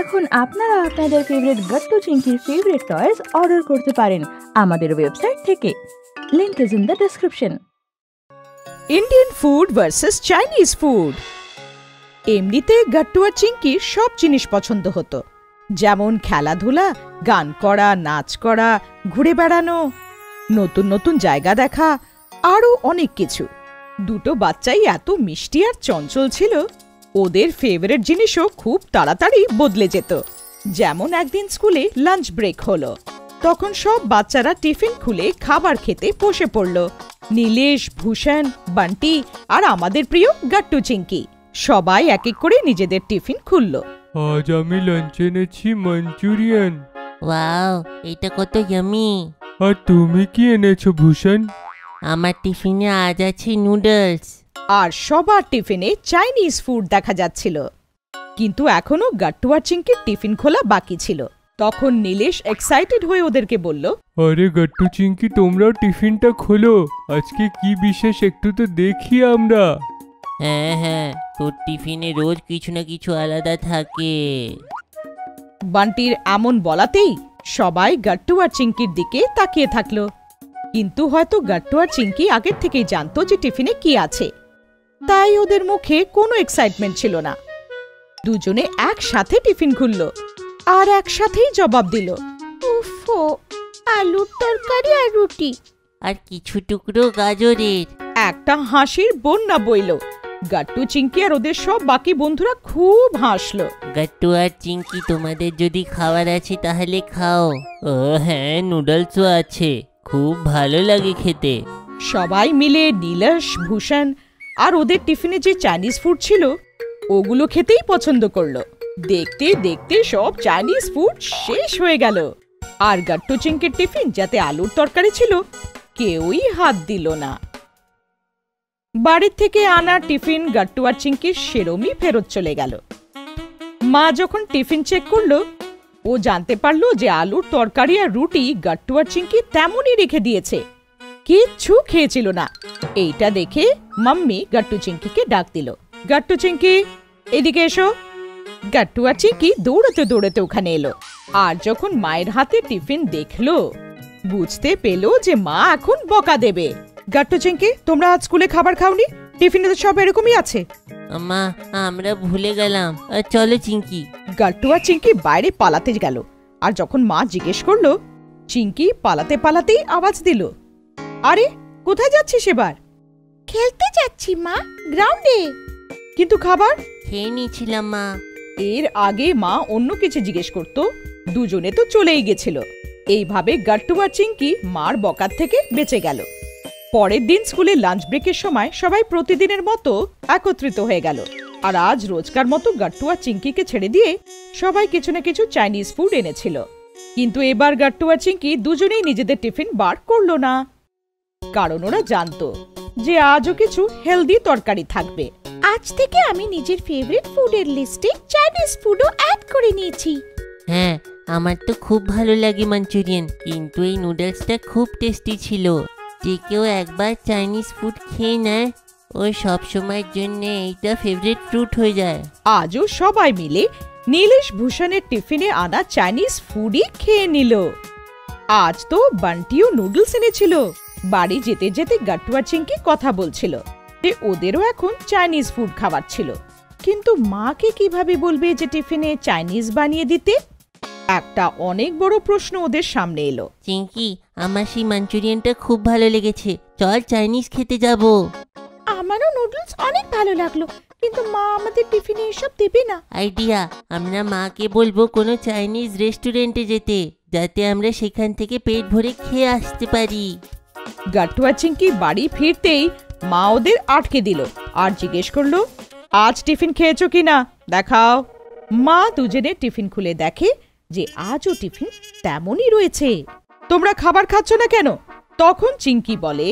এখন আপনারা আপনাদের ফেভারিট গাট্টু চিংকির ফেভারিট টয়েস অর্ডার করতে পারেন আমাদের ওয়েবসাইট থেকে। Link is in the description. Indian food versus Chinese food. এমনিতে গাট্টু আর চিংকির সব জিনিস পছন্দ হতো, যেমন খেলাধুলা, গান করা, নাচ করা, ঘুরে বেড়ানো, নতুন নতুন জায়গা দেখা, আরও অনেক কিছু। দুটো বাচ্চাই এত মিষ্টি আর চঞ্চল ছিল, ওদের ফেভারিট জিনিসও খুব তাড়াতাড়ি বদলে যেত। যেমন একদিন স্কুলে লাঞ্চ ব্রেক হলো, তখন সব বাচ্চারা টিফিন খুলে খাবার খেতে বসে পড়ল। নীলেশ, ভূষণ, বান্টি আর আমাদের প্রিয় গাট্টু চিংকি সবাই এক এক করে নিজেদের টিফিন খুলল। আজ আমি লাঞ্চে এনেছি মাঞ্চুরিয়ান। ওয়াও, এটা কত ইয়ামি। আর তুমি কি এনেছো ভূষণ? আমার টিফিনে আজ আছে নুডলস। আর সবার টিফিনে চাইনিজ ফুড দেখা যাচ্ছিল। কিন্তু এখনো গাট্টু আর চিংকির টিফিন খোলা বাকি ছিল। তখন নীলেশ এক্সাইটেড হয়ে ওদেরকে বলল, আরে গাট্টু চিংকি, তোমরাও টিফিনটা খোলো, আজকে কি বিশেষ একটু তো দেখি আমরা। হ্যাঁ হ্যাঁ, তোর টিফিনে রোজ কিছু না কিছু আলাদা থাকে। বান্টির এমন বলাতেই সবাই গাট্টু আর চিংকির দিকে তাকিয়ে থাকলো। কিন্তু হয়তো গাট্টু আর চিংকি আগের থেকেই জানতো যে টিফিনে কি আছে, তাই ওদের মুখে কোনো এক্সাইটমেন্ট ছিল না। দুজনে একসাথে টিফিন খুলল আর একসাথেই জবাব দিল, উফো, আলুর তরকারি আর রুটি আর কিছু টুকরো গাজরের। একটা হাসির বন্যা বইল। গাট্টু, চিংকি আর ওদের সব বাকি বন্ধুরা খুব হাসলো। গাট্টু আর চিংকি, তোমাদের যদি খাবার আছে তাহলে খাও। ও হ্যাঁ, নুডলসও আছে, খুব ভালো লাগে খেতে। সবাই মিলে নীলেশ, ভূষণ আর ওদের টিফিনে যে চাইনিজ ফুড ছিল ওগুলো খেতেই পছন্দ করলো। দেখতে দেখতে সব চাইনিজ ফুড শেষ হয়ে গেল, আর গাট্টু চিংকির টিফিন যাতে আলুর তরকারি ছিল কেউই হাত দিল না। বাড়ির থেকে আনা টিফিন গাট্টু আর চিংকির সেরমই ফেরত চলে গেল। মা যখন টিফিন চেক করলো, ও জানতে পারলো যে আলুর তরকারি আর রুটি গাট্টু আর চিংকি তেমনই রেখে দিয়েছে, কিচ্ছু খেয়েছিল না। এইটা দেখে মাম্মি গাট্টু চিংকিকে ডাক দিল, গাট্টু চিংকি এদিকে এসো। গাট্টু আর চিংকি দৌড়াতে দৌড়াতে ওখানে এলো, আর যখন মায়ের হাতে টিফিন দেখলো বুঝতে পেলো যে মা এখন বকা দেবে। গাট্টু চিংকি, তোমরা আজ স্কুলে খাবার খাওনি? টিফিনে তো সব এরকমই আছে। মা, আমরা ভুলে গেলাম, চলো চিংকি। গাট্টু আর চিংকি বাইরে পালাতে গেল, আর যখন মা জিজ্ঞেস করলো, চিংকি পালাতে পালাতেই আওয়াজ দিল, আরে কোথায় যাচ্ছিস এবার? খেলতে যাচ্ছি মা, গ্রাউন্ডে। কিন্তু খাবার? খেয়ে নিয়েছিলাম মা। এর আগে মা অন্য কিছু জিজ্ঞেস করতো, দুজনে তো চলেই গেছিল। এইভাবে গাট্টু আর চিংকি মার বকার থেকে বেঁচে গেল। পরের দিন স্কুলে লাঞ্চ ব্রেকের সময় সবাই প্রতিদিনের মতো একত্রিত হয়ে গেল, আর আজ রোজকার মতো গাট্টু আর চিংকিকে ছেড়ে দিয়ে সবাই কিছু না কিছু চাইনিজ ফুড এনেছিল। কিন্তু এবার গাট্টু আর চিংকি দুজনেই নিজেদের টিফিন বার করলো না, কারণ ওরা জানতো যে আজও কিছু হেলদি তরকারি থাকবে। আজ থেকে আমি নিজের ফেভারিট ফুডের লিস্টে চাইনিজ ফুডও অ্যাড করে নিয়েছি। হ্যাঁ, আমার তো খুব ভালো লাগে মাঞ্চুরিয়ান, কিন্তু এই নুডলসটা খুব টেস্টি ছিল। যে কেউ একবার চাইনিজ ফুড খেয়ে নেয়, ওই সব সময়ের জন্য এইটা ফেভারিট ফ্রুট হয়ে যায়। আজও সবাই মিলে নীলেশ, ভূষণের টিফিনে আনা চাইনিজ ফুডই খেয়ে নিল। আজ তো বান্টিও নুডলস এনেছিল। বাড়ি যেতে যেতে গাট্টু আর চিংকি কথা বলছিল যে ওদেরও এখন চাইনিজ ফুড খাবার ছিল, কিন্তু মাকে কিভাবে বলবে যে টিফিনে চাইনিজ বানিয়ে দিতে? একটা অনেক বড় প্রশ্ন ওদের সামনে এলো। চিংকি, আমার সেই মাঞ্চুরিয়ানটা খুব ভালো লেগেছে, চল চাইনিজ খেতে যাব। আমারও নুডলস অনেক ভালো লাগলো, কিন্তু মা আমাদের টিফিনে এসব দেবে না। আইডিয়া, আমরা মাকে বলবো কোনো চাইনিজ রেস্টুরেন্টে যেতে, যাতে আমরা সেখান থেকে পেট ভরে খেয়ে আসতে পারি। গাট্টু আর চিংকি বাড়ি ফিরতেই মা ওদের আটকে দিল আর জিজ্ঞেস করলো, আজ টিফিন খেয়েছো কিনা দেখাও। মা দুজনে টিফিন খুলে দেখে যে আজও টিফিন তেমনই রয়েছে। তোমরা খাবার খাচ্ছ না কেন? তখন চিংকি বলে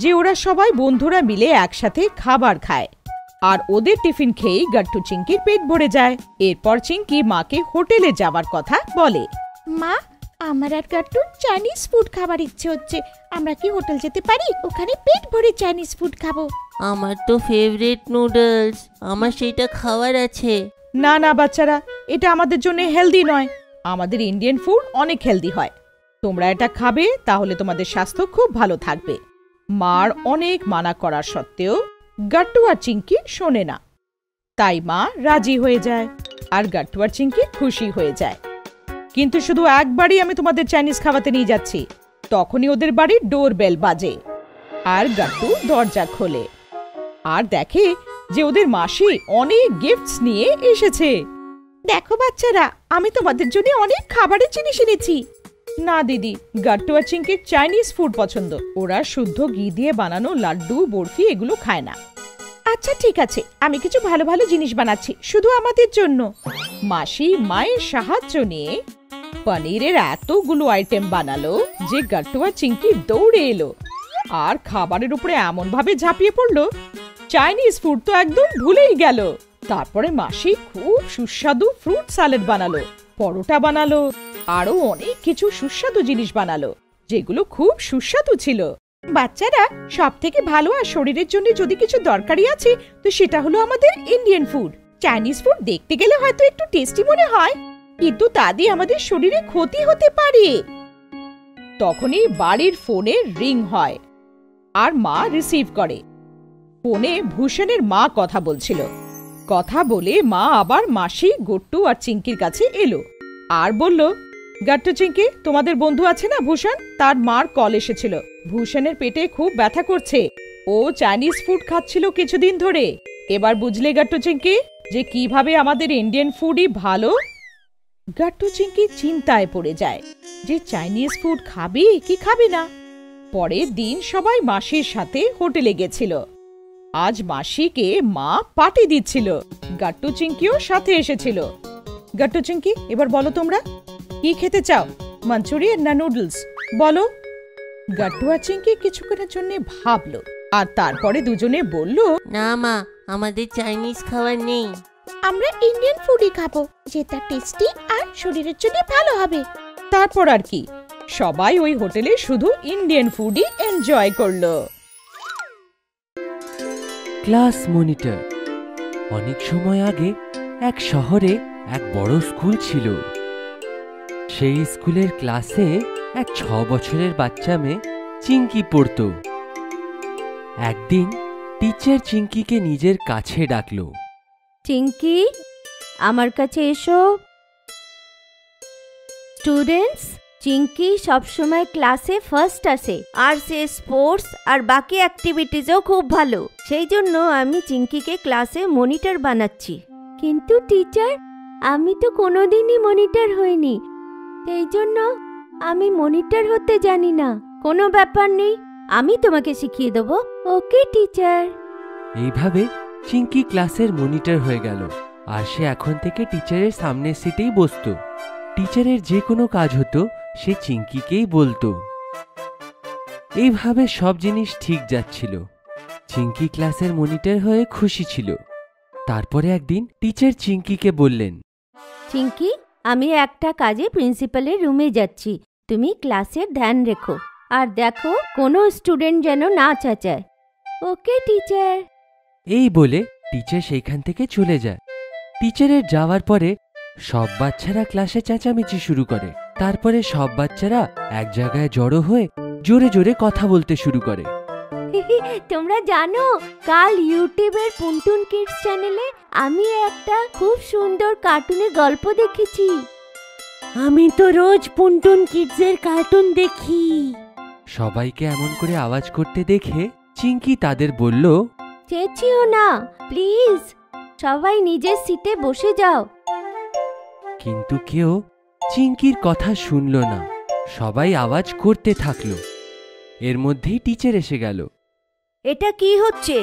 যে ওরা সবাই বন্ধুরা মিলে একসাথে খাবার খায়, আর ওদের টিফিন খেয়েই গাট্টু চিংকির পেট ভরে যায়। এরপর চিংকি মাকে হোটেলে যাবার কথা বলে। মা, আমার আর গাট্টুর চাইনিজ ফুড খাবার ইচ্ছে হচ্ছে, আমরা কি হোটেল যেতে পারি? ওখানে পেট ভরে চাইনিজ ফুড খাবো। আমার তো ফেভারিট নুডলস, আমার সেটা খাওয়ার আছে। না না বাচ্চারা, এটা আমাদের জন্য হেলদি নয়। আমাদের ইন্ডিয়ান ফুড অনেক হেলদি হয়। তোমরা এটা খাবে, তাহলে তোমাদের স্বাস্থ্য খুব ভালো থাকবে। মার অনেক মানা করার সত্ত্বেও গাট্টু আর চিঙ্কি শোনে না। তাই মা রাজি হয়ে যায় আর গাট্টু আর চিঙ্কি খুশি হয়ে যায়। কিন্তু শুধু একবারই আমি তোমাদের চাইনিজ খাওয়াতে নিয়ে যাচ্ছি। তখনই ওদের বাড়ির ডোর বেল বাজে আর গাট্টু দরজা খোলে আর দেখে যে ওদের মাসি অনেক গিফটস নিয়ে এসেছে। দেখো বাচ্চারা, আমি তোমাদের জন্য অনেক খাবারের জিনিস এনেছি। না দিদি, গাট্টু আর চিঙ্কির চাইনিজ ফুড পছন্দ। ওরা শুদ্ধ ঘি দিয়ে বানানো লাড্ডু, বরফি এগুলো খায় না। আচ্ছা ঠিক আছে, আমি কিছু ভালো ভালো জিনিস বানাচ্ছি শুধু আমাদের জন্য। মাসি মায়ের সাহায্য নিয়ে পনিরের এতগুলো আইটেম বানালো যে গাট্টু আর চিঙ্কি দৌড়ে এলো আর খাবারের উপরে এমন ভাবে ঝাঁপিয়ে পড়লো, চাইনিজ ফুড তো একদম ভুলেই গেল। তারপরে মাসি খুব সুস্বাদু ফ্রুট স্যালাড বানালো, পরোটা বানালো, আরো অনেক কিছু সুস্বাদু জিনিস বানালো যেগুলো খুব সুস্বাদু ছিল। বাচ্চারা, সব থেকে ভালো আর শরীরের জন্য যদি কিছু দরকারি আছে তো সেটা হলো আমাদের ইন্ডিয়ান ফুড। চাইনিজ ফুড দেখতে গেলে হয়তো একটু টেস্টি মনে হয়, কিন্তু তা দিয়ে আমাদের শরীরে ক্ষতি হতে পারে। তখনই বাড়ির ফোনে রিং হয় আর মা রিসিভ করে। ফোনে ভূষণের মা কথা বলছিল। কথা বলে মা আবার মাসি, গট্টু আর চিঙ্কির কাছে এলো আর বলল, গাট্টু, চিঙ্কি, তোমাদের বন্ধু আছে না ভূষণ, তার মার কল এসেছিল। ভূষণের পেটে খুব ব্যথা করছে। ও চাইনিজ ফুড খাচ্ছিল কিছুদিন ধরে। এবার বুঝলে গাট্টু চিঙ্কি যে কিভাবে আমাদের ইন্ডিয়ান ফুডই ভালো। গাট্টু চিঙ্কি চিন্তায় পড়ে যায় যে চাইনিজ ফুড খাবে কি খাবে না। পরের দিন সবাই মাসির সাথে হোটেলে গেছিল। আজ মাসিকে মা পার্টি দিচ্ছিল। গাট্টু চিঙ্কিও সাথে এসেছিল। গাট্টু চিঙ্কি, এবার বলো তোমরা কি খেতে চাও, মাঞ্চুরিয়ান না নুডলস, বলো। গাট্টু আর চিঙ্কি কিছুক্ষণের জন্য ভাবলো আর তারপরে দুজনে বলল, না মা, আমাদের চাইনিজ খাবার নেই। আমরা ইন্ডিয়ান ফুডই খাবো, যেটা টেস্টি আর শরীরের জন্য ভালো হবে। তারপর আর কি, সবাই ওই হোটেলে শুধু ইন্ডিয়ান ফুডই এনজয় করলো। Class monitor. অনেক সময় আগে এক শহরে এক বড় স্কুল ছিল। সেই স্কুলের ক্লাসে এক 6 বছরের বাচ্চা মেয়ে চিঙ্কি পড়তো। একদিন টিচার চিঙ্কিকে নিজের কাছে ডাকলো। চিঙ্কি, আমার কাছে এসো। স্টুডেন্টস, চিঙ্কি সবসময় ক্লাসে ফার্স্ট আসে আর সে স্পোর্টস আর বাকি অ্যাক্টিভিটিসেও খুব ভালো। সেই জন্য আমি চিঙ্কিকে ক্লাসে মনিটর বানাচ্ছি। কিন্তু টিচার, আমি তো কোনোদিনই মনিটর হইনি, সেই জন্য আমি মনিটর হতে জানি না। কোনো ব্যাপার নেই, আমি তোমাকে শিখিয়ে দেবো। ওকে টিচার। এইভাবে চিঙ্কি ক্লাসের মনিটর হয়ে গেল আর সে এখন থেকে টিচারের সামনের সিটেই বসতো। টিচারের যে কোনো কাজ হতো সে চিঙ্কিকেই বলতো। এইভাবে সব জিনিস ঠিক যাচ্ছিল। চিঙ্কি ক্লাসের মনিটর হয়ে খুশি ছিল। তারপরে একদিন টিচার চিঙ্কিকে বললেন, চিঙ্কি, আমি একটা কাজে প্রিন্সিপালের রুমে যাচ্ছি, তুমি ক্লাসের ধ্যান রেখো আর দেখো কোনো স্টুডেন্ট যেন না চেঁচায়। ওকে টিচার। এই বলে টিচার সেইখান থেকে চলে যায়। টিচারের যাওয়ার পরে সব বাচ্চারা ক্লাসে চেঁচামেচি শুরু করে। তারপরে সব বাচ্চারা এক জায়গায় জড়ো হয়ে জোরে জোরে কথা বলতে শুরু করে। তোমরা জানো, কাল ইউটিউবের পুন্টুন কিডস চ্যানেলে আমি একটা খুব সুন্দর কার্টুনের গল্প দেখেছি। আমি তো রোজ পুন্টুন কিডসের কার্টুন দেখি। সবাইকে এমন করে আওয়াজ করতে দেখে চিঙ্কি তাদের বলল, চেঁচিও না প্লিজ, সবাই নিজের সিটে বসে যাও। কিন্তু কেউ চিঙ্কির কথা শুনল না। সবাই আওয়াজ করতে থাকলো। এর মধ্যেই টিচার এসে গেল। এটা কি হচ্ছে?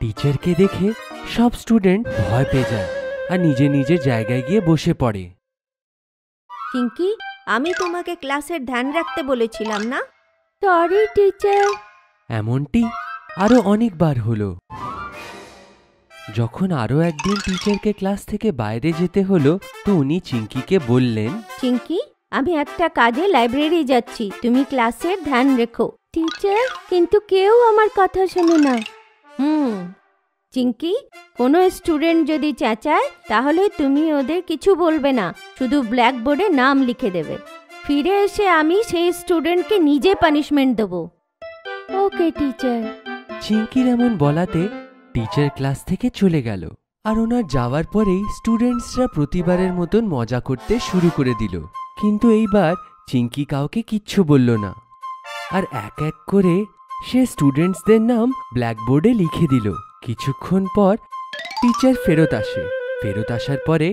টিচারকে দেখে সব স্টুডেন্ট ভয় পেয়ে যায় আর নিজে নিজের জায়গায় গিয়ে বসে পড়ে। চিঙ্কি, আমি তোমাকে ক্লাসের ধ্যান রাখতে বলেছিলাম না? Sorry teacher. এমনটি আরো অনেকবার হলো। যখন আরো একদিন টিচারকে ক্লাস থেকে বাইরে যেতে হলো তো উনি চিঙ্কিকে বললেন, চিঙ্কি, আমি একটা কাজে লাইব্রেরি যাচ্ছি, তুমি ক্লাসের ধ্যান রেখো। টিচার, কিন্তু কেউ আমার কথা শোনে না। চিঙ্কি, কোনো স্টুডেন্ট যদি চেঁচায় তাহলে তুমি ওদের কিছু বলবে না, শুধু ব্ল্যাকবোর্ডে নাম লিখে দেবে। ফিরে এসে আমি সেই স্টুডেন্টকে নিজে পানিশমেন্ট দেবো। ওকে টিচার। চিঙ্কির এমন বলাতে টিচার ক্লাস থেকে চলে গেল। আর ওনার যাওয়ার পরেই স্টুডেন্টসরা প্রতিবারের মতন মজা করতে শুরু করে দিল। কিন্তু এইবার চিঙ্কি কাউকে কিচ্ছু বলল না, আর এক এক করে সে স্টুডেন্টসদের নাম ব্ল্যাকবোর্ডে লিখে দিল। কিছুক্ষণ পর টিচার ফেরত আসে। ফেরত আসার পরে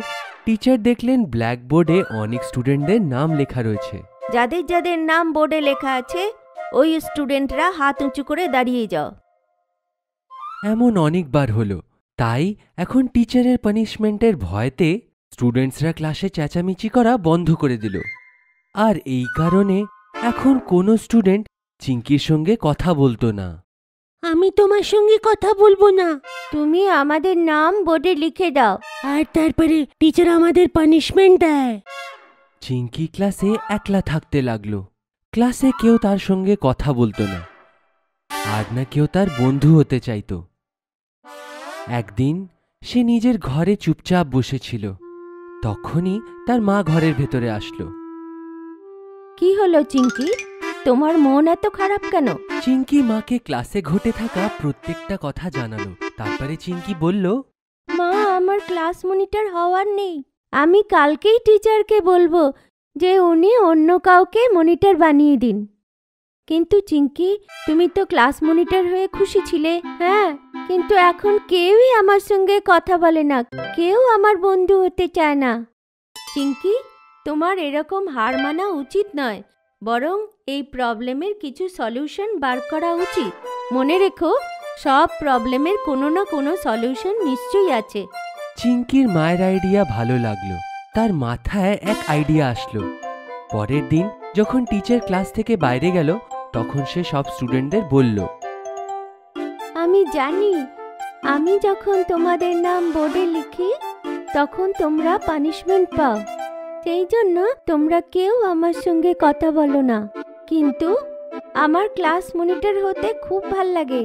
টিচার দেখলেন ব্ল্যাকবোর্ডে অনেক স্টুডেন্টদের নাম লেখা রয়েছে। যাদের যাদের নাম বোর্ডে লেখা আছে ওই স্টুডেন্টরা হাত উঁচু করে দাঁড়িয়ে যাও। এমন অনেকবার হলো, তাই এখন টিচারের পানিশমেন্টের ভয়তে স্টুডেন্টসরা ক্লাসে চেঁচামেচি করা বন্ধ করে দিল। আর এই কারণে এখন কোনো স্টুডেন্ট চিঙ্কির সঙ্গে কথা বলতো না। আমি তোমার সঙ্গে কথা বলবো না, তুমি আমাদের নাম বোর্ডে লিখে দাও, আর তারপরে টিচার আমাদের পানিশমেন্ট দেয়। চিঙ্কি ক্লাসে একলা থাকতে লাগলো। ক্লাসে কেউ তার সঙ্গে কথা বলতো না, আর না কেউ তার বন্ধু হতে চাইতো। একদিন সে নিজের ঘরে চুপচাপ বসেছিল। তখনই তার মা ঘরের ভেতরে আসলো। কি হলো চিঙ্কি, তোমার মন এত খারাপ কেন? চিঙ্কি মাকে ক্লাসে ঘটে থাকা প্রত্যেকটা কথা জানালো। তারপরে চিঙ্কি বলল, মা, আমার ক্লাস মনিটর হওয়ার নেই। আমি কালকেই টিচারকে বলবো যে উনি অন্য কাউকে মনিটর বানিয়ে দিন। কিন্তু চিঙ্কি, তুমি তো ক্লাস মনিটর হয়ে খুশি ছিলে। হ্যাঁ, কিন্তু এখন কেউই আমার সঙ্গে কথা বলে না, কেউ আমার বন্ধু হতে চায় না। চিঙ্কি, তোমার এরকম হার মানা উচিত নয়, বরং এই প্রবলেমের কিছু সলিউশন বার করা উচিত। মনে রেখো, সব প্রবলেমের কোনো না কোনো সলিউশন নিশ্চয়ই আছে। চিঙ্কির মায়ের আইডিয়া ভালো লাগলো। তার মাথায় এক আইডিয়া আসলো। পরের দিন যখন টিচার ক্লাস থেকে বাইরে গেল, তখন সে সব স্টুডেন্টদের বলল, আমি জানি, আমি যখন তোমাদের নাম বোর্ডে লিখি তখন তোমরা পানিশমেন্ট পাও, সেই জন্য তোমরা কেউ আমার সঙ্গে কথা বলো না। কিন্তু আমার ক্লাস মনিটর হতে খুব ভাল লাগে।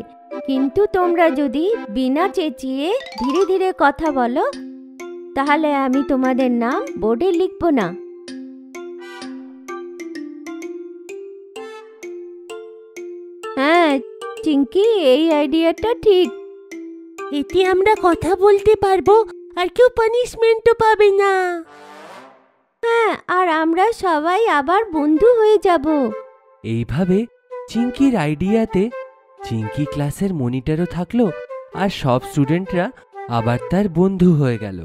কিন্তু তোমরা যদি বিনা চেঁচিয়ে ধীরে ধীরে কথা বলো তাহলে আমি তোমাদের নাম বোর্ডে লিখব না। হ্যাঁ চিঙ্কি, এই আইডিয়াটা ঠিক। এতে আমরা কথা বলতে পারবো আর কেউ পানিশমেন্টও পাবে না। হ্যাঁ, আর আমরা সবাই আবার বন্ধু হয়ে যাব। এইভাবে চিঙ্কির আইডিয়াতে চিঙ্কি ক্লাসের মনিটরও থাকলো, আর সব স্টুডেন্টরা আবার তার বন্ধু হয়ে গেল।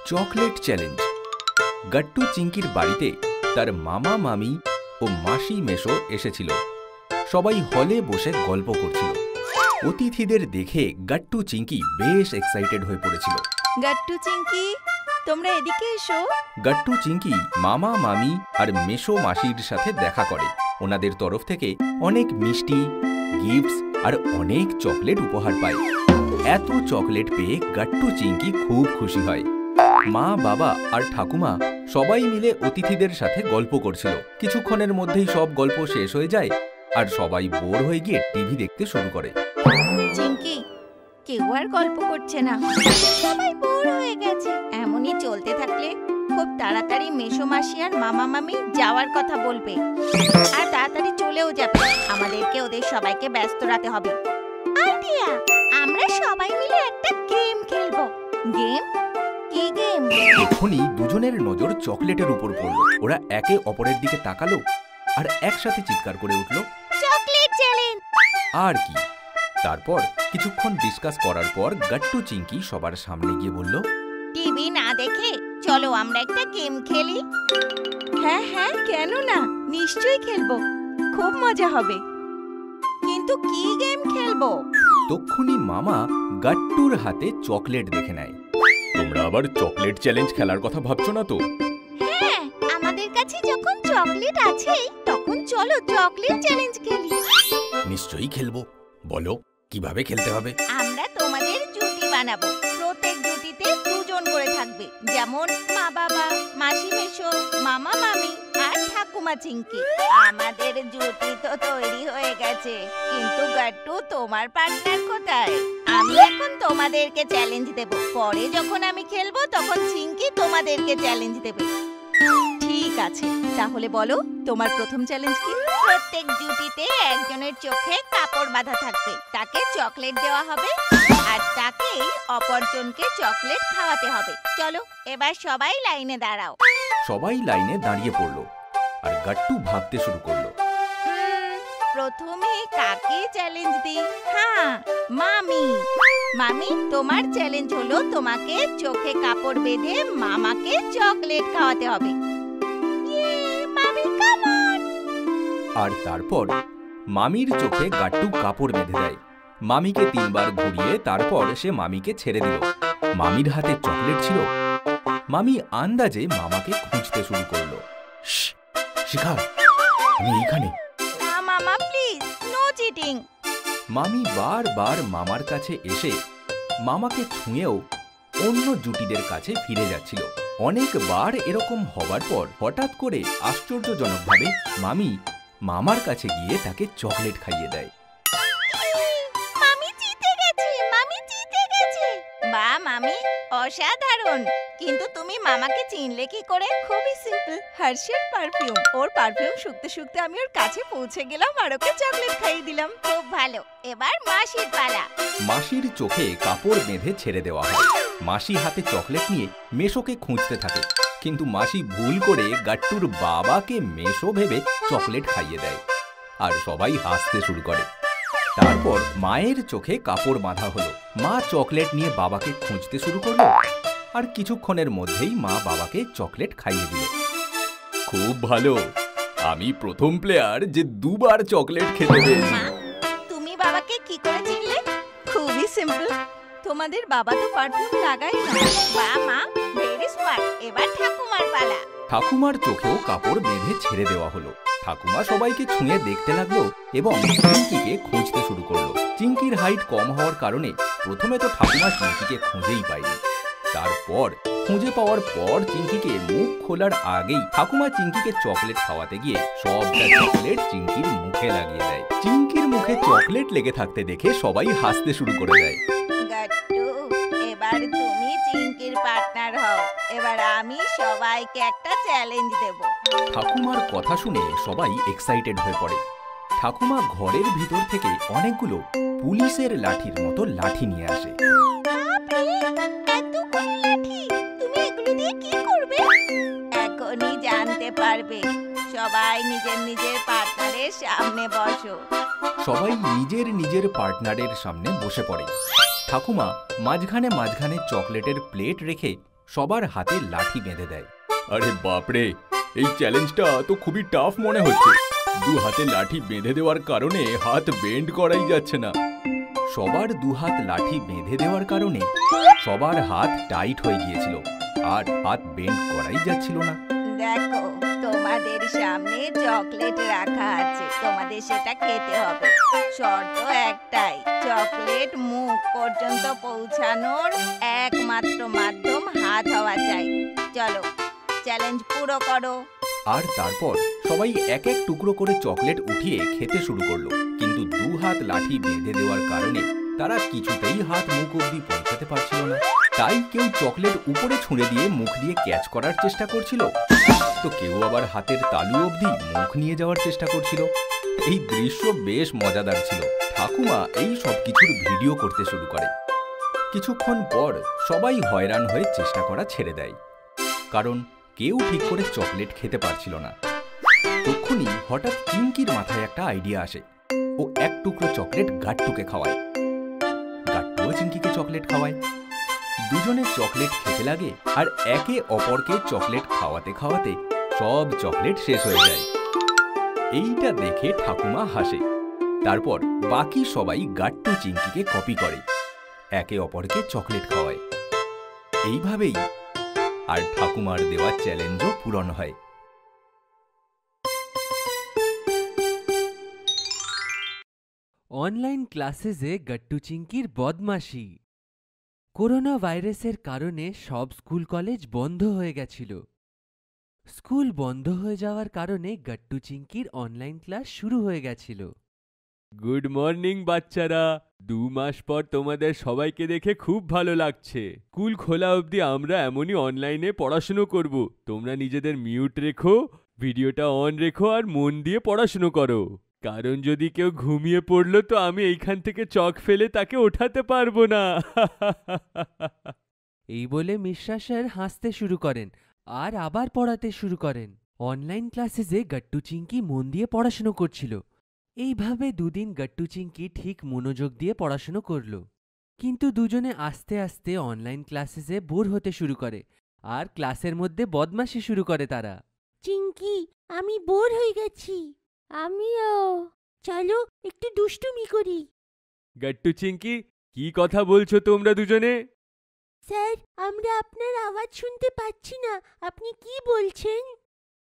Chocolate challenge. গাট্টু চিঙ্কির বাড়িতে তার মামা মামি ও মাসি মেশো এসেছিল। সবাই হলে বসে গল্প করছিল। অতিথিদের দেখে গাট্টু চিঙ্কি বেশ এক্সাইটেড হয়ে পড়েছিল। গাট্টু চিঙ্কি, তোমরা এদিকে এসো। গাট্টু চিঙ্কি মামা মামি আর মেশো মাসির সাথে দেখা করে। ওনাদের তরফ থেকে অনেক মিষ্টি, গিফটস আর অনেক চকলেট উপহার পায়। এত চকলেট পেয়ে গাট্টু চিঙ্কি খুব খুশি হয়। মা, বাবা আর ঠাকুমা সবাই মিলে অতিথিদের সাথে গল্প করছিল। কিছুক্ষণের মধ্যেই সব গল্প শেষ হয়ে যায়, আর সবাই বোর হয়ে গিয়ে টিভি দেখতে শুরু করে। চিঙ্কি, কেউ আর গল্প করছে না, সবাই বোর হয়ে গেছে। এমনই চলতে থাকলে খুব তাড়াতাড়ি মেশো মাসি আর মামা মামি যাওয়ার কথা বলবে, আর তাড়াতাড়ি চলেও যাবে। আমাদেরকে ওদের সবাইকে ব্যস্ত রাখতে হবে। আইডিয়া, আমরা সবাই মিলে একটা গেম খেলবো। গেম? কি গেম? এক্ষুনি দুজনের নজর চকলেটের উপর পড়ল। ওরা একে অপরের দিকে তাকালো আর একসাথে চিৎকার করে উঠল, চকলেট চ্যালেঞ্জ! আর কি। তারপর কিছুক্ষণ ডিসকাস করার পর গাট্টু চিঙ্কি সবার সামনে গিয়ে বলল, টিভি না দেখে চলো আমরা একটা গেম খেলি। হ্যাঁ হ্যাঁ, কেন না, নিশ্চয়ই খেলবো, খুব মজা হবে। কিন্তু কি গেম খেলবো? তক্ষুনি মামা গাট্টুর হাতে চকলেট দেখে নেয়। তোমরা আবার চকলেট চ্যালেঞ্জ খেলার কথা ভাবছো না তো? হ্যাঁ, আমাদের কাছে যখন চকলেট আছে তখন চলো চকলেট চ্যালেঞ্জ খেলি। নিশ্চয়ই খেলবো। বলো কিভাবে খেলতে হবে? আমরা তোমাদের জুটি বানাবো। প্রত্যেক জুটিতে দুজন করে থাকবে, যেমন মা বাবা, মাসি মেশো, মামা মামি আর ঠাকুমা। ঠাকুমা চিঙ্কি, আমাদের জুটি তো তৈরি হয়ে গেছে, কিন্তু গাট্টু তোমার পার্টনার কোথায়? আমি এখন তোমাদেরকে চ্যালেঞ্জ দেব, পরে যখন আমি খেলবো তখন চিঙ্কি তোমাদেরকে চ্যালেঞ্জ দেবে। ঠিক আছে, তাহলে বলো তোমার প্রথম চ্যালেঞ্জ কি? প্রত্যেক জুটিতে একজনের চোখে কাপড় বাঁধা থাকবে, তাকে চকলেট দেওয়া হবে আর তাকেই অপরজনকে চকলেট খাওয়াতে হবে। চলো এবার সবাই লাইনে দাঁড়াও। সবাই লাইনে দাঁড়িয়ে পড়লো আর গাট্টু ভাবতে শুরু করলো। প্রথমে কাকে চ্যালেঞ্জ দিই? হ্যাঁ, মামি। মামি, তোমার চ্যালেঞ্জ হলো তোমাকে চোখে কাপড় বেঁধে মামাকে চকলেট খাওয়াতে হবে। মামি, কাম অন। আর তারপর মামির চোখে গাট্টু কাপড় বেঁধে দেয়। মামিকে 3 বার ঘুরিয়ে তারপর সে মামিকে ছেড়ে দিল। মামির হাতে চকলেট ছিল। মামি আন্দাজে মামাকে খুঁজতে শুরু করলো। শিখা, আমি এইখানে। না মামা, প্লিজ, নো চিটিং। মামি বারবার মামার কাছে এসে মামাকে ছুঁয়েও অন্য জুটিদের কাছে ফিরে যাচ্ছিল। অনেকবার এরকম হবার পর হঠাৎ করে আশ্চর্যজনকভাবে মামি মামার কাছে গিয়ে তাকে চকলেট খাইয়ে দেয়। মামি জিতে গেছে, মামি জিতে গেছে। বাহ মামি, অসাধারণ। কিন্তু তুমি মামাকে চিনলে কি করে? খুবই সিম্পল, হার্শের পারফিউম। ওর পারফিউম শুকতে শুকতে আমি ওর কাছে পৌঁছে গেলাম আর ওকে চকলেট খাইয়ে দিলাম। খুব ভালো, এবার মাসির পালা। মাসির চোখে কাপড় বেঁধে ছেড়ে দেওয়া হয়। মাসি হাতে চকলেট নিয়ে মেশোকে খুঁজতে থাকে, কিন্তু মাসি ভুল করে গাট্টুর বাবাকে মেশো ভেবে চকলেট খাইয়ে দেয় আর সবাই হাসতে শুরু করে। তারপর মায়ের চোখে কাপড় বাঁধা হলো। মা চকলেট নিয়ে বাবাকে খুঁজতে শুরু করলো আর কিছুক্ষণের মধ্যেই মা বাবাকে চকলেট খাইয়ে দিল। খুব ভালো, আমি প্রথম প্লেয়ার যে 2 বার চকলেট খেতে পেয়েছি। তুমি বাবাকে কি করে চিনলে? খুবই সিম্পল, তোমাদের বাবা তো পারফিউম লাগাই না। বাহ মা, ভেরি স্মার্ট। এবার ঠাকুমার পালা। ঠাকুমার চোখেও কাপড় বেঁধে ছেড়ে দেওয়া হলো। ঠাকুমা সবাইকে ছুঁয়ে দেখতে লাগলো এবং চিঙ্কিকে খুঁজতে শুরু করলো। চিঙ্কির হাইট কম হওয়ার কারণে প্রথমে তো ঠাকুমা চিঙ্কিকে খুঁজেই পায়নি। তারপর খুঁজে পাওয়ার পর চিঙ্কিকে মুখ খোলার আগেই ঠাকুমা চিঙ্কিকে চকলেট খাওয়াতে গিয়ে সবটা চকলেট চিঙ্কির মুখে লাগিয়ে দেয়। চিঙ্কির মুখে চকলেট লেগে থাকতে দেখে সবাই হাসতে শুরু করে দেয়। গাট্টু, এবার তুমি চিঙ্কির পার্টনার হও। এবার আমি সবাইকে একটা চ্যালেঞ্জ দেব। ঠাকুমার কথা শুনে সবাই এক্সাইটেড হয়ে পড়ে। ঠাকুমা ঘরের ভিতর থেকে অনেকগুলো পুলিশের লাঠির মতো লাঠি নিয়ে আসে। তুমি এগুলো দিয়ে কি করবে? এখনই জানতে পারবে। সবাই নিজের নিজের পার্টনারের সামনে বসো। সবাই নিজের নিজের পার্টনারের সামনে বসে পড়ে। ঠাকুমা মাঝখানে মাঝখানে চকলেটের প্লেট রেখে সবার হাতে লাঠি বেঁধে দেয়। আরে বাপরে, এই চ্যালেঞ্জটা তো খুবই টাফ মনে হচ্ছে। 2 হাতে লাঠি বেঁধে দেওয়ার কারণে হাত বেন্ড করাই যাচ্ছে না। সবার 2 হাত লাঠি বেঁধে দেওয়ার কারণে সবার হাত টাইট হয়ে গিয়েছিল আর হাত বেন্ড করাই যাচ্ছিল না। দেখো, তোমাদের সামনে চকলেট রাখা আছে, তোমাদের সেটা খেতে হবে। শর্ত একটাই, চকলেট মুখ পর্যন্ত পৌঁছানোর একমাত্র মাধ্যম হাত হওয়া চাই। চলো, চ্যালেঞ্জ পুরো করো। আর তারপর সবাই এক এক টুকরো করে চকলেট উঠিয়ে খেতে শুরু করলো। কিন্তু 2 হাত লাঠি বেঁধে দেওয়ার কারণে তারা কিছুতেই হাত মুখ অবধি পৌঁছাতে পারছিল না। তাই কেউ চকলেট উপরে ছুঁড়ে দিয়ে মুখ দিয়ে ক্যাচ করার চেষ্টা করছিল, তো কেউ আবার হাতের তালু অবধি মুখ নিয়ে যাওয়ার চেষ্টা করছিল। এই দৃশ্য বেশ মজাদার ছিল। ঠাকুমা এই সব কিছুর ভিডিও করতে শুরু করে। কিছুক্ষণ পর সবাই হয়রান হয়ে চেষ্টা করা ছেড়ে দেয়, কারণ কেউ ঠিক করে চকলেট খেতে পারছিল না। তখনই হঠাৎ চিঙ্কির মাথায় একটা আইডিয়া আসে। ও 1 টুকরো চকলেট গাট্টুকে খাওয়ায়। গাট্টুও চিঙ্কিকে চকলেট খাওয়ায়। দুজনে চকলেট খেতে লাগে আর একে অপরকে চকলেট খাওয়াতে খাওয়াতে সব চকলেট শেষ হয়ে যায়। এইটা দেখে ঠাকুমা হাসে। তারপর বাকি সবাই গাট্টু চিঙ্কিকে কপি করে, একে অপরকে চকলেট খাওয়ায়। এইভাবেই আর ঠাকুমার দেওয়া চ্যালেঞ্জও পূরণ হয়। অনলাইন ক্লাসেসে গাট্টু চিঙ্কির বদমাশি। করোনা ভাইরাসের কারণে সব স্কুল কলেজ বন্ধ হয়ে গেছিল। স্কুল বন্ধ হয়ে যাওয়ার কারণে গট্টু চিঙ্কির অনলাইন ক্লাস শুরু হয়ে গেছিল। গুড মর্নিং বাচ্চারা, 2 মাস পর তোমাদের সবাইকে দেখে খুব ভালো লাগছে। স্কুল খোলা অবধি আমরা এমনই অনলাইনে পড়াশুনো করব। তোমরা নিজেদের মিউট রেখো, ভিডিওটা অন রেখো আর মন দিয়ে পড়াশুনো করো। কারণ যদি কেউ ঘুমিয়ে পড়লো তো আমি এইখান থেকে চক ফেলে তাকে ওঠাতে পারবো না। এই বলে মিশ্রা স্যার হাসতে শুরু করেন আর আবার পড়াতে শুরু করেন। অনলাইন ক্লাসেসে গট্টু চিঙ্কি মন দিয়ে পড়াশুনো করছিল। এইভাবে 2 দিন গট্টু চিঙ্কি ঠিক মনোযোগ দিয়ে পড়াশুনো করল। কিন্তু দুজনে আস্তে আস্তে অনলাইন ক্লাসেসে বোর হতে শুরু করে আর ক্লাসের মধ্যে বদমাশি শুরু করে তারা। চিঙ্কি, আমি বোর হয়ে গেছি। আমিও। চলো একটু দুষ্টুমি করি। গট্টু চিঙ্কি, কি কথা বলছো তোমরা দুজনে? স্যার, আমরা আপনার আওয়াজ শুনতে পাচ্ছি না। আপনি কি বলছেন?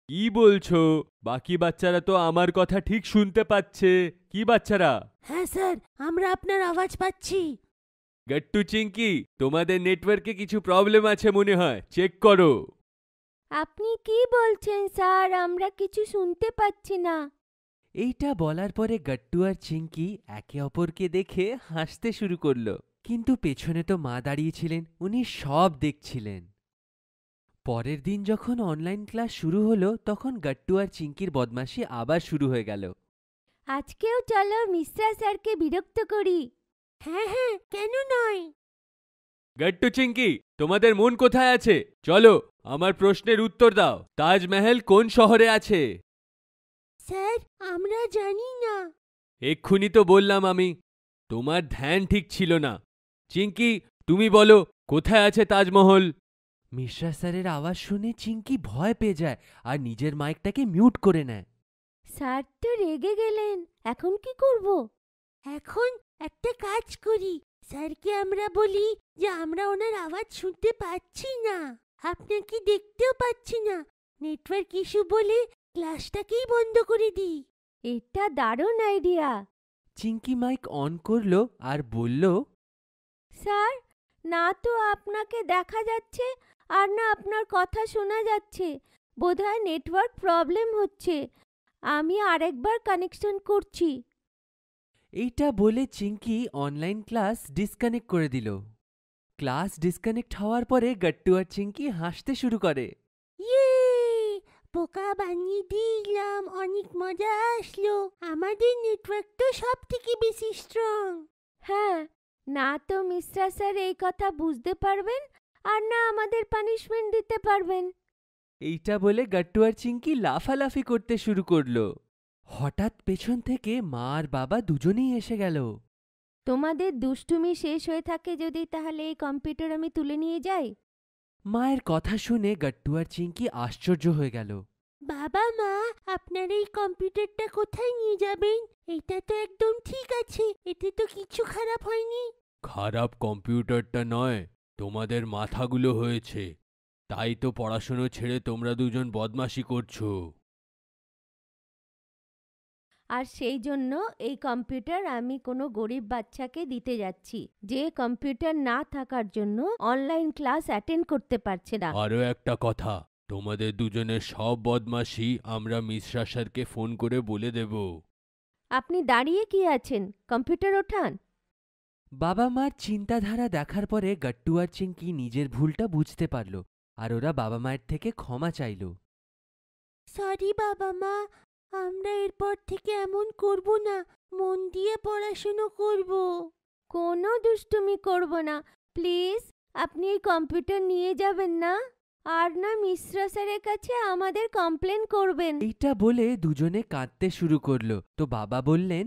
কি বলছো? বাকি বাচ্চারা তো আমার কথা ঠিক শুনতে পাচ্ছে। কি বাচ্চারা? হ্যাঁ স্যার, আমরা আপনার আওয়াজ পাচ্ছি। গট্টু চিঙ্কি, তোমাদের নেটওয়ার্কে কিছু প্রবলেম আছে মনে হয়, চেক করো। আপনি কি বলছেন স্যার? আমরা কিছু শুনতে পাচ্ছি না। এইটা বলার পরে গট্টু আর চিঙ্কি একে অপরকে দেখে হাসতে শুরু করলো। কিন্তু পেছনে তো মা দাঁড়িয়েছিলেন, উনি সব দেখছিলেন। পরের দিন যখন অনলাইন ক্লাস শুরু হলো তখন গট্টু আর চিঙ্কির বদমাশি আবার শুরু হয়ে গেল। আজকেও চলো মিশ্রা স্যারকে বিরক্ত করি। হ্যাঁ হ্যাঁ, কেন নয়। গট্টু চিঙ্কি, তোমাদের মন কোথায় আছে? চলো আমার প্রশ্নের উত্তর দাও। তাজমহল কোন শহরে আছে? স্যার, আমরা জানি না। এক্ষুনি তো বললাম আমি, তোমার ধ্যান ঠিক ছিল না। চিঙ্কি, তুমি বলো কোথায় আছে তাজমহল? মিশ্রা স্যারের আওয়াজ শুনে চিঙ্কি ভয় পেয়ে যায় আর নিজের মাইকটাকে মিউট করে নেয়। স্যার তো রেগে গেলেন, এখন কি করব? এখন একটা কাজ করি, স্যারকে আমরা বলি যে আমরা ওনার আওয়াজ শুনতে পাচ্ছি না, আপনাকে দেখতেও পাচ্ছি না, নেটওয়ার্ক ইস্যু বলে ক্লাসটাকেই বন্ধ করে দিই। এটা দারুণ আইডিয়া। চিঙ্কি মাইক অন করলো আর বলল, স্যার, না তো আপনাকে দেখা যাচ্ছে আর না আপনার কথা শোনা যাচ্ছে। বোধহয় নেটওয়ার্ক প্রবলেম হচ্ছে। আমি আরেকবার কানেকশন করছি। এইটা বলে চিঙ্কি অনলাইন ক্লাস ডিসকানেক্ট করে দিল। ক্লাস ডিসকানেক্ট হওয়ার পরে গট্টু আর চিঙ্কি হাসতে শুরু করে। ইয়ে, বোকা বানিয়ে দিলাম, অনেক মজা আসলো। আমাদের নেটওয়ার্ক তো সব থেকে বেশি স্ট্রং। হ্যাঁ, না তো মিশ্রা স্যার এই কথা বুঝতে পারবেন আর না আমাদের পানিশমেন্ট দিতে পারবেন। এইটা বলে গট্টু আর চিঙ্কি লাফালাফি করতে শুরু করলো। হঠাৎ পেছন থেকে মা আর বাবা দুজনেই এসে গেল। তোমাদের দুষ্টুমি শেষ হয়ে থাকে যদি, তাহলে এই কম্পিউটার আমি তুলে নিয়ে যাই। মায়ের কথা শুনে গট্টু আর চিঙ্কি আশ্চর্য হয়ে গেল। বাবা মা, আপনার এই কম্পিউটারটা কোথায় নিয়ে যাবেন? এটা তো একদম ঠিক আছে, এতে তো কিছু খারাপ হয়নি। খারাপ কম্পিউটারটা নয়, তোমাদের মাথাগুলো হয়েছে। তাই তো পড়াশুনো ছেড়ে তোমরা দুজন বদমাশি করছো। আর সেই জন্য এই কম্পিউটার আমি কোনো গরিব বাচ্চাকে দিতে যাচ্ছি, যে কম্পিউটার না থাকার জন্য অনলাইন ক্লাস অ্যাটেন্ড করতে পারছে না। আরও একটা কথা, তোমাদের দুজনের সব বদমাশি আমরা মিশ্রা স্যারকে ফোন করে বলে দেব। আপনি দাঁড়িয়ে কি আছেন? কম্পিউটার ওঠান। বাবা মার চিন্তাধারা দেখার পরে গট্টু আর চিঙ্কি নিজের ভুলটা বুঝতে পারল আর ওরা বাবা মায়ের থেকে ক্ষমা চাইল। সরি বাবা মা, আমরা এরপর থেকে এমন করব না, মন দিয়ে পড়াশুনো করব। কোনো দুষ্টুমি করব না, প্লিজ। আপনি এই কম্পিউটার নিয়ে যাবেন না, আর না মিশ্রা স্যারের কাছে আমাদের কমপ্লেন করবেন। এইটা বলে দুজনে কাঁদতে শুরু করলো। তো বাবা বললেন,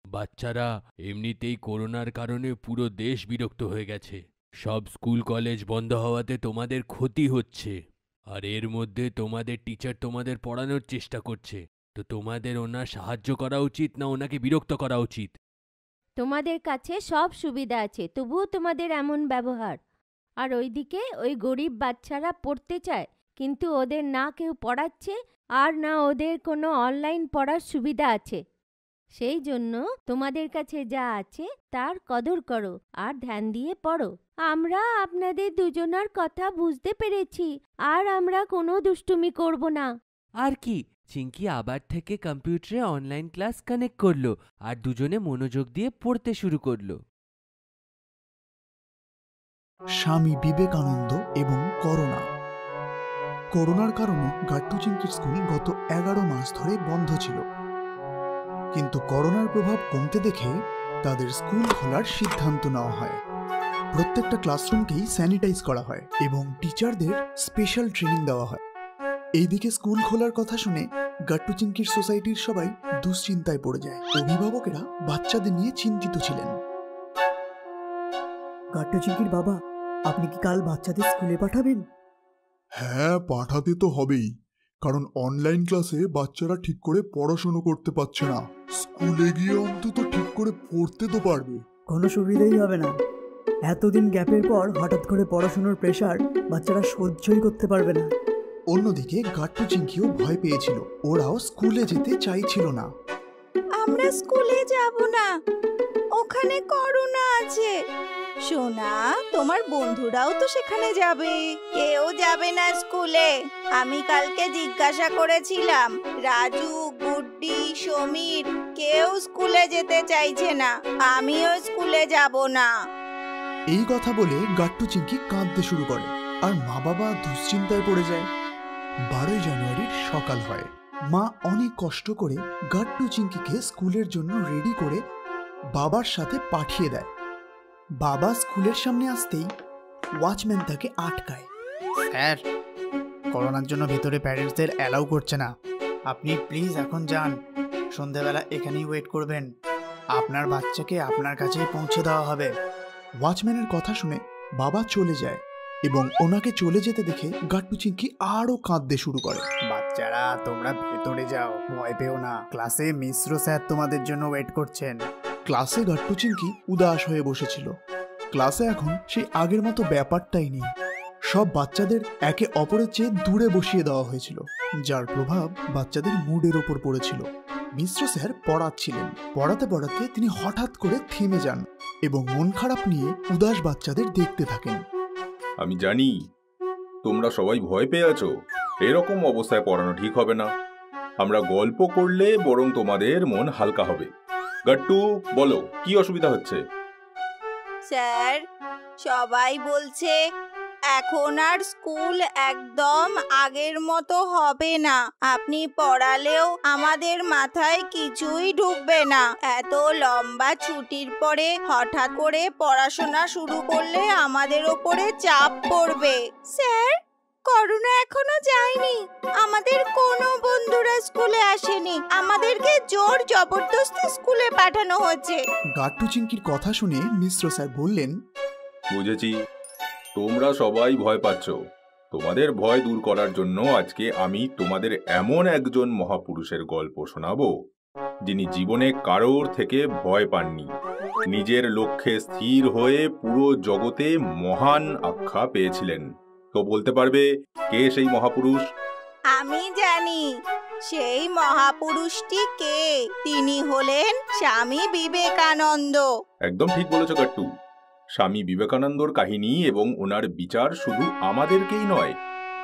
বাচ্চারা, এমনিতেই করোনার কারণে পুরো দেশ বিরক্ত হয়ে গেছে। সব স্কুল কলেজ বন্ধ হওয়াতে তোমাদের ক্ষতি হচ্ছে। আর এর মধ্যে তোমাদের টিচার তোমাদের পড়ানোর চেষ্টা করছে। তো তোমাদের ওনার সাহায্য করা উচিত না ওনাকে বিরক্ত করা উচিত? তোমাদের কাছে সব সুবিধা আছে, তবুও তোমাদের এমন ব্যবহার। আর ওইদিকে ওই গরিব বাচ্চারা পড়তে চায়, কিন্তু ওদের না কেউ পড়াচ্ছে আর না ওদের কোনো অনলাইন পড়ার সুবিধা আছে। সেই জন্য তোমাদের কাছে যা আছে তার কদর করো আর ধ্যান দিয়ে পড়ো। আমরা আপনাদের দুজনার কথা বুঝতে পেরেছি, আর আমরা কোনো দুষ্টুমি করব না। আর কি, চিঙ্কি আবার থেকে কম্পিউটারে অনলাইন ক্লাস কানেক্ট করলো আর দুজনে মনোযোগ দিয়ে পড়তে শুরু করলো। স্বামী বিবেকানন্দ এবং করোনা। করোনার কারণে গাট্টু চিঙ্কির স্কুল গত 11 মাস ধরে বন্ধ ছিল, কিন্তু করোনার প্রভাব কমতে দেখে তাদের স্কুল খোলার সিদ্ধান্ত নেওয়া হয়। প্রত্যেকটা ক্লাসরুমকেই স্যানিটাইজ করা হয় এবং টিচারদের স্পেশাল ট্রেনিং দেওয়া হয়। এইদিকে স্কুল খোলার কথা শুনে গাট্টু চিঙ্কির সোসাইটির সবাই দুশ্চিন্তায় পড়ে যায়। অভিভাবকেরা বাচ্চাদের নিয়ে চিন্তিত ছিলেন। গাট্টু চিঙ্কির বাবা, আপনি কি কাল বাচ্চাদের স্কুলে পাঠাবেন? হ্যাঁ, পাঠাতে তো হবেই, কারণ অনলাইন ক্লাসে বাচ্চারা ঠিক করে পড়াশোনা করতে পারছে না। স্কুলে গিয়ে অন্তত ঠিক করে পড়তে তো পারবে। কোনো সুবিধাই হবে না। এতদিন গ্যাপের পর হঠাৎ করে পড়াশোনার প্রেশার বাচ্চারা সহ্যই করতে পারবে না। অন্যদিকে গাট্টু চিঙ্কিও ভয় পেয়েছিল, ওরাও স্কুলে যেতে চাইছিল না। আমরা স্কুলে যাব না, ওখানে করোনা আছে। সোনা, তোমার বন্ধুরাও তো সেখানে যাবে, কেউ যাবে না স্কুলে। আমি কালকে জিজ্ঞাসা করেছিলাম, রাজু, গুড্ডি, সমীর কেউ স্কুলে যেতে চাইছে না। আমিও স্কুলে যাব না। এই কথা বলে গাট্টু চিঙ্কি কাঁদতে শুরু করে আর মা বাবা দুশ্চিন্তায় পড়ে যায়। 12 জানুয়ারির সকাল হয়। মা অনেক কষ্ট করে গাট্টু চিঙ্কিকে স্কুলের জন্য রেডি করে বাবার সাথে পাঠিয়ে দেয়। বাবা স্কুলের সামনে আসতেই ওয়াচম্যান তাকে আটকায়। স্যার, করোনার জন্য ভেতরে প্যারেন্টসদের অ্যালাউ করছে না। আপনি প্লিজ এখন যান, সন্ধ্যাবেলা এখানেই ওয়েট করবেন। আপনার বাচ্চাকে আপনার কাছেই পৌঁছে দেওয়া হবে। ওয়াচম্যানের কথা শুনে বাবা চলে যায় এবং ওনাকে চলে যেতে দেখে গাট্টু চিঙ্কি আরো কাঁদতে শুরু করে। বাচ্চারা, তোমরা ভেতরে যাও, ভয় পেও না। ক্লাসে মিশ্র স্যার তোমাদের জন্য ওয়েট করছেন। ক্লাসে গাট্টু চিঙ্কি উদাস হয়ে বসেছিল। ক্লাসে এখন সেই আগের মতো ব্যাপারটাই নেই। সব বাচ্চাদের একে অপরের চেয়ে দূরে বসিয়ে দেওয়া হয়েছিল, যার প্রভাব বাচ্চাদের মুডের ওপর পড়েছিল। মিশ্র স্যার পড়াচ্ছিলেন। পড়াতে পড়াতে তিনি হঠাৎ করে থেমে যান এবং মন খারাপ নিয়ে উদাস বাচ্চাদের দেখতে থাকেন। আমি জানি তোমরা সবাই ভয় পেয়ে আছো। এরকম অবস্থায় পড়ানো ঠিক হবে না। আমরা গল্প করলে বরং তোমাদের মন হালকা হবে। গাট্টু, বলো কি অসুবিধা হচ্ছে? স্যার, সবাই বলছে এখন আর স্কুল একদম আগের মতো হবে না। আপনি পড়ালেও আমাদের মাথায় কিছুই ঢুকবে না। এত লম্বা ছুটির পরে হঠাৎ করে পড়াশোনা শুরু করলে আমাদের ওপরে চাপ পড়বে। স্যার, করোনা এখনো যায়নি, আমাদের কোনো বন্ধুরা স্কুলে আসেনি, আমাদেরকে জোর জবরদস্তি স্কুলে পাঠানো হচ্ছে। গাট্টু চিঙ্কির কথা শুনে মিশ্র স্যার বললেন, বুঝেছি, তোমরা সবাই ভয় পাচ্ছ। তোমাদের ভয় দূর করার জন্য আজকে আমি তোমাদের এমন একজন মহাপুরুষের গল্প শোনাবো, যিনি জীবনে কারোর থেকে ভয় পাননি। নিজের লক্ষ্যে স্থির হয়ে পুরো জগতে মহান আখ্যা পেয়েছিলেন। তো বলতে পারবে কে সেই মহাপুরুষ? আমি জানি সেই মহাপুরুষটি কে। তিনি হলেন স্বামী বিবেকানন্দ। একদম ঠিক বলেছো গাট্টু। স্বামী বিবেকানন্দর কাহিনী এবং ওনার বিচার শুধু আমাদেরকেই নয়,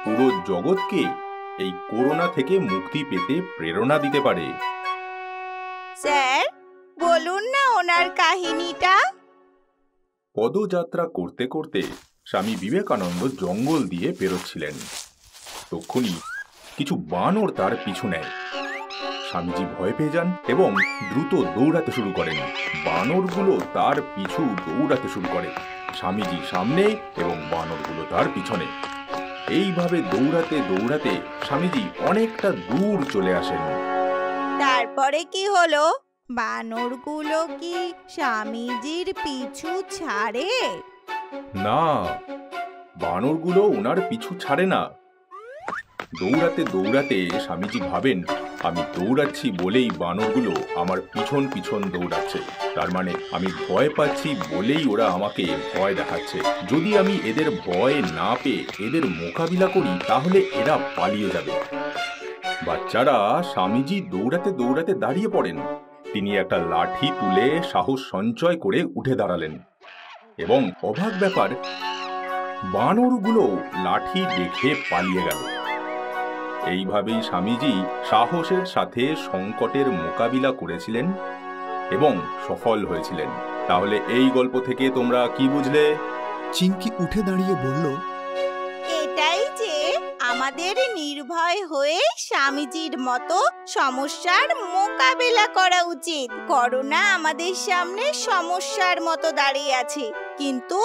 পুরো জগৎকে এই করোনা থেকে মুক্তি পেতে প্রেরণা দিতে পারে। স্যার, বলুন না ওনার কাহিনীটা। পদযাত্রা করতে করতে স্বামী বিবেকানন্দ জঙ্গল দিয়ে পেরোচ্ছিলেন। তক্ষুনি কিছু বানর তার পিছু নেয়। স্বামীজি ভয় পেয়ে যান এবং দ্রুত দৌড়াতে শুরু করেন। বানরগুলো তার পিছু দৌড়াতে শুরু করে, স্বামীজি সামনে এবং বানরগুলো তার পিছনে। এইভাবে দৌড়াতে দৌড়াতে স্বামীজি অনেকটা দূর চলে আসেন। তারপরে কি হলো? বানরগুলো কি স্বামীজির পিছু ছাড়ে? না, বানরগুলো ওনার পিছু ছাড়ে না। দৌড়াতে দৌড়াতে স্বামীজি ভাবেন, আমি দৌড়াচ্ছি বলেই বানরগুলো আমার পিছন পিছন দৌড়াচ্ছে। তার মানে আমি ভয় পাচ্ছি বলেই ওরা আমাকে ভয় দেখাচ্ছে। যদি আমি এদের ভয় না পেয়ে এদের মোকাবিলা করি তাহলে এরা পালিয়ে যাবে। বাচ্চারা, স্বামীজি দৌড়াতে দৌড়াতে দাঁড়িয়ে পড়েন। তিনি একটা লাঠি তুলে সাহস সঞ্চয় করে উঠে দাঁড়ালেন এবং অবাক ব্যাপার, বানরগুলো লাঠি দেখে পালিয়ে গেল। এইভাবেই স্বামীজি সাহসের সাথে সংকটের মোকাবিলা করেছিলেন এবং সফল হয়েছিলেন। তাহলে এই গল্প থেকে তোমরা কি বুঝলে? চিংকি উঠে দাঁড়িয়ে বলল, এটাই যে আমাদের নির্ভয় হয়ে স্বামীজির মতো সমস্যার মোকাবিলা করা উচিত। করোনা আমাদের সামনে সমস্যার মতো দাঁড়িয়ে আছে, কিন্তু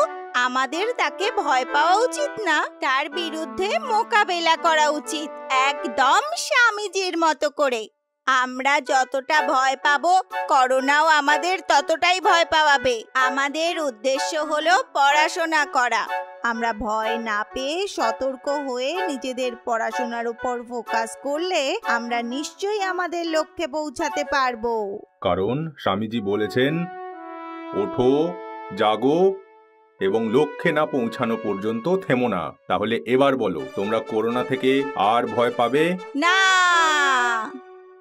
আমাদের তাকে ভয় পাওয়া উচিত না, তার বিরুদ্ধে মোকাবিলা করা উচিত একদম স্বামীজির মতো করে। আমরা যতটা ভয় পাবো, করোনাও আমাদের ততটাই ভয় পাওয়াবে। আমাদের উদ্দেশ্য হলো পড়াশোনা করা। আমরা ভয় না পেয়ে সতর্ক হয়ে নিজেদের পড়াশোনার উপর ফোকাস করলে আমরা নিশ্চয়ই আমাদের লক্ষ্যে পৌঁছাতে পারবো। কারণ স্বামীজি বলেছেন, ওঠো, জাগো এবং লক্ষ্যে না পৌঁছানো পর্যন্ত থেমো না। তাহলে এবার বলো, তোমরা করোনা থেকে আর ভয় পাবে না?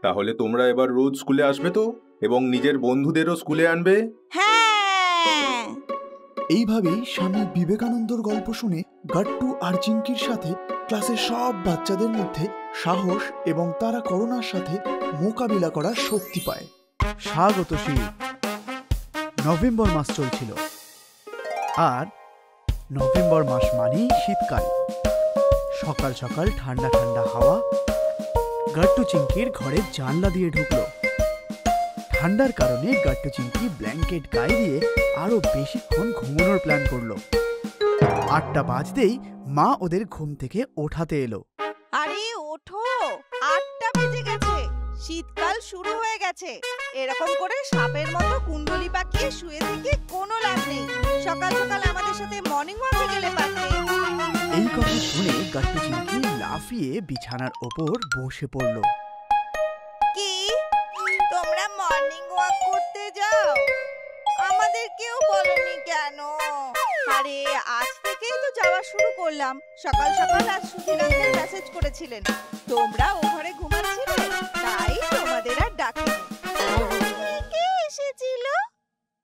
তাহলে তোমরা এবার রোজ স্কুলে আসবে তো, এবং নিজের বন্ধুদেরও স্কুলে আনবে? হ্যাঁ। এইভাবেই স্বামী বিবেকানন্দর গল্প শুনে গাট্টু আর চিংকির সাথে ক্লাসের সব বাচ্চাদের মধ্যে সাহস এবং তারা করোনার সাথে মোকাবিলা করার শক্তি পায়। স্বাগত শীত। নভেম্বর মাস চলছিল, আর নভেম্বর মাস মানেই শীতকাল। সকাল সকাল ঠান্ডা ঠান্ডা হাওয়া গাট্টু চিংকির ঘরে জানলা দিয়ে ঢুকলো। ঠান্ডার কারণে গাট্টু চিংকি ব্ল্যাঙ্কেট গায়ে দিয়ে আরো বেশিক্ষণ ঘুমানোর প্ল্যান করলো। 8টা বাজতেই মা ওদের ঘুম থেকে ওঠাতে এলো। আরে ওঠো, 8টা বেজে গেছে, শীতকাল শুরু হয়ে গেছে। এরকম করে সাপের মতো কুণ্ডলি পাকিয়ে শুয়ে থেকে কোনো লাভ নেই। সকাল সকাল আমাদের সাথে মর্নিং ওয়াকে গেলে পারতে। এই কথা শুনে গাট্টু চিংকি লাফিয়ে বিছানার ওপর বসে পড়ল। কি তোমরা মর্নিং ওয়াক করতে যাও? আমাদের কেউ বলেনি কেন? আরে আজ থেকেই তো যাওয়া শুরু করলাম। সকাল সকাল আজ সুধীর আঙ্কেল মেসেজ করেছিলেন, তোমরা ও ঘরে ঘুমাচ্ছিলে, তাই তোমাদের আর ডাকিনি। কে এসেছিল?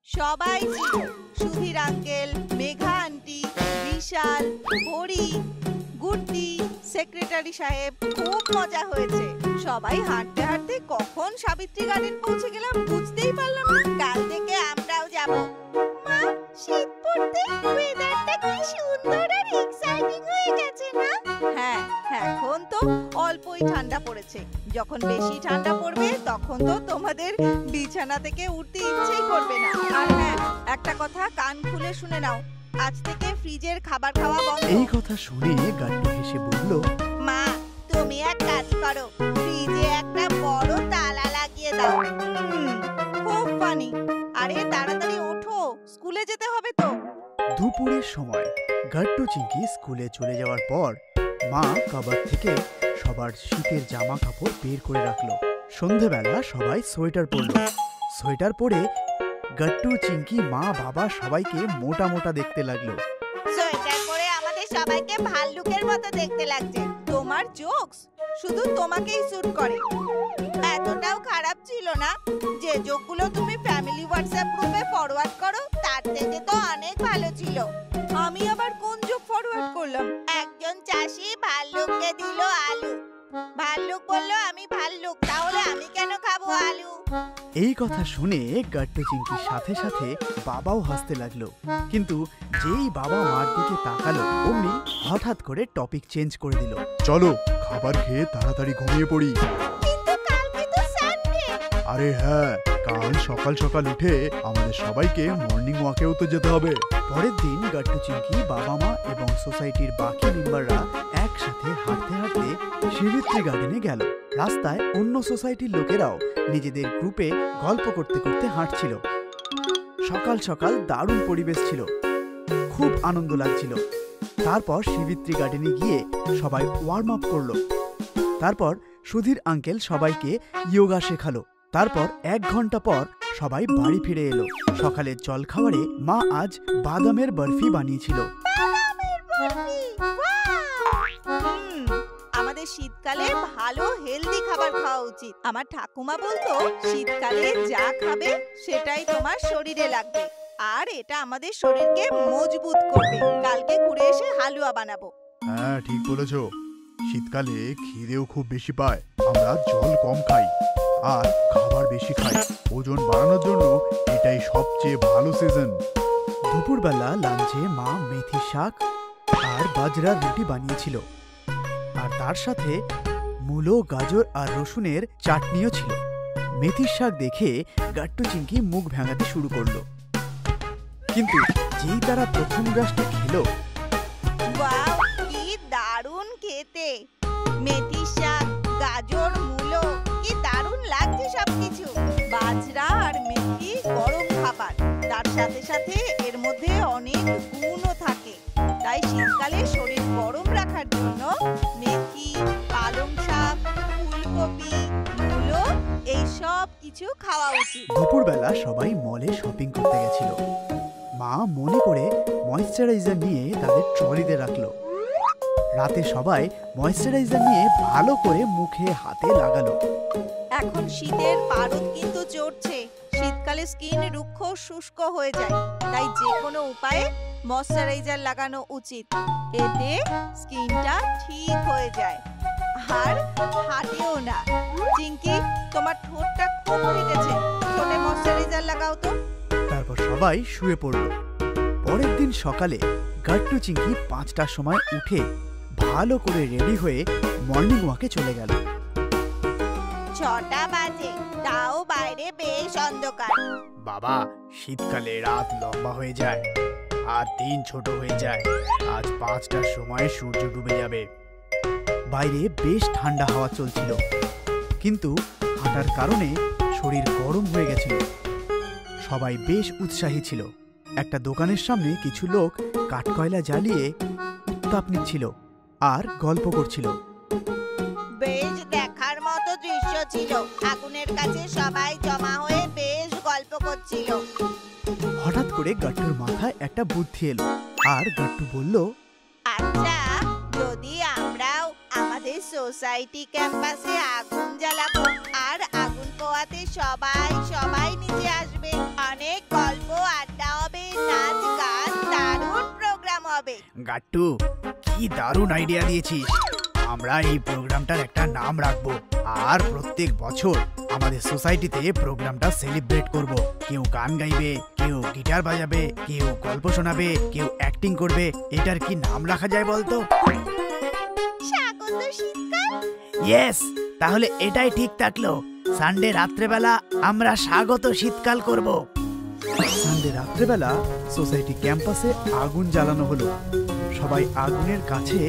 সবাই ছিল, সুধীর আঙ্কেল, মেঘা আন্টি, বিশাল, হরি, গুড্ডি, সেক্রেটারি সাহেব। খুব মজা হয়েছে। সবাই হাঁটতে হাঁটতে কখন সাবিত্রী গার্ডেন পৌঁছে গেলাম বুঝতেই পারলাম না। কাল থেকে আমরাও যাব। মা, শীত পড়তে ওয়েদারটা কি সুন্দর আর এক্সাইটিং হয়ে গেছে না? হ্যাঁ, এখন তো অল্পই ঠান্ডা পড়েছে। যখন বেশি ঠান্ডা পড়বে তখন তো তোমাদের বিছানা থেকে উঠতে ইচ্ছেই করবে না। আর হ্যাঁ, একটা কথা কান খুলে শুনে নাও, আজ থেকে ফ্রিজের খাবার খাওয়া বন্ধ। এই কথা শুনে গাট্টু হেসে বলল, মা, তুমি এক কাজ করো, ফ্রিজে একটা বড় তালা লাগিয়ে দাও। খুব ফানি। আরে তাড়াতাড়ি ওঠো, স্কুলে যেতে হবে তো। দুপুরের সময় গাট্টু চিংকি স্কুলে চলে যাওয়ার পর মা কাবাড থেকে সবার শীতের জামা কাপড় বের করে রাখলো। সন্ধেবেলা সবাই সোয়েটার পরল। সোয়েটার পরে গাট্টু চিংকি মা বাবা সবাইকে মোটা মোটা দেখতে লাগলো। সোয়েটার পরে আমাদের সবাইকে ভাল্লুকের মতো দেখতে লাগছে। তোমার জোকস শুধু তোমাকেই স্যুট করে। এতটাও খারাপ ছিল না। যে জোকগুলো তুমি ফ্যামিলি হোয়াটসঅ্যাপ গ্রুপে ফরওয়ার্ড করো তার থেকে তো অনেক ভালো ছিল। আমি আবার কোন জোক ফরওয়ার্ড করলাম? একজন চাষি ভাল্লুককে দিল আলু। ভাল্লুক বলল, আমি ভাল্লুক, তাহলে আমি কেন খাবো আলু? এই কথা শুনে গাট্টু চিংকির সাথে সাথে বাবাও হাসতে লাগলো। কিন্তু যেই বাবা মার দিকে তাকালো, অমনি হঠাৎ করে টপিক চেঞ্জ করে দিল। চলো খাবার খেয়ে তাড়াতাড়ি ঘুমিয়ে পড়ি। কিন্তু কালকে তো সানডে। আরে হ্যাঁ, কাল সকাল সকাল উঠে আমাদের সবাইকে মর্নিং ওয়াকেও তো যেতে হবে। পরের দিন গাট্টু চিংকি বাবা মা এবং সোসাইটির বাকি মেম্বাররা একসাথে হাঁটতে হাঁটতে শিবিত্রী গার্ডেনে গেল। রাস্তায় অন্য সোসাইটির লোকেরাও নিজেদের গ্রুপে গল্প করতে করতে হাঁটছিল। সকাল সকাল দারুণ পরিবেশ ছিল, খুব আনন্দ লাগছিল। তারপর শিবিত্রী গার্ডেনে গিয়ে সবাই ওয়ার্ম আপ করলো। তারপর সুধীর আঙ্কেল সবাইকে যোগা শেখালো। তারপর 1 ঘন্টা পর সবাই বাড়ি ফিরে এলো। সকালের জলখাবারে মা আজ বাদামের বরফি বানিয়েছিল। আমাদের শীতকালে ভালো হেলদি খাবার খাওয়া উচিত। আমার ঠাকুমা বলতো শীতকালে যা খাবে সেটাই তোমার শরীরে লাগবে, আর এটা আমাদের শরীরকে মজবুত করবে। কালকে ঘুরে এসে হালুয়া বানাবো। হ্যাঁ, ঠিক বলেছো। শীতকালে খিদেও খুব বেশি পায়। আমরা জল কম খাই আর খাবার বেশি খাই। ওজন বাড়ানোর জন্য এটাই সবচেয়ে ভালো সিজন। দুপুরবেলা লাঞ্চে মা মেথি শাক আর বাজরার রুটি বানিয়েছিল, আর তার সাথে মূলো, গাজর আর রসুনের চাটনিও ছিল। মেথির শাক দেখে গাট্টু চিংকি মুখ ভাঙাতে শুরু করলো, কিন্তু যেই তারা প্রথম গ্রাসটা খেলো, ওয়াও, কি দারুণ খেতে! মেথি শাক, গাজর, মূলো, কি দারুণ লাগছে সবকিছু। বাজরা আর মেথি গরম খাবার, তার সাথে সাথে এর মধ্যে অনেক গুণও থাকে। তাই শীতকালে শরীর গরম রাখার জন্য মেথি, পালং শাক, ফুলকপি, মূলো এই সব কিছু খাওয়া উচিত। দুপুরবেলা সবাই মলে শপিং করতে গেছিল। মা মনে করে ময়েশ্চারাইজার নিয়ে তাদের ট্রলিতে রাখলো। রাতে সবাই ময়েশ্চারাইজার নিয়ে ভালো করে মুখে হাতে লাগালো। এখন শীতের পারদ কিন্তু চড়ছে। শীতকালে স্কিন রুক্ষ শুষ্ক হয়ে যায়, তাই যে কোনো উপায়ে ময়েশ্চারাইজার লাগানো উচিত। এতে স্কিনটা ঠিক হয়ে যায় আর ফাটেও না। চিংকি, তোমার ঠোঁটটা খুব ফেটেছে, ঠোঁটে ময়েশ্চারাইজার লাগাও তো। তারপর সবাই শুয়ে পড়ল। পরের দিন সকালে গাট্টু চিংকি 5টার সময় উঠে ভালো করে রেডি হয়ে মর্নিং ওয়াকে চলে গেল। 6টা বাজে, তাও বাইরে বেশ অন্ধকার। বাবা, শীতকালে রাত লম্বা হয়ে যায় আর দিন ছোট হয়ে যায়। আজ 5টার সময় সূর্য ডুবে যাবে। বাইরে বেশ ঠান্ডা হাওয়া চলছিল, কিন্তু হাঁটার কারণে শরীর গরম হয়ে গেছিল। সবাই বেশ উৎসাহী ছিল। একটা দোকানের সামনে কিছু লোক কাঠকয়লা জ্বালিয়ে তাপ নিচ্ছিল আর গল্প করছিল। বেশ দেখার মতো দৃশ্য ছিল। আগুনের কাছে সবাই জমা হয়ে বেশ গল্প করছিল। হঠাৎ করে গাট্টুর মাথায় একটা বুদ্ধি এলো, আর গাট্টু বলল, আচ্ছা, যদি আমরাও আমাদের সোসাইটি ক্যাম্পাসে আগুন জ্বালাবো আর আগুন পোয়াতে সবাই নিচে আসবে, অনেক গল্প, আড্ডা হবে, নাচ গান, দারুণ প্রোগ্রাম হবে। গাট্টু, কি দারুণ আইডিয়া দিয়েছিস। আমরা এই প্রোগ্রামটার একটা নাম রাখবো, আর প্রত্যেক বছর আমাদের সোসাইটিতে প্রোগ্রামটা সেলিব্রেট করব। কেউ গান গাইবে, কেউ গিটার বাজাবে, কেউ গল্প শোনাবে, কেউ অ্যাক্টিং করবে। এটার কি নাম রাখা যায় বলতো? স্বাগত শীতকাল। ইয়েস, তাহলে এটাই ঠিক থাকলো। সানডে রাত্রেবেলা আমরা স্বাগত শীতকাল করব। সানডে রাত্রেবেলা সোসাইটি ক্যাম্পাসে আগুন জ্বালানো হলো। সবাই আগুনের কাছে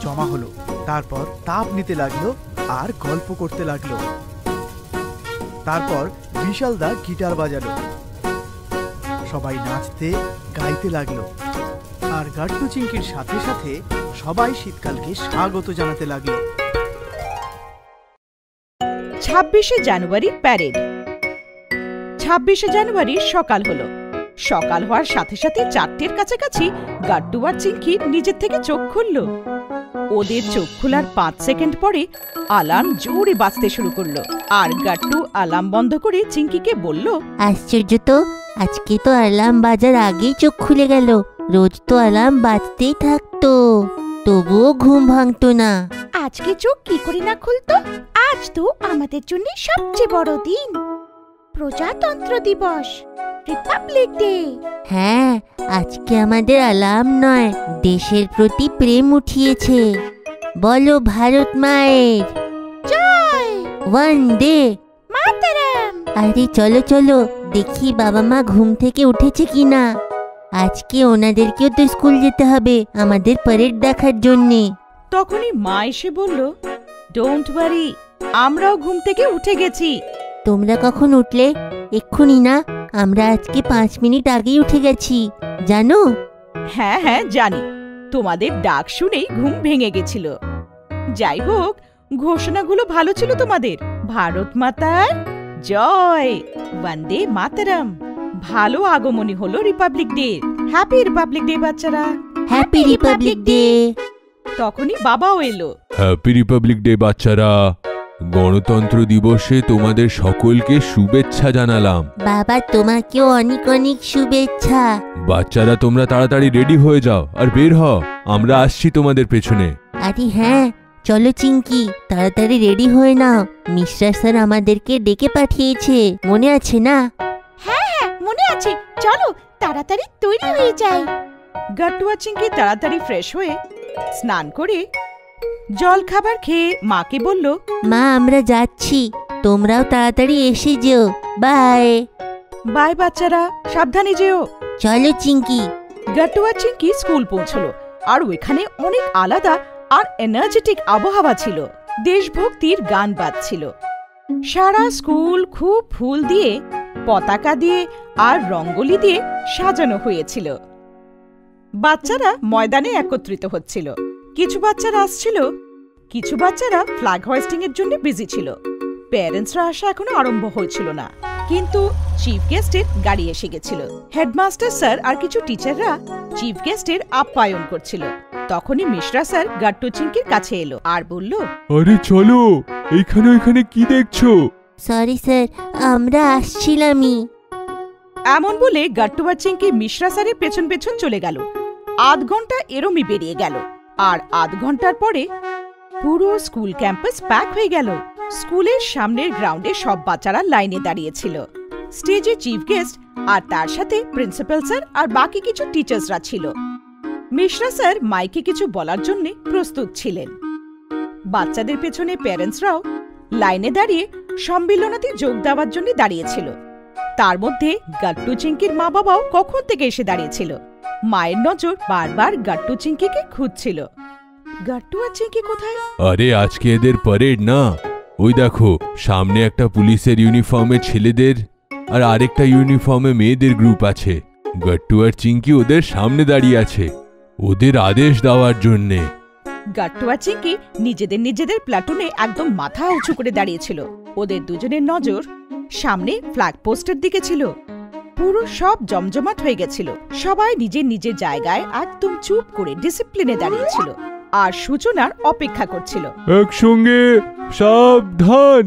জমা হলো, তারপর তাপ নিতে লাগলো আর গল্প করতে লাগলো। তারপর বিশালদা গিটার বাজালো, সবাই নাচতে গাইতে লাগলো, আর গাট্টু চিংকির সাথে সাথে সবাই শীতকালকে স্বাগত জানাতে লাগলো। 26শে জানুয়ারির প্যারেড। 26শে জানুয়ারির সকাল হলো। সকাল হওয়ার সাথে সাথে 4টের কাছাকাছি গাট্টু আর চিংকি নিজের থেকে চোখ খুলল। ওদের চোখ খোলার 5 সেকেন্ড পরে আলার্ম জোরে বাজতে শুরু করলো, আর গাট্টু আলার্ম বন্ধ করে চিংকিকে বলল, আশ্চর্য তো, আজকে তো অ্যালার্ম বাজার আগেই চোখ খুলে গেল। রোজ তো অ্যালার্ম বাজতেই থাকতো, তবুও ঘুম ভাঙতো না। আজকে চোখ কি করে না খুলতো? আজ তো আমাদের জন্য সবচেয়ে বড় দিন, প্রজাতন্ত্র দিবস, রিপাবলিক ডে। হ্যাঁ, আজকে আমাদের অ্যালার্ম নয়, দেশের প্রতি প্রেম উঠিয়েছে। বলো ভারত মায়ের জয়, বন্দে মাতরম। আরে চলো চলো, দেখি বাবা মা ঘুম থেকে উঠেছে কিনা। আজকে ওনাদেরকেও তো স্কুল যেতে হবে আমাদের প্যারেড দেখার জন্যে। তখনই মা এসে বলল, ডোন্ট ওয়ারি, আমরাও ঘুম থেকে উঠে গেছি। তোমরা কখন উঠলে? এক্ষুনি না, আমরা আজকে 5 মিনিট আগেই উঠে গেছি, জানো? হ্যাঁ হ্যাঁ জানি, তোমাদের ডাক শুনেই ঘুম ভেঙে গেছিল। যাই হোক, ঘোষণাগুলো ভালো ছিল তোমাদের। ভারত মাতার জয়, বন্দে মাতরম। ভালো আগমনী হলো Republic day. Happy Republic day বাচ্চারা, হ্যাপি রিপাবলিক ডে। তখনই বাবাও এলো। হ্যাপি রিপাবলিক ডে বাচ্চারা। গণতন্ত্র দিবসে তোমাদের সকলকে শুভেচ্ছা জানালাম। বাবা তোমাকেও অনেক অনেক শুভেচ্ছা। বাচ্চারা তোমরা তাড়াতাড়ি রেডি হয়ে যাও আর বের হও, আমরা আসছি তোমাদের পেছনে। আরে হ্যাঁ, চলো চিঙ্কি, তাড়াতাড়ি রেডি হয়ে নাও। মিস্টার স্যার আমাদেরকে ডেকে পাঠিয়েছে, মনে আছে না? হ্যাঁ হ্যাঁ মনে আছে, চলো তাড়াতাড়ি তৈরি হয়ে যাই। গাট্টু আর চিঙ্কি তাড়াতাড়ি ফ্রেশ হয়ে স্নান করে জল খাবার খেয়ে মাকে বলল, মা আমরা যাচ্ছি, তোমরাও তাড়াতাড়ি এসে যেও। বাই বাই বাচ্চারা, সাবধানে যেও। চলো চিঙ্কি। গাট্টু আর চিঙ্কি স্কুল পৌঁছলো, আর ওইখানে অনেক আলাদা আর এনার্জেটিক আবহাওয়া ছিল। দেশভক্তির গান বাজছিল। সারা স্কুল খুব ফুল দিয়ে, পতাকা দিয়ে আর রঙ্গোলি দিয়ে সাজানো হয়েছিল। বাচ্চারা ময়দানে একত্রিত হচ্ছিল। কিছু বাচ্চারা আসছিল, কিছু বাচ্চারা ফ্ল্যাগ হোয়েস্টিং এর জন্য বিজি ছিল। প্যারেন্টসরা আসা এখনো আরম্ভ হয়েছিল না, কিন্তু চিফ গেস্টের গাড়ি এসে গেছিল। হেডমাস্টার স্যার আর কিছু টিচাররা চিফ গেস্টের আপ্যায়ন করছিল। তখনই মিশ্রা স্যার গাট্টু চিঙ্কির কাছে এলো আর বলল, আরে চলো, এখানে কি দেখছো? সরি স্যার, আমরা আসছিলামই। এমন বলে গাট্টু আর চিঙ্কি মিশ্রা স্যারের পেছন পেছন চলে গেল। আধ ঘন্টা এরমই বেরিয়ে গেল, আর আধ ঘন্টার পরে পুরো স্কুল ক্যাম্পাস প্যাক হয়ে গেল। স্কুলের সামনের গ্রাউন্ডে সব বাচ্চারা লাইনে দাঁড়িয়েছিল। স্টেজে চিফ গেস্ট আর তার সাথে প্রিন্সিপাল স্যার আর বাকি কিছু টিচার্সরা ছিল। মিশ্রা স্যার মাইকে কিছু বলার জন্য প্রস্তুত ছিলেন। বাচ্চাদের পেছনে প্যারেন্টসরাও লাইনে দাঁড়িয়ে সম্মেলনাতে যোগ দেওয়ার জন্য দাঁড়িয়েছিল। তার মধ্যে গাট্টু চিঙ্কির মা বাবাও কখন থেকে এসে দাঁড়িয়েছিল। মায়ের নজর বারবার গাট্টু চিঙ্কিকে খুঁজছিল। গাট্টু আর চিঙ্কি কোথায়? আরে আজকে এদের প্যারেড না, ওই দেখো সামনে একটা পুলিশের ইউনিফর্মে ছেলেদের আর আরেকটা ইউনিফর্মে মেয়েদের গ্রুপ আছে। গাট্টু আর চিঙ্কি ওদের সামনে দাঁড়িয়ে আছে, ওদের আদেশ দেওয়ার জন্যে। গাট্টু আর চিঙ্কি নিজেদের প্লাটুনে একদম মাথা উঁচু করে দাঁড়িয়েছিল। ওদের দুজনের নজর সামনে ফ্ল্যাগ পোস্টের দিকে ছিল। পুরো সব জমজমাট হয়ে গেছিল। সবাই নিজের জায়গায় একদম চুপ করে ডিসিপ্লিনে দাঁড়িয়েছিল আর সূচনার অপেক্ষা করছিল। একসঙ্গে সাবধান।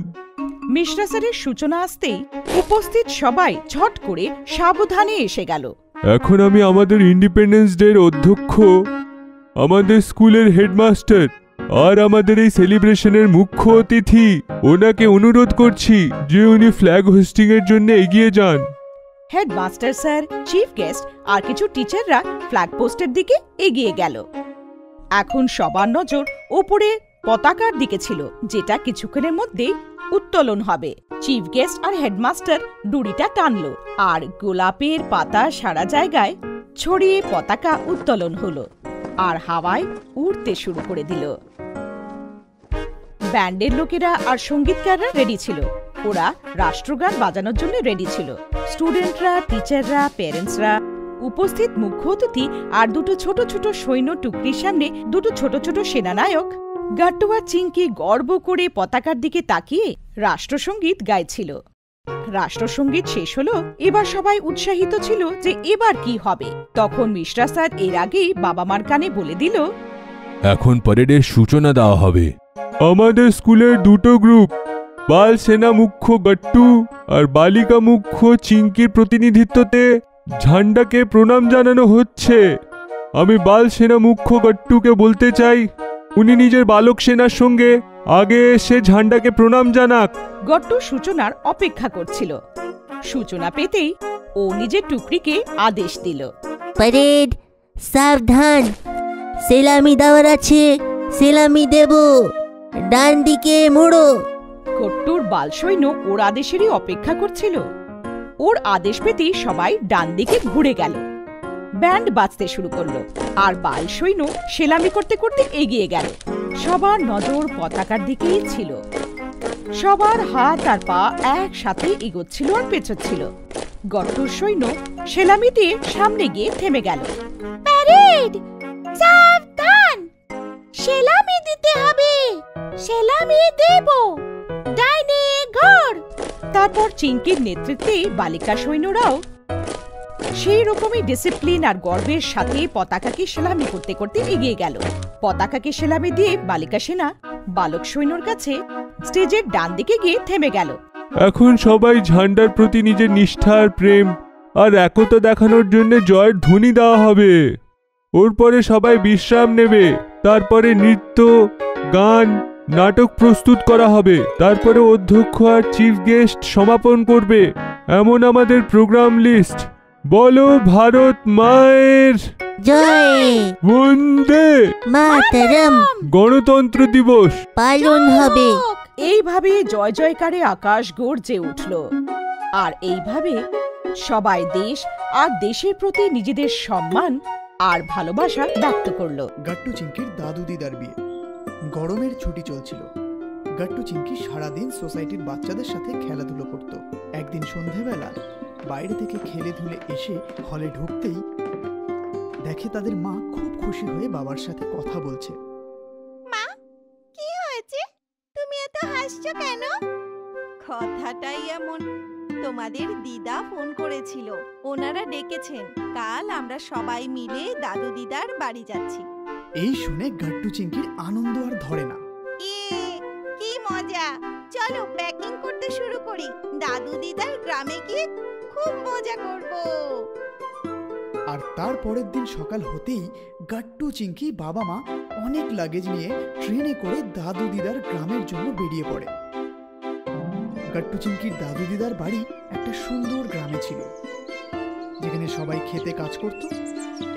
মিশ্রা স্যারের সূচনা আসতেই উপস্থিত সবাই ঝট করে সাবধানে এসে গেল। এখন আমি আমাদের ইন্ডিপেন্ডেন্স ডে অধ্যক্ষ, আমাদের স্কুলের হেডমাস্টার আর আমাদের এই সেলিব্রেশনের মুখ্য অতিথি, ওনাকে অনুরোধ করছি যে উনি ফ্ল্যাগ হোস্টিং এর জন্য এগিয়ে যান। হেডমাস্টার স্যার, চিফ গেস্ট আর কিছু টিচাররা ফ্ল্যাগ পোস্টের দিকে এগিয়ে গেল। এখন সবার নজর ওপরে পতাকার দিকে ছিল, যেটা কিছুক্ষণের মধ্যেই উত্তোলন হবে। চিফ গেস্ট আর হেডমাস্টার দড়িটা টানলো, আর গোলাপের পাতা সারা জায়গায় ছড়িয়ে পতাকা উত্তোলন হলো আর হাওয়ায় উড়তে শুরু করে দিল। ব্যান্ডের লোকেরা আর সঙ্গীতকাররা রেডি ছিল। ওরা রাষ্ট্রগান বাজানোর জন্য রেডি ছিল। স্টুডেন্টরা, টিচাররা, প্যারেন্টসরা, উপস্থিত মুখ্য অতিথি আর দুটো ছোট ছোট সৈন্য টুকরির সামনে দুটো ছোট ছোট সেনানায়ক গাট্টু আর চিঙ্কি গর্ব করে পতাকার দিকে তাকিয়ে রাষ্ট্রসঙ্গীত গাইছিল। রাষ্ট্রসঙ্গীত শেষ হলো। এবার সবাই উৎসাহিত ছিল যে এবার কি হবে। তখন মিশ্রা স্যার এর আগেই বাবা মার কানে বলে দিল, এখন প্যারেডের সূচনা দেওয়া হবে। আমাদের স্কুলের দুটো গ্রুপ, বাল সেনা মুখ্য গাট্টু আর বালিকা মুখ্য চিঙ্কির প্রতিনিধিত্বতে ঝান্ডাকে প্রণাম জানানো হচ্ছে। আমি বাল সেনা মুখ্য গাট্টুকে বলতে চাই, উনি নিজের বালক সেনার সঙ্গে আগে এসে ঝান্ডাকে প্রণাম জানাক। গাট্টু সূচনার অপেক্ষা করছিল। সূচনা পেতেই ও নিজের টুকরিকে আদেশ দিল, প্যারেড সাবধান, সেলামি দেওয়ার আছে, সেলামি দেব, ডান দিকে মোড়ো। গাট্টুর বাল সৈন্য ওর আদেশেরই অপেক্ষা করছিল। ওর আদেশ পেতেই সবাই ডান দিকে ঘুরে গেল। ব্যান্ড বাজতে শুরু করলো আর বাল সৈন্য সেলামি করতে করতে এগিয়ে গেল। সবার নজর পতাকার দিকেই ছিল। সবার হাত আর পা একসাথে এগোচ্ছিল আর পেছোচ্ছিল। গাট্টুর সৈন্য সেলামি দিয়ে সামনে গিয়ে থেমে গেল। প্যারেড সাবধান, সেলামি দিতে হবে, সেলামি দেব, ডাইনে ঘর। তারপর চিঙ্কির নেতৃত্বে বালিকা সৈন্যরাও সেই রকমই ডিসিপ্লিন আর গর্বের সাথে পতাকাকে সেলামি করতে করতে এগিয়ে গেল। পতাকাকে সেলামি দিয়ে বালিকা সেনা বালক সৈন্যর কাছে স্টেজের ডান দিকে গিয়ে থেমে গেল। এখন সবাই ঝান্ডার প্রতি নিজের নিষ্ঠা আর প্রেম আর একতা দেখানোর জন্য জয়ের ধ্বনি দেওয়া হবে। ওর পরে সবাই বিশ্রাম নেবে, তারপরে নৃত্য, গান, নাটক প্রস্তুত করা হবে, তারপরে অধ্যক্ষ আর চিফ গেস্ট সমাপন করবে। এমন আমাদের প্রোগ্রাম লিস্ট। বলো ভারত মায়ের জয়, বন্দে মাতরম, গণতন্ত্র দিবস পালন হবে। এইভাবে জয় জয়কারে আকাশ গর্জে উঠল। আর এইভাবে সবাই দেশ আর দেশের প্রতি নিজেদের সম্মান আর ভালোবাসা ব্যক্ত করলো। গাট্টু চিংকির দাদু দিদার বিয়ে। গরমের ছুটি চলছিল। গাট্টু চিংকি সারাদিন সোসাইটির বাচ্চাদের সাথে খেলাধুলো করত। একদিন সন্ধেবেলা বাইরে থেকে খেলে ধুলে এসে হলে ঢুকতেই দেখে তাদের মা খুব খুশি হয়ে বাবার সাথে কথা বলছে। মা, কি হয়েছে? তুমি এত হাসছো কেন? কথাটাই এমন। তোমাদের দিদা ফোন করেছিল, ওনারা ডেকেছেন। কাল আমরা সবাই মিলে দাদু দিদার বাড়ি যাচ্ছি। এই শুনে গাট্টু চিংকির আনন্দ আর ধরে না। কি মজা! চলো প্যাকিং করতে শুরু করি। দাদু দিদার গ্রামে গিয়ে খুব মজা করব। আর তার পরের দিন সকাল হতেই গাট্টু চিংকি বাবা মা অনেক লাগেজ নিয়ে ট্রেনে করে দাদু দিদার গ্রামের জন্য বেরিয়ে পড়ে। গাট্টু চিংকির দাদু দিদার বাড়ি একটা সুন্দর গ্রামে ছিল, যেখানে সবাই খেতে কাজ করত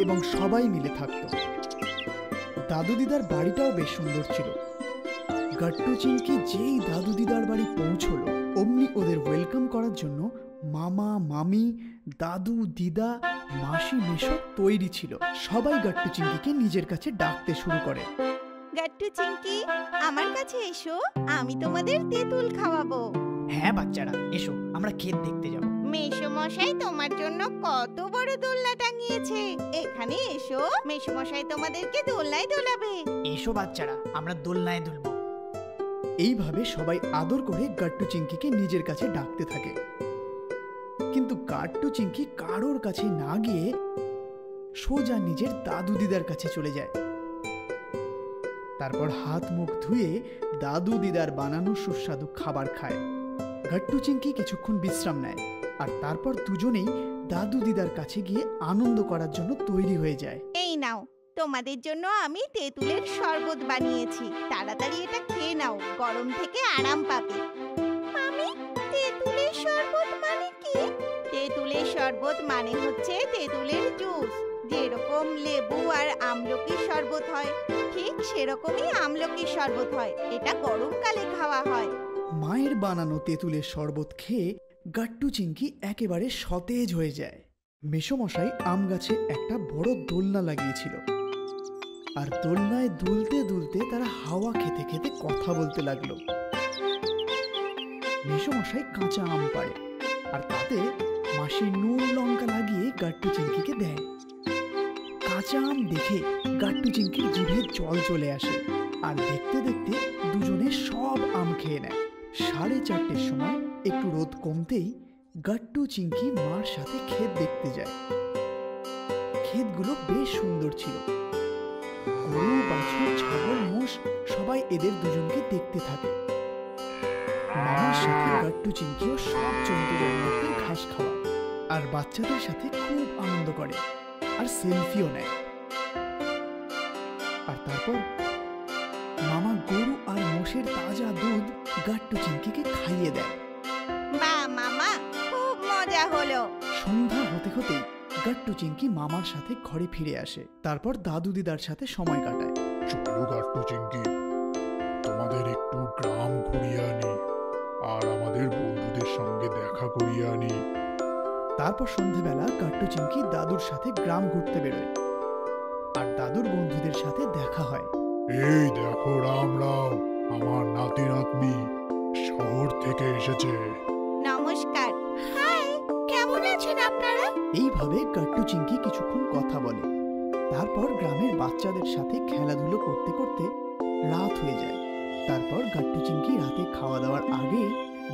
এবং সবাই মিলে থাকত। দাদু দিদার বাড়িটাও বেশ সুন্দর ছিল। গাট্টু চিংকি যেই দাদু দিদার বাড়ি পৌঁছলো, অমনি ওদের ওয়েলকাম করার জন্য মামা, মামি, দাদু, দিদা, মাসি, মেশো তৈরি ছিল। সবাই গাট্টু চিংকিকে নিজের কাছে ডাকতে শুরু করে। গাট্টু চিংকি, আমার কাছে এসো, আমি তোমাদের তেঁতুল খাওয়াবো। হ্যাঁ বাচ্চারা, এসো, আমরা ক্ষেত দেখতে যাব। মেশো মশাই তোমার জন্য কত বড় দোলনা টাঙিয়েছে। এখানে এসো, মেশো মশাই তোমাদেরকে দোলনায় দোলাবে। এসো বাচ্চারা, আমরা দোলনায় দুলবো। এইভাবে সবাই আদর করে গাট্টু চিংকিকে নিজের কাছে ডাকতে থাকে। কিন্তু গাট্টু চিংকি কারোর কাছে না গিয়ে সোজা নিজের দাদু দিদার কাছে চলে যায়। তারপর হাত মুখ ধুয়ে দাদু দিদার বানানো সুস্বাদু খাবার খায়। গাট্টু চিংকি কিছুক্ষণ বিশ্রাম নেয় আর তারপর দুজনেই দাদু দিদার কাছে গিয়ে আনন্দ করার জন্য তৈরি হয়ে যায়। এই নাও, তোমাদের জন্য আমি তেঁতুলের শরবত বানিয়েছি। তাড়াতাড়ি এটা খেয়ে নাও, গরম থেকে আরাম পাবে। মামি, তেঁতুলের শরবত মানে কি? তেঁতুলের শরবত মানে হচ্ছে তেঁতুলের জুস। যেরকম লেবু আর আমলকির শরবত হয়, ঠিক সেরকমই আমলকির শরবত হয়। এটা গরমকালে খাওয়া হয়। মায়ের বানানো তেঁতুলের শরবত খেয়ে গাট্টু চিংকি একেবারে সতেজ হয়ে যায়। মেসোমশাই আম গাছে একটা বড় দোলনা লাগিয়েছিল, আর দোলনায় দুলতে দুলতে তারা হাওয়া খেতে খেতে কথা বলতে লাগলো। মেসোমশাই কাঁচা আম পাড়ে আর তাতে মাসি নুন লঙ্কা লাগিয়ে গাট্টু চিংকিকে দেয়। কাঁচা আম দেখে গাট্টু চিংকির জিভে জল চলে আসে আর দেখতে দেখতে দুজনে সব আম খেয়ে নেয়। 4:30 সময় একটু রোদ কমতেই গাট্টু চিংকি মার সাথে ক্ষেত দেখতে যায়। ক্ষেতগুলো বেশ সুন্দর ছিল। গরু, বাছুর, ছাগল, মোষ সবাই এদের দুজনকে দেখতে থাকে। মামার সাথে গাট্টু চিংকিও সব জন্তু জানোয়ারদের ঘাস খাওয়ায় আর বাচ্চাদের সাথে খুব আনন্দ করে আর সেলফিও নেয়। আর তারপর মামা গরু আর মোষের তাজা দুধ গাট্টু চিংকিকে খাইয়ে দেয়। মা, মামা, খুব মজা হলো। সন্ধ্যা হতে হতে গাট্টু চিংকি মামার সাথে ঘরে ফিরে আসে। তারপর দাদু দিদার সাথে সময় কাটায়। চলো গাট্টু চিংকি, তোমাদের একটু গ্রাম ঘুরিয়ে আনি আর আমাদের বন্ধুদের সঙ্গে দেখা করিয়ে আনি। তারপর সন্ধ্যেবেলা গাট্টু চিংকি দাদুর সাথে গ্রাম ঘুরতে বেরোয় আর দাদুর বন্ধুদের সাথে দেখা হয়। এই দেখো রামরাও, আমার নাতি নাতনি শহর থেকে এসেছে। নমস্কার। হাই, কেমন আছেন আপনারা? এইভাবে গাট্টু চিংকি কিছুক্ষণ কথা বলে। তারপর গ্রামের বাচ্চাদের সাথে খেলাধুলো করতে করতে রাত হয়ে যায়। তারপর গাট্টু চিংকি রাতে খাওয়া দাওয়ার আগে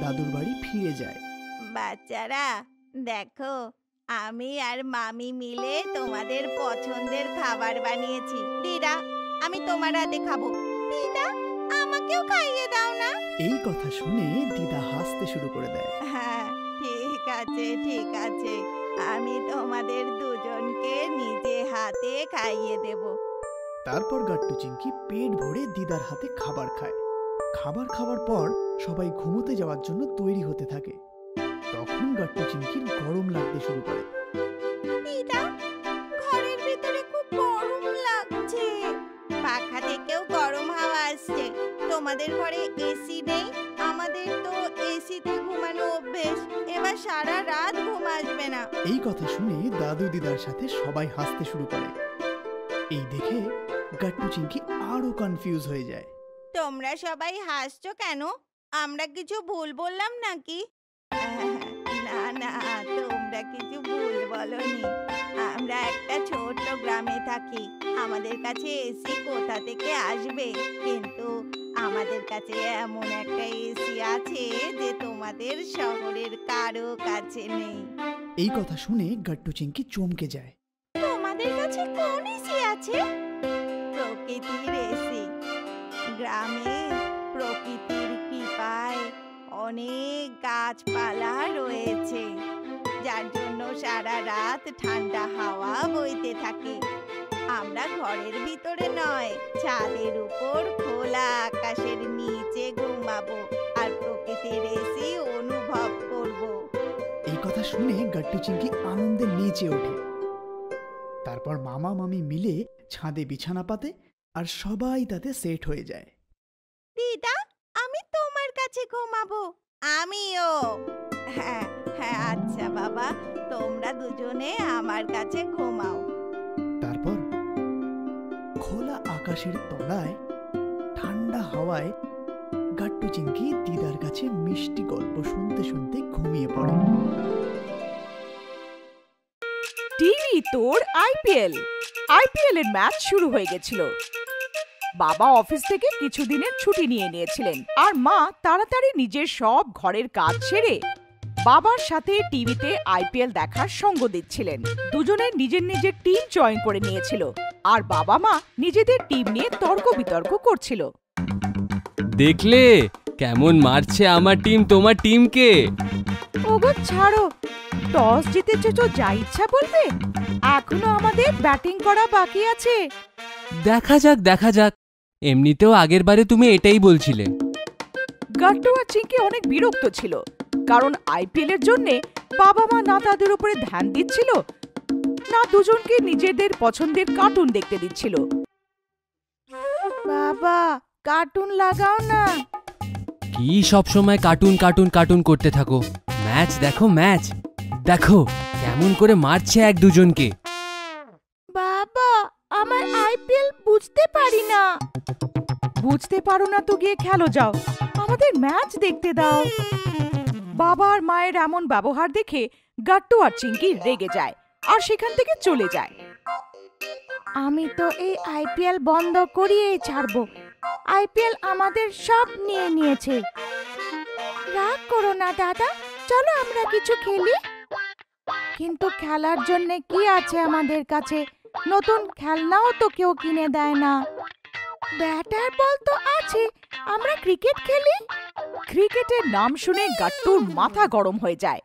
দাদুর বাড়ি ফিরে যায়। বাচ্চারা দেখো, আমি আর মামি মিলে তোমাদের পছন্দের খাবার বানিয়েছি। দিদা, আমি তোমার হাতে খাবো। দিদা, আমাকেও খাইয়ে দাও না। এই কথা শুনে দিদা হাসতে শুরু করে দেয়। হ্যাঁ, ঠিক আছে ঠিক আছে, আমি তোমাদের দুজনকে নিজে হাতে খাইয়ে দেব। তারপর গাট্টু চিংকি পেট ভরে দিদার হাতে খাবার খায়। খাবার খাওয়ার পর সবাই ঘুমোতে যাওয়ার জন্য তৈরি হতে থাকে। তখন গাট্টু চিংকির গরম লাগতে শুরু করে। দিদা, ঘরের ভিতরে খুব গরম লাগছে। পাখা থেকেও গরম হাওয়া আসছে। তোমাদের ঘরে এসি নেই, আমাদের তো এসিতে ঘুমানো অভ্যেস। এবার সারা রাত ঘুম আসবে না। এই কথা শুনে দাদু দিদার সাথে সবাই হাসতে শুরু করে। এই দেখে গাট্টু চিংকি আরো কনফিউজ হয়ে যায়। তোমরা সবাই হাসছো কেন? আমরা কিছু ভুল বললাম নাকি? না না, তোমরা কিছু ভুল বলনি। আমরা একটা ছোট্ট গ্রামে থাকি। আমাদের কাছে এসি কোথা থেকে আসবে? কিন্তু আমাদের কাছে এমন একটা এসি আছে যে তোমাদের শহরের কারো কাছে নেই। এই কথা শুনে গাট্টু চিংকি চমকে যায়। তোমাদের কাছে কোন এসি আছে? প্রকৃতির এসি। গ্রামে প্রকৃতির কৃপায় অনেক গাছপালা রয়েছে, যার জন্য সারা রাত ঠান্ডা হাওয়া বইতে থাকে। আমরা ঘরের ভিতরে নয়, ছাদের উপর খোলা আকাশের নিচে ঘুমাবো আর প্রকৃতির এসি অনুভব করব। এই কথা শুনে গাট্টু চিংকি আনন্দে নেচে ওঠে। তারপর মামা মামি মিলে ছাদে বিছানা পাতে আর সবাই তাতে সেট হয়ে যায়। দিদা, আমি তোমার কাছে ঘুমাবো। আমিও। হ্যাঁ হ্যাঁ, আচ্ছা বাবা, তোমরা দুজনে আমার কাছে ঘুমাও। তারপর খোলা আকাশের তলায় ঠান্ডা হাওয়ায় গাট্টু চিংকি দিদার কাছে মিষ্টি গল্প শুনতে শুনতে ঘুমিয়ে পড়ে। টিভি তোর আইপিএল এর ম্যাচ শুরু হয়ে গেছিল। বাবা অফিস থেকে কিছুদিনের ছুটি নিয়ে নিয়েছিলেন আর মা তাড়াতাড়ি নিজের সব ঘরের কাজ সেরে বাবার সাথে টিভিতে আইপিএল দেখার সঙ্গ দিচ্ছিলেন। দুজনের নিজের নিজের টিম জয়েন করে নিয়েছিল আর বাবা মা নিজেদের টিম নিয়ে তর্ক বিতর্ক করছিল। দেখলে কেমন মারছে আমার টিম তোমার টিমকে? ওগো ছাড়ো, টস জিতেছে তো যা ইচ্ছা বলবে। এখনো আমাদের ব্যাটিং করা বাকি আছে। দেখা যাক। এমনিতেও আগের বারে তুমি এটাই বলছিলে। গাট্টু আর চিংকি অনেক বিরক্ত ছিল, কারণ আইপিএল এর জন্য বাবা মা না তাদের উপরে ধ্যান দিচ্ছিল, না দুজনকে নিজেদের পছন্দের কার্টুন দেখতে দিচ্ছিল। বাবা, কার্টুন লাগাও না। কি সব সময় কার্টুন করতে থাকো? ম্যাচ দেখো কেমন করে মারছে এক দুজনকে। বাবা, আমার আইপিএল বুঝতে পারি না। বুঝতে পারো না তো গিয়ে খেলো যাও, আমাদের ম্যাচ দেখতে দাও। বাবা আর মায়ের এমন ব্যবহার দেখে গাট্টু আর চিংকি রেগে যায় আর সেখান থেকে চলে যায়। আমি তো এই আইপিএল বন্ধ করিয়ে ছাড়বো। আইপিএল আমাদের সব নিয়ে নিয়েছে। রাগ করো না দাদা, চলো আমরা কিছু খেলি। কিন্তু খেলার জন্য কি আছে আমাদের কাছে? নতুন খেলনাও তো কেউ কিনে দেয় না। ব্যাট আর বল তো আছে, আমরা ক্রিকেট খেলি। ক্রিকেটের নাম শুনে গাট্টুর মাথা গরম হয়ে যায়।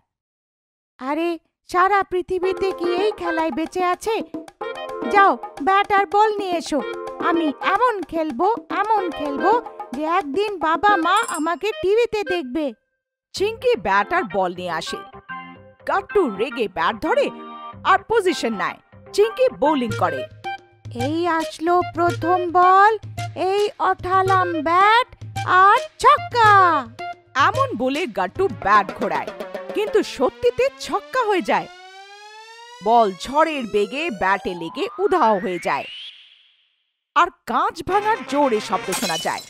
আরে সারা পৃথিবীতে কি এই খেলায় বেঁচে আছে? যাও ব্যাট আর বল নিয়ে এসো। আমি এমন খেলবো যে একদিন বাবা মা আমাকে টিভিতে দেখবে। চিংকি ব্যাট আর বল নিয়ে আসে। গাট্টু রেগে ব্যাট ধরে আর পজিশন নেয়। চিংকি বোলিং করে। এই আসলো প্রথম বল, এই ওঠালাম ব্যাট আর ছক্কা। এমন বলে গাট্টু ব্যাট ঘোরায়, কিন্তু সত্যিতে ছক্কা হয়ে যায়। বল ঝড়ের বেগে ব্যাটে লেগে উধাও হয়ে যায় আর কাঁচ ভাঙার জোরে শব্দ শোনা যায়।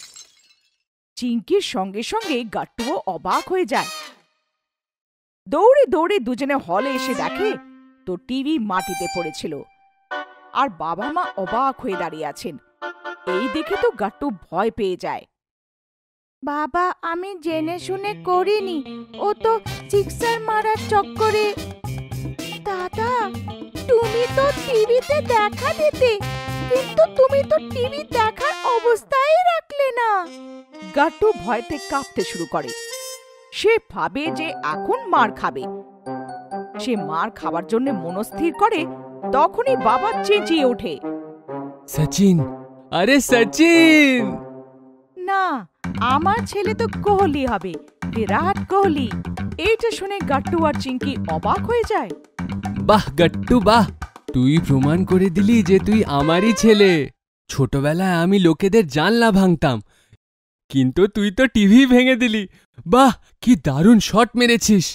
চিংকির সঙ্গে সঙ্গে গাট্টুও অবাক হয়ে যায়। দৌড়ে দৌড়ে দুজনে হলে এসে দেখে তো টিভি মাটিতে পড়েছিল আর বাবা মা অবাক হয়ে দাঁড়িয়ে আছেন। এই দেখে তো গাট্টু ভয় পেয়ে যায়। বাবা, আমি জেনে শুনে করিনি, ও তো সিক্সার মারার চক্করে। দাদা, তুমি তো টিভিতে দেখা দিতে, কিন্তু তুমি তো টিভি দেখার অবস্থায় রাখলে না। গাট্টু ভয়তে কাঁপতে শুরু করে। সে ভাবে যে এখন মার খাবে। সে মার খাবার জন্য মনস্থির করে, তখনই বাবা চেঁচিয়ে ওঠে, সচিন, আরে সচিন! না, আমার ছেলে তো কোহলি হবে, বিরাট কোহলি। এইটা শুনে গাট্টু আর চিঙ্কি অবাক হয়ে যায়। বাহ গাট্টু বাহ, তুই প্রমাণ করে দিলি যে তুই আমারই ছেলে। ছোটবেলায় আমি লোকেদের জানলা ভাঙতাম, কিন্তু তুই তো টিভি ভেঙে দিলি। বাহ, কি দারুণ শট মেরেছিস।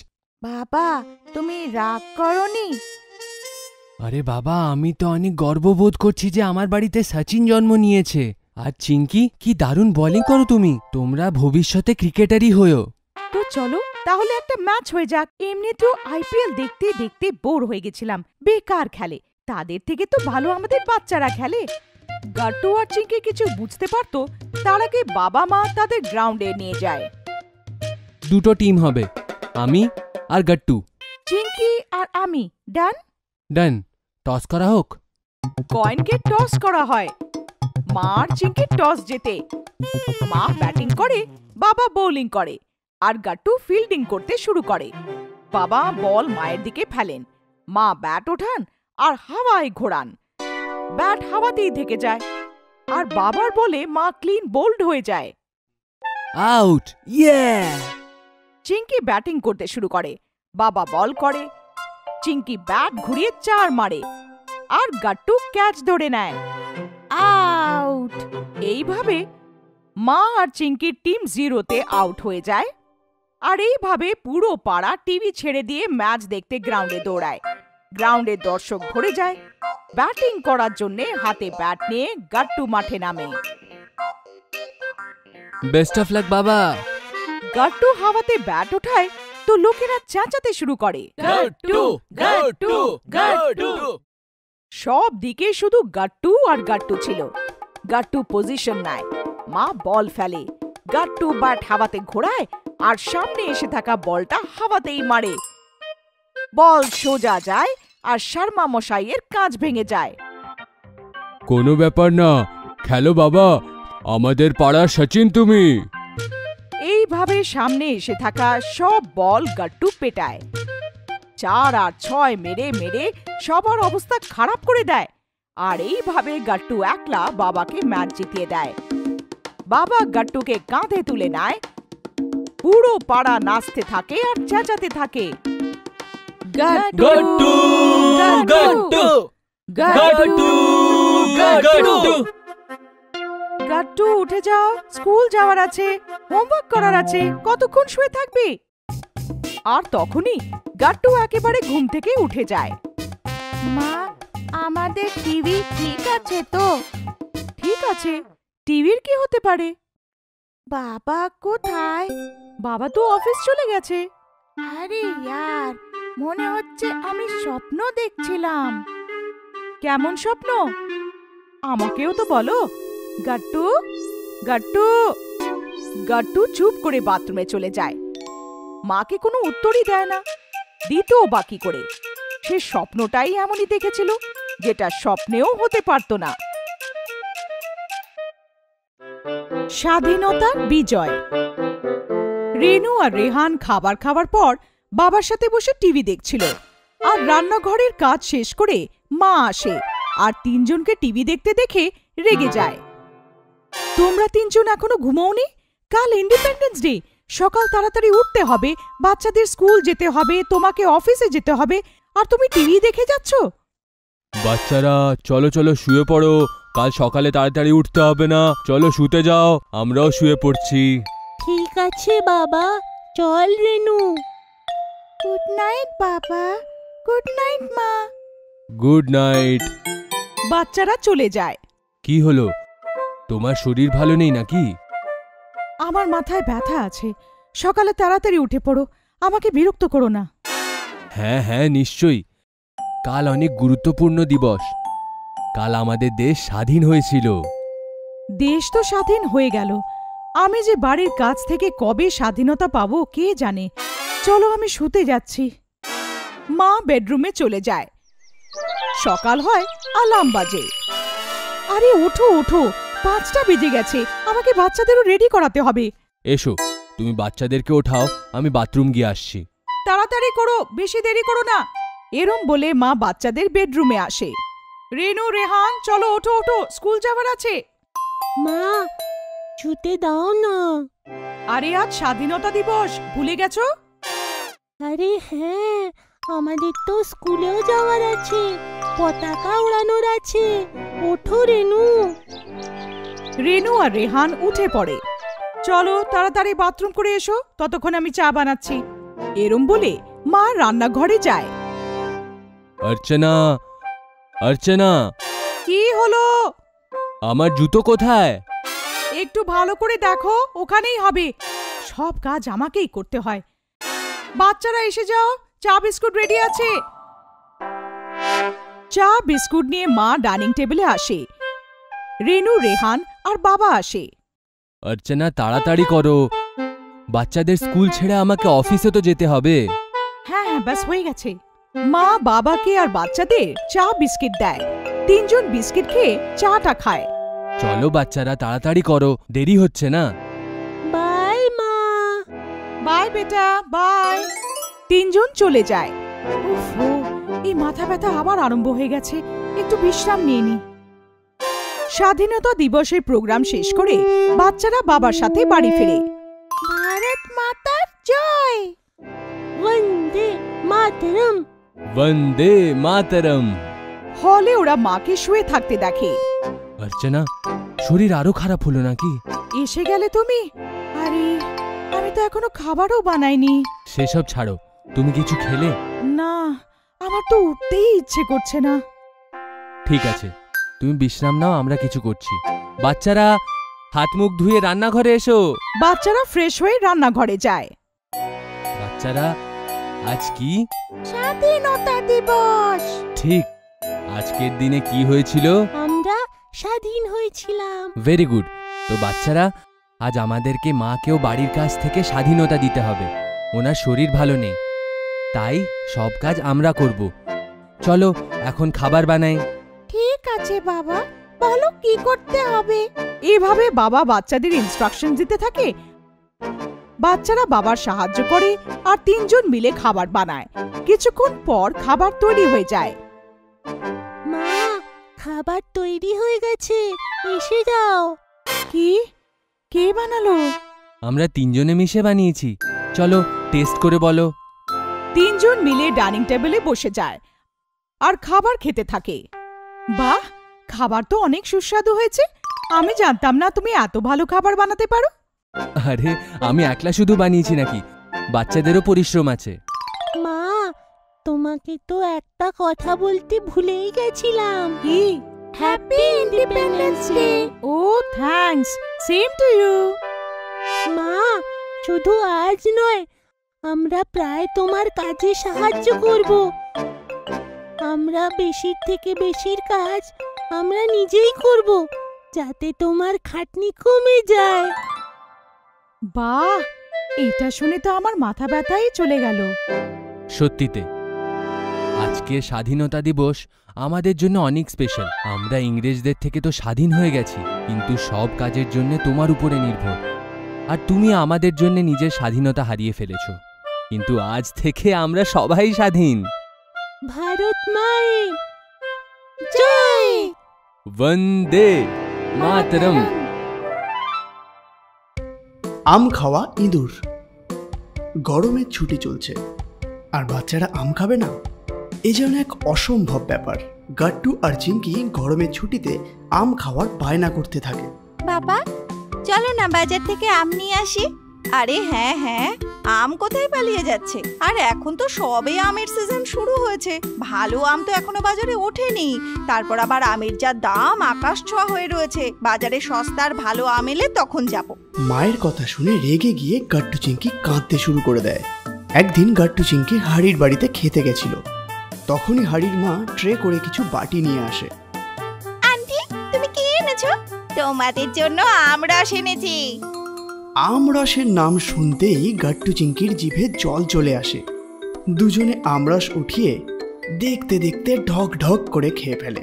বাবা, তুমি রাগ করনি? আরে বাবা, আমি তো অনেক গর্ববোধ করছি যে আমার বাড়িতে সচিন জন্ম নিয়েছে। আর চিঙ্কি, কি দারুণ বোলিং করো তুমি। তোমরা ভবিষ্যতে ক্রিকেটারই হয়ো। তো চলো তাহলে একটা ম্যাচ হয়ে যাক। এমনিতেও আইপিএল দেখতে দেখতে বোর হয়ে গেছিলাম। বেকার খেলে, তাদের থেকে তো ভালো আমাদের বাচ্চারা খেলে। গাট্টু আর চিঙ্কি কিছু বুঝতে পারতো তার আগে বাবা মা তাদের গ্রাউন্ডে নিয়ে যায়। দুটো টিম হবে, আমি আর গাট্টু। চিঙ্কি আর আমি। ডান? ডান। টস করা হোক। কয়েনকে টস করা হয়। মা আর চিঙ্কি টস জেতে। মা ব্যাটিং করে, বাবা বোলিং করে, আর গাট্টু ফিল্ডিং করতে শুরু করে। বাবা বল মায়ের দিকে ফেলেন, মা ব্যাট ওঠান আর হাওয়ায় ঘোরান। ব্যাট হাওয়াতেই থেকে যায়, আর বাবার বলে মা ক্লিন বোল্ড হয়ে যায়। আউট! ইয়ে! চিঙ্কি ব্যাটিং করতে শুরু করে, বাবা বল করে, চিঙ্কি ব্যাট ঘুরিয়ে 4 মারে, আর গাট্টু ক্যাচ ধরে নেয়। আউট! এইভাবে মা আর চিঙ্কির টিম 0-তে আউট হয়ে যায়। আর এইভাবে পুরো পাড়া টিভি ছেড়ে দিয়ে ম্যাচ দেখতে গ্রাউন্ডে দৌড়ায়। গ্রাউন্ডে দর্শক ভরে যায়। ব্যাটিং করার জন্য হাতে ব্যাট নিয়ে গাট্টু মাঠে নামে। বেস্ট অফ লাক বাবা। গাট্টু হাওয়াতে ব্যাট ওঠায় তো লোকেরা চেঁচাতে শুরু করে, গাট্টু, গাট্টু, গাট্টু। সব দিকে শুধু গাট্টু আর গাট্টু ছিল। গাট্টু পজিশন নেয়, মা বল ফেলে, গাট্টু ব্যাট হাওয়াতে ঘোরায় আর সামনে এসে থাকা বলটা হাওয়াতেই মারে। বল সোজা যায় আর শর্মা মশাইয়ের কাঁচ ভেঙে যায়। কোনো ব্যাপার না, খেলো বাবা, আমাদের পাড়ার সচিন তুমি। এইভাবে সামনে এসে থাকা সব বল গাট্টু পেটায়। 4 আর 6 মেরে মেরে সবার অবস্থা খারাপ করে দেয়। আর এইভাবে গাট্টু একলা বাবাকে ম্যাচ জিতিয়ে দেয়। বাবা গাট্টুকে কাঁধে তুলে নেয়। পুরো পাড়া নাচতে থাকে আর চেঁচাতে থাকে, গাট্টু, গাট্টু, গাট্টু, গাট্টু। গাট্টু, উঠে যাও, স্কুল যাওয়ার আছে, হোমওয়ার্ক করার আছে, কতক্ষণ শুয়ে থাকবি? আর তখনই গাট্টু একেবারে ঘুম থেকে উঠে যায়। মা, আমাদের টিভি ঠিক আছে তো? ঠিক আছে, টিভির কি হতে পারে? বাবা কোথায়? বাবা তো অফিস চলে গেছে। আরে ইয়ার, মনে হচ্ছে আমি স্বপ্ন দেখছিলাম। কেমন স্বপ্ন? আমাকেও তো বলো। গাট্টু, গাট্টু। গাট্টু চুপ করে বাথরুমে চলে যায়। মাকে কোনো উত্তরই দেয় না, দিতেও বাকি করে। সে স্বপ্নটাই এমনই দেখেছিল, যেটা স্বপ্নেও হতে পারত না। স্বাধীনতার বিজয়। রেনু আর রেহান খাবার খাওয়ার পর বাবার সাথে বসে টিভি দেখছিল। আর রান্নাঘরের কাজ শেষ করে মা আসে আর 3 জনকে টিভি দেখতে দেখে রেগে যায়। তোমরা 3 জন এখনো ঘুমাওনি? কাল ইন্ডিপেন্ডেন্স ডে, সকাল তাড়াতাড়ি উঠতে হবে, বাচ্চাদের স্কুল যেতে হবে, তোমাকে অফিসে যেতে হবে, আর তুমি টিভি দেখে যাচ্ছ। বাচ্চারা, চলো চলো শুয়ে পড়ো, কাল সকালে তাড়াতাড়ি উঠতে হবে না। চলো শুতে যাও, আমরাও শুয়ে পড়ছি। ঠিক আছে বাবা, চল রেনু। গুড নাইট বাবা, গুড নাইট মা। Good night. বাচ্চারা চলে যায়। কি হলো, তোমার শরীর ভালো নেই নাকি? আমার মাথায় ব্যথা আছে। সকালে তাড়াতাড়ি উঠে পড়ো, আমাকে বিরক্ত করো না। হ্যাঁ হ্যাঁ নিশ্চয়ই, কাল অনেক গুরুত্বপূর্ণ দিবস। কাল আমাদের দেশ স্বাধীন হয়েছিল। দেশ তো স্বাধীন হয়ে গেল, আমি যে বাড়ির কাছ থেকে কবে স্বাধীনতা পাবো কে জানে। চলো আমি শুতে যাচ্ছি। মা বেডরুমে চলে যায়। সকাল হয়, অ্যালার্ম বাজে। আরে ওঠো ওঠো, 5টা বেজে গেছে, আমাকে বাচ্চাদেরও রেডি করাতে হবে। এসো, তুমি বাচ্চাদেরকে ওঠাও, আমি বাথরুম গিয়ে আসছি। তাড়াতাড়ি করো, বেশি দেরি করো না। এরম বলে মা বাচ্চাদের বেডরুমে আসে। রেনু, রেহান, চলো ওঠো ওঠো, স্কুল যাওয়ার আছে। মা, ছুতে দাও না। আরে আজ স্বাধীনতা দিবস, ভুলে গেছো? আরে হ্যাঁ, আমাদের তো স্কুলেও যাওয়ার আছে, পতাকা উড়ানোর আছে। ওঠো রেনু। রেনু আর রেহান উঠে পড়ে। চলো তাড়াতাড়ি বাথরুম করে এসো, ততক্ষণ আমি চা বানাচ্ছি। এরম বলে মা রান্নাঘরে যায়। অর্চনা, অর্চনা, কি হলো? আমার জুতো কোথায়? একটু ভালো করে দেখো, ওখানেই হবে। সব কাজ আমাকেই করতে হয়। বাচ্চারা এসে যাও, চা বিস্কুট রেডি আছে। চা বিস্কুট নিয়ে মা ডাইনিং টেবিলে আসে। রেনু, রেহান আর বাবা আসে। অর্চনা, তাড়াতাড়ি করো, বাচ্চাদের স্কুল ছেড়ে আমাকে অফিসে তো যেতে হবে। হ্যাঁ হ্যাঁ, ব্যাস হয়ে গেছে। মা বাবাকে আর বাচ্চাদের চা বিস্কিট দেয়। 3 জন বিস্কিট খেয়ে চাটা খায়। চলো বাচ্চারা, তাড়াতাড়ি করো, দেরি হচ্ছে না। বাই মা। বাই বেটা, বাই। 3 জন চলে যায়। উফ, এই মাথা ব্যথা আবার আরম্ভ হয়ে গেছে, একটু বিশ্রাম নিয়ে নি। স্বাধীনতা দিবসের প্রোগ্রাম শেষ করে বাচ্চারা বাবার সাথে বাড়ি ফেরে। ভারত মাতার জয়। বন্দে মাতরম। বন্দে মাতরম। হলে ওরা মাকে শুয়ে থাকতে দেখে। অর্চনা, শরীর আরো খারাপ হলো নাকি? এসে গেলে তুমি? আরে, আমি তো এখনো খাবারও বানাইনি। সেসব ছাড়ো, তুমি কিছু খেলে? না, আমার তো উঠতেই ইচ্ছে করছে না। ঠিক আছে, তুমি বিশ্রাম নাও, আমরা কিছু করছি। বাচ্চারা, হাত মুখ ধুয়ে রান্নাঘরে এসো। বাচ্চারা ফ্রেশ হয়ে রান্নাঘরে যায়। বাচ্চারা, আজ কি? স্বাধীনতা দিবস। ঠিক, আজকের দিনে কি হয়েছিল? আমরা স্বাধীন হয়েছিলাম। Very good. তো বাচ্চারা, আজ আমাদেরকে মাকেও বাড়ির কাছ থেকে স্বাধীনতা দিতে হবে। ওনার শরীর ভালো নেই, তাই সব কাজ আমরা করব। চলো এখন খাবার বানাই। ঠিক আছে বাবা, বলো কি করতে হবে। এভাবে বাবা বাচ্চাদের ইনস্ট্রাকশন দিতে থাকে। বাচ্চারা বাবার সাহায্য করে আর 3 জন মিলে খাবার বানায়। কিছুক্ষণ পর খাবার তৈরি হয়ে যায়। মা, খাবার তৈরি হয়ে গেছে, এসে যাও। কি? কে বানালো? আমরা 3 জনে মিশে বানিয়েছি। চলো টেস্ট করে বলো। 3 জন মিলে ডাইনিং টেবিলে বসে যায় আর খাবার খেতে থাকে। বাহ, খাবার তো অনেক সুস্বাদু হয়েছে। আমি জানতাম না তুমি এত ভালো খাবার বানাতে পারো। আরে, আমি একলা শুধু বানিয়েছি নাকি, বাচ্চাদেরও পরিশ্রম আছে। মা, তোমাকে তো একটা কথা বলতে ভুলেই গেছিলাম। কি? Happy independence day. ও থ্যাঙ্কস, সেম টু ইউ। মা, শুধু আজ নয়, আমরা প্রায় তোমার কাজে সাহায্য করব। আমরা বেশির থেকে বেশির কাজ আমরা নিজেই করব, যাতে তোমার খাটনি কমে যায়। বাহ, এটা শুনে তো আমার মাথা ব্যথাই চলে গেল। সত্যিতে আজকে স্বাধীনতা দিবস আমাদের জন্য অনেক স্পেশাল। আমরা ইংরেজদের থেকে তো স্বাধীন হয়ে গেছি, কিন্তু সব কাজের জন্য তোমার উপরে নির্ভর। আর তুমি আমাদের জন্য নিজের স্বাধীনতা হারিয়ে ফেলেছো, কিন্তু আজ থেকে আমরা সবাই স্বাধীন। ভারত মায়ের জয়। বন্দে মাতরম। আম খাওয়া ইঁদুর। গরমের ছুটি চলছে আর বাচ্চারা আম খাবে না, এ যেন এক অসম্ভব ব্যাপার। গাট্টু আর চিঙ্কি গরমের ছুটিতে আম খাওয়ার বায়না করতে থাকে। বাবা, চলো না বাজার থেকে আম নিয়ে আসি। আরে হ্যাঁ হ্যাঁ, আম কোথায় পালিয়ে যাচ্ছে? আর এখন তো সবে আমের সিজন শুরু হয়েছে, ভালো আম তো এখনো বাজারে ওঠেনি। তারপর আবার আমের যা দাম, আকাশ ছোঁয়া হয়ে রয়েছে। বাজারে সস্তার ভালো আম এলে তখন যাব। মায়ের কথা শুনে রেগে গিয়ে গাট্টু চিঙ্কি কাঁদতে শুরু করে দেয়। একদিন গাট্টু চিঙ্কি হাড়ির বাড়িতে খেতে গেছিল। তখনই হাড়ির মা ট্রে করে কিছু বাটি নিয়ে আসে। আন্টি, তুমি কি এনেছো? তোমাদের জন্য আমরস এনেছি। আমরসের নাম শুনতেই গাট্টু চিঙ্কির জিভে জল চলে আসে। দুজনে আমরস উঠিয়ে দেখতে দেখতে ঢক ঢক করে খেয়ে ফেলে।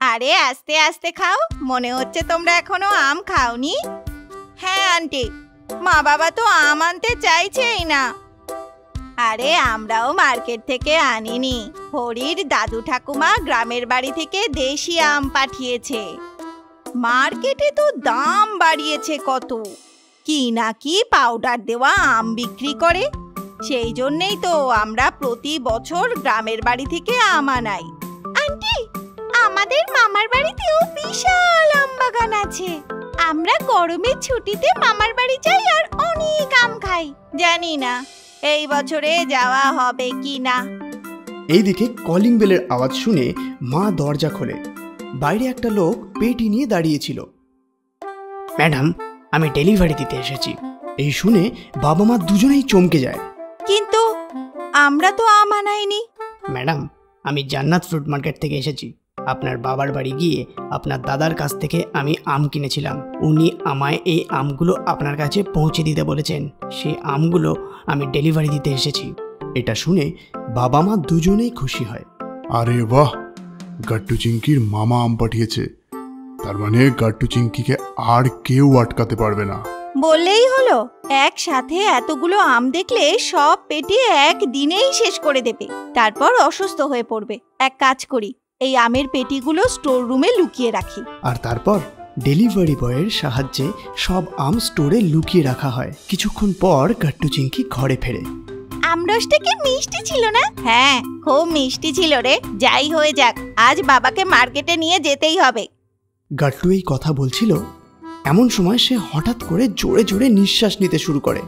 আরে আস্তে আস্তে খাও, মনে হচ্ছে তোমরা এখনো আম খাওনি। হ্যাঁ আন্টি, মা বাবা তো আম আনতে চাইছেই না। আরে আমরাও মার্কেট থেকে আনিনি, হরির দাদু ঠাকুমা গ্রামের বাড়ি থেকে দেশি আম পাঠিয়েছে। মার্কেটে তো দাম বাড়িয়েছে কত, কি না কি পাউডার দেওয়া আম বিক্রি করে। সেই জন্যই তো আমরা প্রতি বছর গ্রামের বাড়ি থেকে আম আনাই। আন্টি, আমাদের মামার বাড়িতেও বিশাল আম বাগান আছে। আমরা গরমের ছুটিতে মামার বাড়ি যাই আর অনেক আম খাই। জানি না এই বছরে যাওয়া হবে কি না। এইদিকে কলিং বেলের আওয়াজ শুনে মা দরজা খোলে। বাইরে একটা লোক পেটি নিয়ে দাঁড়িয়েছিল। ম্যাডাম, আমি ডেলিভারি দিতে এসেছি। এই শুনে বাবা মা দুজনেই চমকে যায়। কিন্তু আমরা তো আম আনাইনি। ম্যাডাম, আমি জান্নাত ফ্রুট মার্কেট থেকে এসেছি। আপনার বাবার বাড়ি গিয়ে আপনার দাদার কাছ থেকে আমি আম কিনেছিলাম। উনি আমায় এই আমগুলো আপনার কাছে পৌঁছে দিতে বলেছেন। সেই আমগুলো আমি ডেলিভারি দিতে এসেছি। এটা শুনে বাবা মা দুজনেই খুশি হয়। আরে বাহ, গাট্টু চিংকির মামা আম পাঠিয়েছে। তার মানে গাট্টু চিংকিকে আর কেউ আটকাতে পারবে না। বললেই হলো, একসাথে এতগুলো আম দেখলে সব পেটি একদিনেই শেষ করে দেবে, তারপর অসুস্থ হয়ে পড়বে। এক কাজ করি, এই আমের পেটিগুলো স্টোর রুমে লুকিয়ে রাখি। আর তারপর ডেলিভারি বয়ের সাহায্যে সব আম স্টোরে লুকিয়ে রাখা হয়। কিছুক্ষণ পর গাট্টু চিংকি ঘরে ফেরে। আমরসটা কি মিষ্টি ছিল না? হ্যাঁ, খুব মিষ্টি ছিল রে। যাই হয়ে যাক, আজ বাবাকে মার্কেটে নিয়ে যেতেই হবে। গাট্টু এই কথা বলছিল, এমন সময় সে হঠাৎ করে জোরে জোরে নিঃশ্বাস নিতে শুরু করে।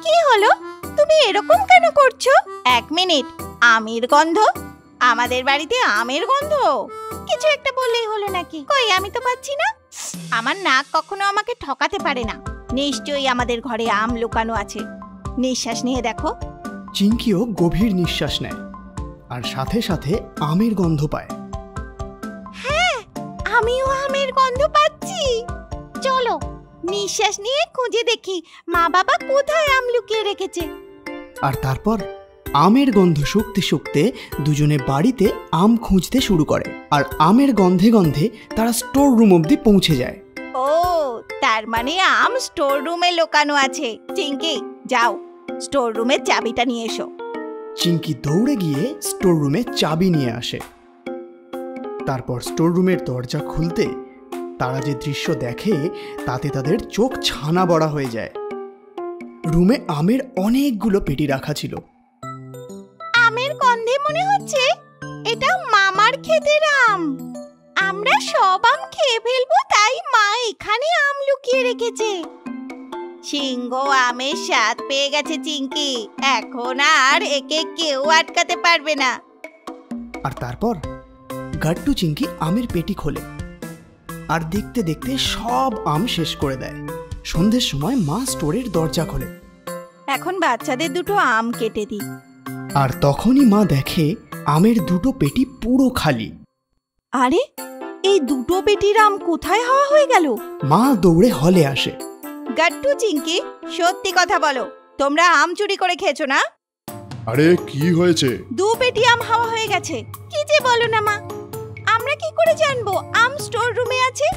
কি হলো? তুমি এরকম কেন করছো? এক মিনিট, আমের গন্ধ? আমাদের বাড়িতে আমের গন্ধ? কিছু একটা বললেই হলো নাকি? কই, আমি তো পাচ্ছি না। আমার নাক কখনো আমাকে ঠকাতে পারে না। নিশ্চয়ই আমাদের ঘরে আম লুকানো আছে। নিঃশ্বাস নিয়ে দেখো। চিংকিও গভীর নিঃশ্বাস নেয় আর সাথে সাথে আমের গন্ধ পায়। হ্যাঁ, আমিও আমের গন্ধ পাচ্ছি। চলো নিঃশ্বাস নিয়ে খুঁজে দেখি মা বাবা কোথায় আম লুকিয়ে রেখেছে। আর তারপর আমের গন্ধ শুকতে শুকতে দুজনে বাড়িতে আম খুঁজতে শুরু করে। আর আমের গন্ধে গন্ধে তারা স্টোর রুম অবধি পৌঁছে যায়। ও, তার মানে আম স্টোর রুমে লুকানো আছে। চিংকি, যাও স্টোর রুমের চাবিটা নিয়ে এসো। চিংকি দৌড়ে গিয়ে স্টোর রুমে চাবি নিয়ে আসে। তারপর স্টোর রুমের দরজা খুলতে তারা যে দৃশ্য দেখে তাতে তাদের চোখ ছানা বড়া হয়ে যায়। রুমে আমের অনেকগুলো পেটি রাখা ছিল। আমের গন্ধে মনে হচ্ছে এটা মামার ক্ষেতের আম। আমরা সব আম খেয়ে ফেলবো, তাই মা এখানে আম লুকিয়ে রেখেছে। সিংহ আমের স্বাদ পেয়ে গেছে চিংকি, এখন আর একে কেউ আটকাতে পারবে না। আর তারপর গাট্টু চিংকি আমের পেটি খোলে আর দেখতে দেখতে সব আম শেষ করে দেয়। সন্ধ্যের সময় মা স্টোরের দরজা খোলে। এখন বাচ্চাদের দুটো আম কেটে দিই। আর তখনই মা দেখে আমের দুটো পেটি পুরো খালি। আরে, এই দুটো পেটির আম কোথায় হাওয়া হয়ে গেল? মা দৌড়ে হলে আসে। গাট্টু চিংকি, সত্যি কথা বলো, তোমরা আম চুরি করে খেয়েছো না? আরে কি হয়েছে? দু পেটি আম হাওয়া হয়ে গেছে। কি যে বলো না মা, আমরা কি করে জানবো আম স্টোর রুমে আছে?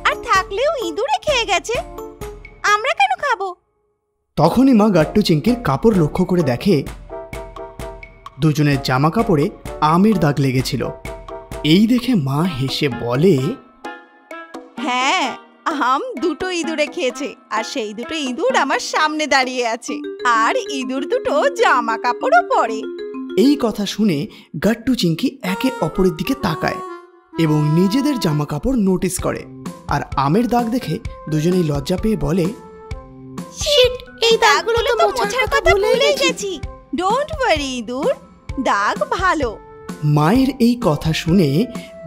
আর থাকলেও ইঁদুরে খেয়ে গেছে, আমরা কেন খাবো? তখনই মা গাট্টু চিংকির কাপড় লক্ষ্য করে দেখে দুজনের জামা কাপড়ে আমের দাগ লেগেছিল। এই দেখে মা হেসে বলে, হ্যাঁ, আম দুটো ইঁদুরে খেয়েছে, আর সেই দুটো ইঁদুর আমার সামনে দাঁড়িয়ে আছে, আর ইঁদুর দুটো জামা কাপড়ও পরে। এই কথা শুনে গাট্টু চিংকি একে অপরের দিকে তাকায় এবং নিজেদের জামা কাপড় নোটিস করে। আর আমের দাগ দেখে দুজনেই লজ্জা পেয়ে বলে, শিট, এই দাগগুলো তো মোছার কথা ভুলে গেছি। ডোন্ট ওয়ারি ইঁদুর, দাগ ভালো। মায়ের এই কথা শুনে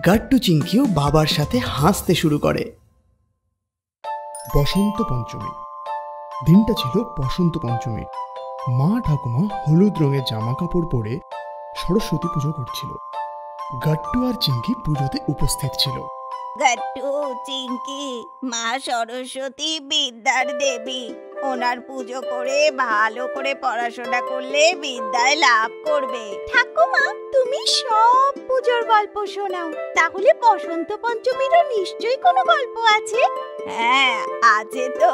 গাট্টু চিংকিও বাবার সাথে হাসতে শুরু করে। বসন্ত পঞ্চমী। দিনটা ছিল বসন্ত পঞ্চমী। মা ঠাকুমা হলুদ রঙের জামা কাপড় পরে সরস্বতী পুজো করছিল। গাট্টু আর চিংকি পুজোতে উপস্থিত ছিল। গাট্টু, চিংকি, মা সরস্বতী বিদ্যার দেবী, ওনার পুজো করে ভালো করে পড়াশোনা করলে বিদ্যায় লাভ করবে। ঠাকুমা, তুমি সব পুজোর গল্প শোনাও, তাহলে বসন্ত পঞ্চমীরও নিশ্চয়ই কোনো গল্প আছে। হ্যাঁ আছে তো।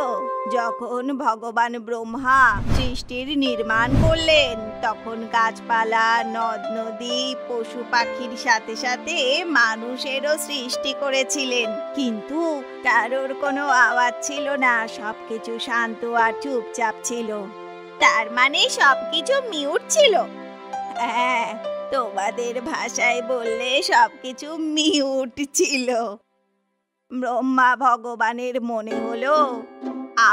যখন ভগবান ব্রহ্মা সৃষ্টির নির্মাণ করলেন, তখন গাছপালা, নদ নদী, পশু পাখির সাথে সাথে মানুষেরও সৃষ্টি করেছিলেন, কিন্তু কারোর কোনো আওয়াজ ছিল না, সবকিছু শান্ত আর চুপচাপ ছিল। তার মানে সবকিছু মিউট ছিল। হ্যাঁ, তোমাদের ভাষায় বললে সবকিছু মিউট ছিল। ব্রহ্মা ভগবানের মনে হলো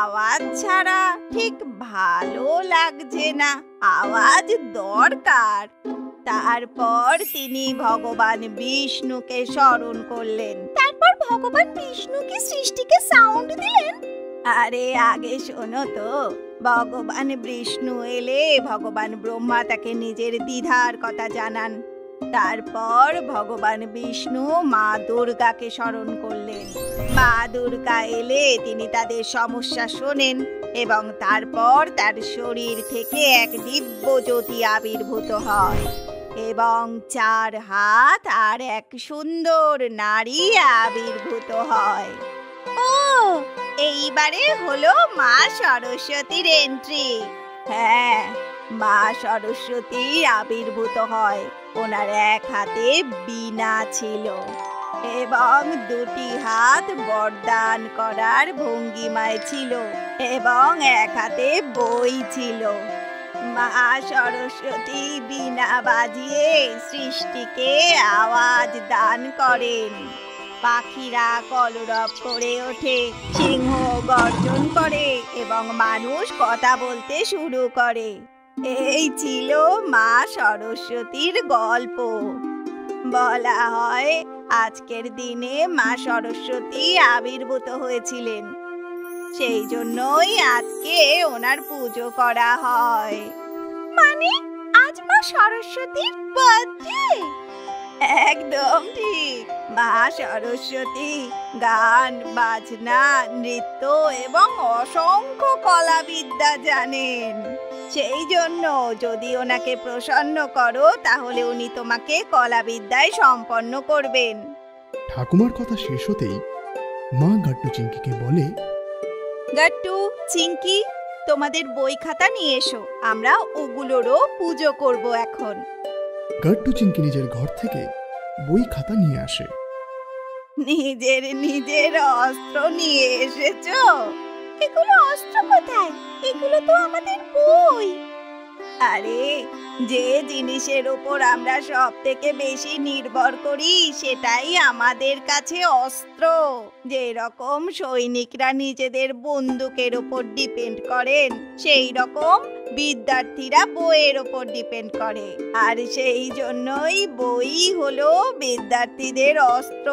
আওয়াজ ছাড়া ঠিক ভালো লাগছে না, আওয়াজ দরকার। তারপর তিনি ভগবান বিষ্ণুকে স্মরণ করলেন। তারপর ভগবান বিষ্ণুকে সৃষ্টিকে সাউন্ড দিলেন। আরে আগে শোনো তো, ভগবান বিষ্ণু এলে ভগবান ব্রহ্মা তাকে নিজের দ্বিধার কথা জানান। তারপর ভগবান বিষ্ণু মা দুর্গাকে স্মরণ করলেন। মা দুর্গা এলে তিনি তাদের সমস্যা শোনেন এবং তারপর তার শরীর থেকে এক দিব্য জ্যোতি আবির্ভূত হয় এবং 4 হাত আর এক সুন্দর নারী আবির্ভূত হয়। ও, এইবারে হলো মা সরস্বতীর এন্ট্রি। হ্যাঁ, মা সরস্বতী আবির্ভূত হয়। ওনার এক হাতে বীণা ছিল এবং 2টি হাত বরদান করার ভঙ্গিমায় ছিল এবং এক হাতে বই ছিল। মা সরস্বতী বীণা বাজিয়ে সৃষ্টিকে আওয়াজ দান করেন। পাখিরা কলরব করে ওঠে, সিংহ গর্জন করে এবং মানুষ কথা বলতে শুরু করে। এই ছিল মা সরস্বতীর গল্প। বলা হয় আজকের দিনে মা সরস্বতী আবির্ভূত হয়েছিলেন, সেই জন্যই আজকে ওনার পুজো করা হয়। মানে আজ মা সরস্বতীর বার্থডে? একদম ঠিক। মা সরস্বতী গান, বাজনা, নৃত্য এবং অসংখ্য কলাবিদ্যা জানেন। সেই জন্য যদি ওনাকে প্রসন্ন করো, তাহলে উনি তোমাকে কলাবিদ্যায় সম্পন্ন করবেন। ঠাকুমার কথা শেষ হতেই মা গাট্টু চিংকিকে বলে, গাট্টু, চিংকি, তোমাদের বই খাতা নিয়ে এসো, আমরা ওগুলোরও পুজো করব এখন। গাট্টু চিংকি নিজের ঘর থেকে বই খাতা নিয়ে আসে। নিজের অস্ত্র নিয়ে এসেছো? এগুলো অস্ত্র কোথায়? এগুলো তো আমাদের বই। আরে, যে জিনিসের উপর আমরা সব থেকে বেশি নির্ভর করি সেটাই আমাদের কাছে অস্ত্র। যে রকম সৈনিকরা নিজেদের বন্দুকের উপর ডিপেন্ড করেন, সেই রকম বিদ্যার্থীরা বইয়ের উপর ডিপেন্ড করে। আর সেই জন্যই বই হলো বিদ্যার্থীদের অস্ত্র,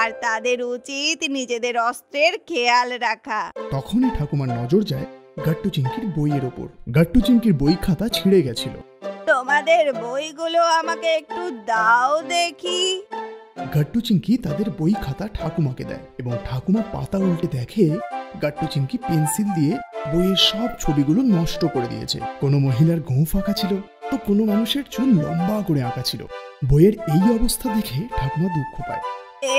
আর তাদের উচিত নিজেদের অস্ত্রের খেয়াল রাখা। তখনই ঠাকুমার নজর যায় গাট্টু চিংকির বইয়ের ওপর। গাট্টু চিংকির বই খাতা ছিঁড়ে গেছিল। তোমাদের বইগুলো আমাকে একটু দাও দেখি। গাট্টু চিংকি তাদের বই খাতা ঠাকুমাকে দেয় এবং ঠাকুমা পাতা উল্টে দেখে গাট্টু চিংকি পেন্সিল দিয়ে বইয়ের সব ছবিগুলো নষ্ট করে দিয়েছে। কোনো মহিলার গোঁফ আঁকা ছিল, তো কোনো মানুষের চুল লম্বা করে আঁকা ছিল। বইয়ের এই অবস্থা দেখে ঠাকুমা দুঃখ পায়।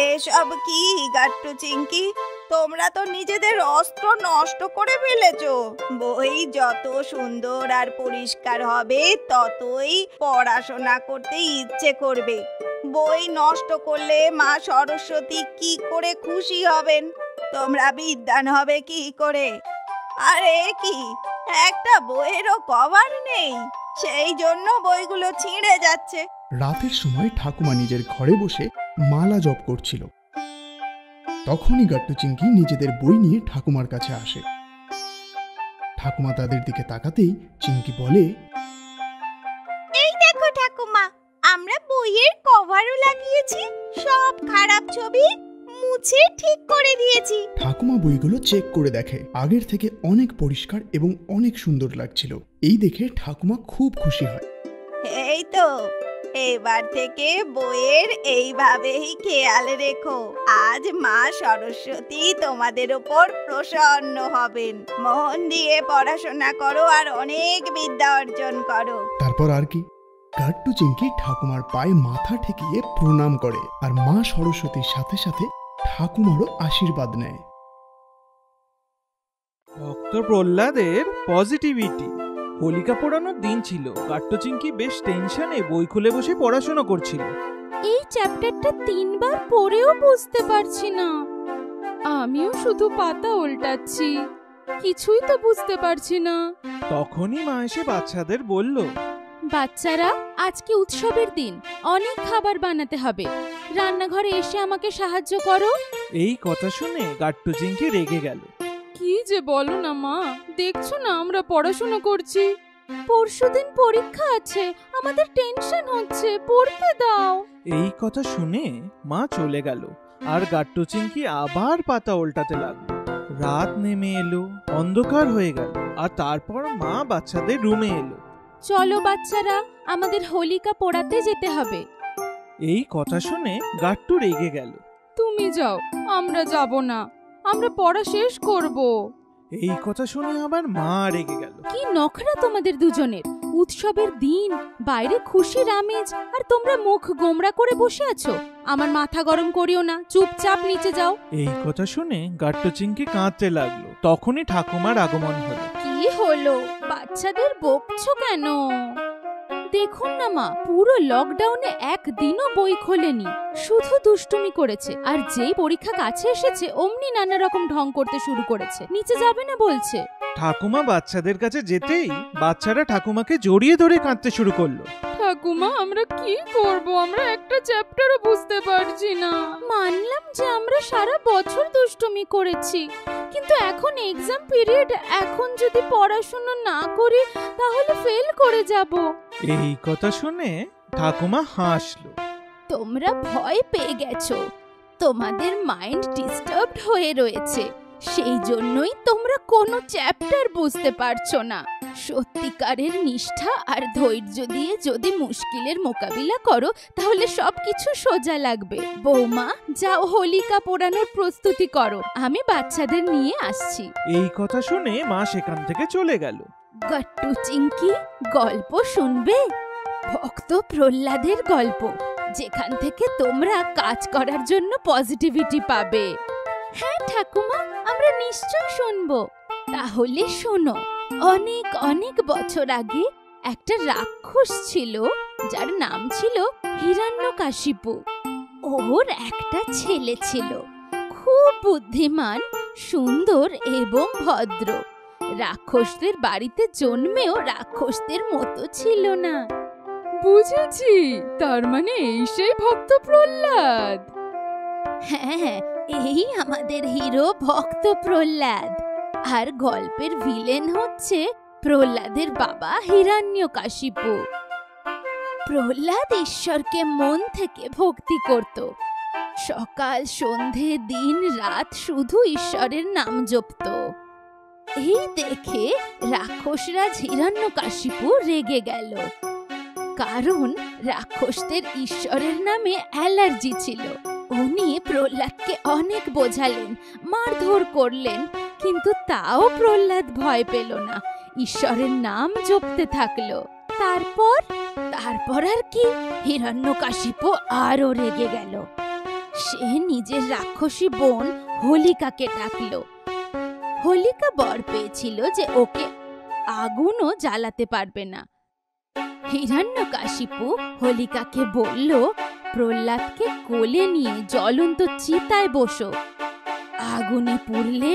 এসব কি গাট্টু চিংকি? তোমরা তো নিজেদের অস্ত্র নষ্ট করে ফেলেছো। বই যত সুন্দর আর পরিষ্কার হবে, ততই পড়াশোনা করতে ইচ্ছে করবে। বই নষ্ট করলে মা সরস্বতী কি করে খুশি হবেন? তোমরা বিদ্বান হবে কি করে? আরে কি, একটা বইয়েরও কভার নেই, সেই জন্য বইগুলো ছিঁড়ে যাচ্ছে। রাতের সময় ঠাকুমা নিজের ঘরে বসে মালা জপ করছিল। তখনই গাট্টু চিংকি নিজেদের বই নিয়ে ঠাকুমার কাছে আসে। ঠাকুমা তাদের দিকে তাকাতেই চিংকি বলে, এই দেখো ঠাকুমা, আমরা বইয়ের কভারও লাগিয়েছি, সব খারাপ ছবি মুছে ঠিক করে দিয়েছি। ঠাকুমা বইগুলো চেক করে দেখে আগের থেকে অনেক পরিষ্কার এবং অনেক সুন্দর লাগছিল। এই দেখে ঠাকুমা খুব খুশি হয়। এই তো, এবার থেকে বইয়ের এইভাবেই খেয়াল রেখো। আজ মা সরস্বতী তোমাদের উপর প্রসন্ন হবেন। মন দিয়ে পড়াশোনা করো আর অনেক বিদ্যা অর্জন করো। তারপর আর কি, গাট্টু চিংকি ঠাকুমার পায়ে মাথা ঠেকিয়ে প্রণাম করে আর মা সরস্বতীর সাথে সাথে ঠাকুমারও আশীর্বাদ নেয়। ভক্ত প্রহ্লাদের পজিটিভিটি। হোলিকা পোড়ানোর দিন ছিল। গাট্টু চিংকি বেশ টেনশনে বই খুলে বসে পড়াশোনা করছিল। এই চ্যাপ্টারটা 3 বার পড়েও বুঝতে পারছি না। আমিও শুধু পাতা উল্টাচ্ছি, কিছুই তো বুঝতে পারছি না। তখনই মা এসে বাচ্চাদের বলল, বাচ্চারা, আজকে উৎসবের দিন, অনেক খাবার বানাতে হবে। রান্নাঘরে এসে আমাকে সাহায্য করো। এই কথা শুনে গাট্টু চিংকি রেগে গেল। কি যে বলো না মা, দেখছো না আমরা পড়াশোনা করছি। পরশুদিন পরীক্ষা আছে, আমাদের টেনশন হচ্ছে, পড়তে দাও। এই কথা শুনে মা চলে গেল আর গাট্টু চিংকি আবার পাতা উল্টাতে লাগলো। রাত নেমে এলো, অন্ধকার হয়ে গেল আর তারপর মা বাচ্চাদের রুমে এলো। চলো বাচ্চারা, আমাদের হোলিকা পোড়াতে যেতে হবে। এই কথা শুনে গাট্টু রেগে গেল। তুমি যাও, আমরা যাব না, আমরা পড়া শেষ করব। এই কথা শুনে আবার মা রেগে গেল। কি নখরা তোমাদের দুজনের! উৎসবের দিন, বাইরে খুশির আমেজ, আর তোমরা মুখ গোমড়া করে বসে আছো। আমার মাথা গরম করিও না, চুপচাপ নিচে যাও। এই কথা শুনে গাট্টু চিংকি কাঁদতে লাগলো। তখনই ঠাকুমার আগমন হলো। কি হলো, বাচ্চাদের বকছো কেন? দেখুন না মা, পুরো লকডাউনে একদিনও বই খোলেনি, শুধু দুষ্টুমি করেছে। আর যেই পরীক্ষা কাছে এসেছে অমনি নানা রকম ঢং করতে শুরু করেছে। নিচে যাবে না বলছে। ঠাকুমা বাচ্চাদের কাছে যেতেই বাচ্চারা ঠাকুমাকে জড়িয়ে ধরে কাঁদতে শুরু করলো। ঠাকুমা, আমরা কি করব? আমরা একটা চ্যাপ্টারও বুঝতে পারছি না। মানলাম যে আমরা সারা বছর দুষ্টুমি করেছি, কিন্তু এখন এক্সাম পিরিয়ড, এখন যদি পড়াশোনা না করি তাহলে ফেল করে যাব। এই কথা শুনে ঠাকুমা হাসলো। তোমরা ভয় পেয়ে গেছো, তোমাদের মাইন্ড ডিস্টার্বড হয়ে রয়েছে, সেই জন্যই তোমরা কোনো চ্যাপ্টার বুঝতে পারছো না। সত্যিকারের নিষ্ঠা আর ধৈর্য দিয়ে যদি মুশকিলের মোকাবিলা করো তাহলে সবকিছু সোজা লাগবে। বৌমা, যাও হোলিকা পোড়ানোর প্রস্তুতি করো, আমি বাচ্চাদের নিয়ে আসছি। এই কথা শুনে মা সেখান থেকে চলে গেল। গাট্টু চিংকি, গল্প শুনবে? ভক্ত প্রহ্লাদের গল্প, যেখান থেকে তোমরা কাজ করার জন্য পজিটিভিটি পাবে। হ্যাঁ ঠাকুমা, আমরা নিশ্চয় শুনবো। তাহলে শোনো। অনেক অনেক বছর আগে একটা রাক্ষস ছিল, যার নাম ছিল হিরণ্যকাশিপু। ওর একটা ছেলে ছিল, খুব বুদ্ধিমান, সুন্দর এবং ভদ্র। রাক্ষসদের বাড়িতে জন্মেও রাক্ষসদের মতো ছিল না। বুঝেছি, তার মানে এই সেই ভক্ত প্রহ্লাদ। হ্যাঁ, এই আমাদের হিরো ভক্ত প্রহ্লাদ। আর গল্পের ভিলেন হচ্ছে প্রহ্লাদের বাবা হিরণ্যকাশিপু। প্রহ্লাদ ঈশ্বরকে মন থেকে ভক্তি করত। সকাল সন্ধে দিন রাত শুধু ঈশ্বরের নাম জপত। এই দেখে রাক্ষসরাজ হিরণ্যকাশিপু রেগে গেল, কারণ রাক্ষসদের ঈশ্বরের নামে অ্যালার্জি ছিল। উনি প্রহ্লাদকে অনেক বোঝালেন, মারধর করলেন, কিন্তু তাও প্রহ্লাদ ভয় পেল না, ঈশ্বরের নাম জপতে থাকলো। তারপর আর কি, হিরণ্যকাশিপু আরো রেগে গেল। সে নিজের রাক্ষসী বোন হোলিকাকে ডাকলো। হোলিকা বর পেয়েছিল যে ওকে আগুনও জ্বালাতে পারবে না। হিরণ্যকাশিপু হোলিকাকে বলল, প্রহ্লাদকে কোলে নিয়ে জ্বলন্ত চিতায় বসো, আগুনে পুড়লে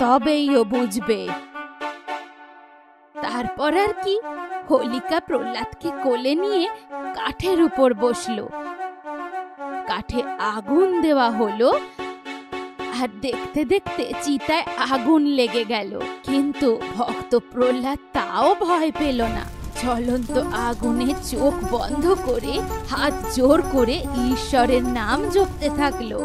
তবেই ও বুঝবে। তারপর আর কি, হোলিকা প্রহ্লাদকে কোলে নিয়ে কাঠের উপর বসলো। কাঠে আগুন দেওয়া হলো, আর দেখতে দেখতে চিতায় আগুন লেগে গেল। কিন্তু ভক্ত প্রহ্লাদ তাও ভয় পেল না, জ্বলন্ত আগুনে চোখ বন্ধ করে হাত জোর করে ঈশ্বরের নাম জপতে থাকলো।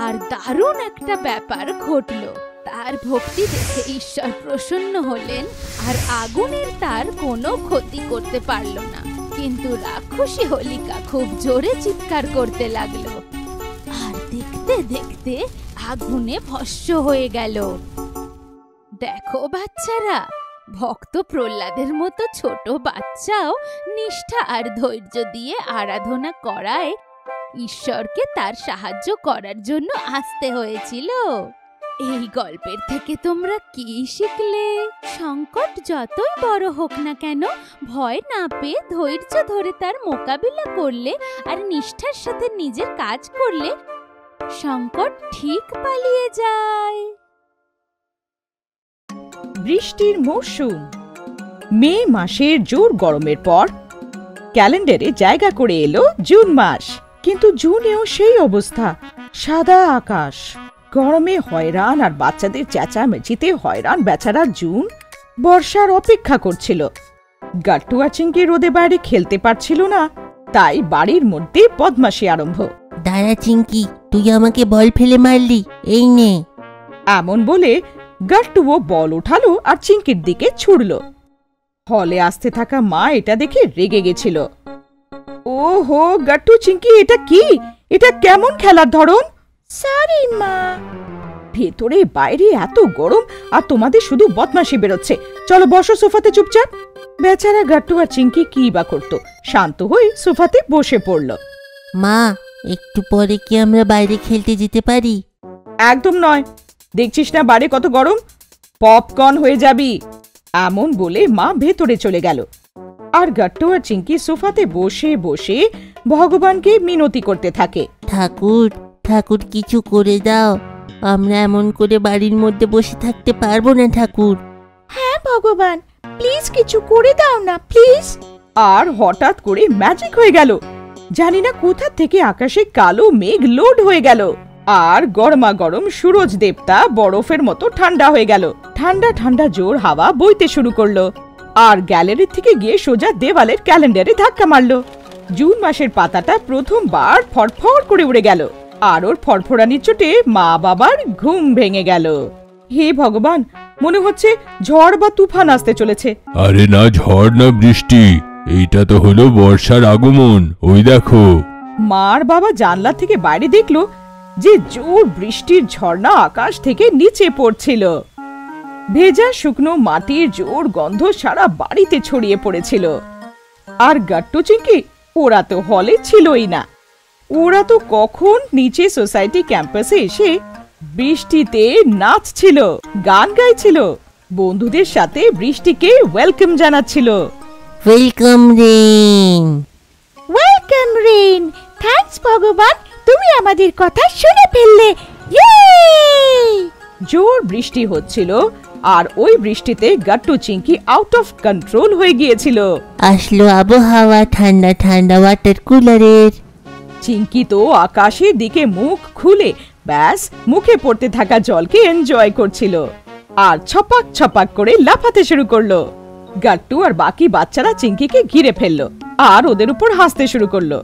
আর দারুণ একটা ব্যাপার ঘটলো, তার ভক্তি দেখে ঈশ্বর প্রসন্ন হলেন আর আগুনের তার কোনো ক্ষতি করতে পারল না। কিন্তু রাক্ষসী হোলিকা খুব জোরে চিৎকার করতে লাগলো আর দেখতে দেখতে আগুনে ভস্ম হয়ে গেল। দেখো বাচ্চারা, ভক্ত প্রহ্লাদের মতো ছোট বাচ্চাও নিষ্ঠা আর ধৈর্য দিয়ে আরাধনা করায় ঈশ্বরকে তার সাহায্য করার জন্য আসতে হয়েছিল। এই গল্পের থেকে তোমরা কি শিখলে? সংকট যতই বড় হোক না কেন, ভয় না পেয়ে ধৈর্য ধরে তার মোকাবিলা করলে আর নিষ্ঠার সাথে নিজের কাজ করলে সংকট ঠিক পালিয়ে যায়। বৃষ্টির মৌসুম। মে মাসের জোর গরমের পর ক্যালেন্ডারে জায়গা করে এলো জুন মাস। কিন্তু জুনেও সেই অবস্থা, সাদা আকাশ, গরমে হয়রান আর বাচ্চাদের চেঁচামেচিতে হয়রান বেচারা জুন বর্ষার অপেক্ষা করছিল। গাট্টু আর চিংকি রোদে বাইরে খেলতে পারছিল না, তাই বাড়ির মধ্যে বদমাশি আরম্ভ। দাঁড়া চিংকি, তুই আমাকে বল ফেলে মারলি, এই নে। এমন বলে গাট্টুও বল উঠালো আর চিংকির দিকে ছুড়ল। হলে আসতে থাকা মা এটা দেখে রেগে গেছিল। ওহো গাট্টু, চিংকি, এটা কি? এটা কেমন খেলার ধরন? সরি মা। ভেতরে বাইরে এত গরম আর তোমাদের শুধু বদমাশি বেরোচ্ছে। চলো বসো সোফাতে চুপচাপ। বেচারা গাট্টু আর চিংকি কি বা করতো, শান্ত হয়ে সোফাতে বসে পড়ল। মা, একটু পরে কি আমরা বাইরে খেলতে যেতে পারি? একদম নয়, দেখছিস না বাইরে কত গরম, পপকর্ন হয়ে যাবি। এমন বলে মা ভেতরে চলে গেল। আর গাট্টু আর চিংকি সোফাতে বসে বসে ভগবানকে মিনতি করতে থাকে। ঠাকুর, ঠাকুর কিছু করে দাও, আমরা এমন করে বাড়ির মধ্যে বসে থাকতে পারবো না ঠাকুর। হ্যাঁ ভগবান, প্লিজ কিছু করে দাও না প্লিজ। আর হঠাৎ করে ম্যাজিক হয়ে গেল। জানি না কোথা থেকে আকাশে কালো মেঘ লোড হয়ে গেল আর গরমা গরম সূরজ দেবতা বরফের মতো ঠান্ডা হয়ে গেল। ঠান্ডা ঠান্ডা জোর হাওয়া বইতে শুরু করলো আর গ্যালারি থেকে গিয়ে সোজা দেওয়ালের ক্যালেন্ডারে ধাক্কা মারলো। জুন মাসের পাতাটা প্রথমবার ফড়ফড় করে উড়ে গেল আর ওর ফড়ফড়ানির চোটে মা বাবার ঘুম ভেঙে গেল। হে ভগবান, মনে হচ্ছে ঝড় বা তুফান আসতে চলেছে। আরে না, ঝড় না বৃষ্টি, এইটা তো হলো বর্ষার আগমন। ওই দেখো। মার বাবা জানলা থেকে বাইরে দেখলো যে জোর বৃষ্টির ঝর্ণা আকাশ থেকে নিচে পড়ছিল। ভেজা শুকনো মাটির জোর গন্ধ সারা বাড়িতে ছড়িয়ে পড়েছিল। আর গাট্টু চিংকি ওরা তো হলে ছিলই না। ওরা তো কখন নিচে সোসাইটি ক্যাম্পাসে এসে বৃষ্টিতে নাচছিল, গান গাইছিল, বন্ধুদের সাথে বৃষ্টিকে ওয়েলকাম জানাচ্ছিল। Welcome rain, welcome rain. Thanks ভগবান, তুমি আমাদের কথা শুনে ফেললে। জোর বৃষ্টি হচ্ছিল আর ওই বৃষ্টিতে Gattu Chinki out of control হয়ে গিয়েছিল। আসলো আবহাওয়া ঠান্ডা ঠান্ডা ওয়াটার কুলারের। চিংকি তো আকাশের দিকে মুখ খুলে ব্যাস মুখে পড়তে থাকা জলকে এনজয় করছিল আর ছপাক ছপাক করে লাফাতে শুরু করলো। গাট্টু আর বাকি বাচ্চারা চিংকিকে ঘিরে ফেললো আর ওদের উপর হাসতে শুরু করলো।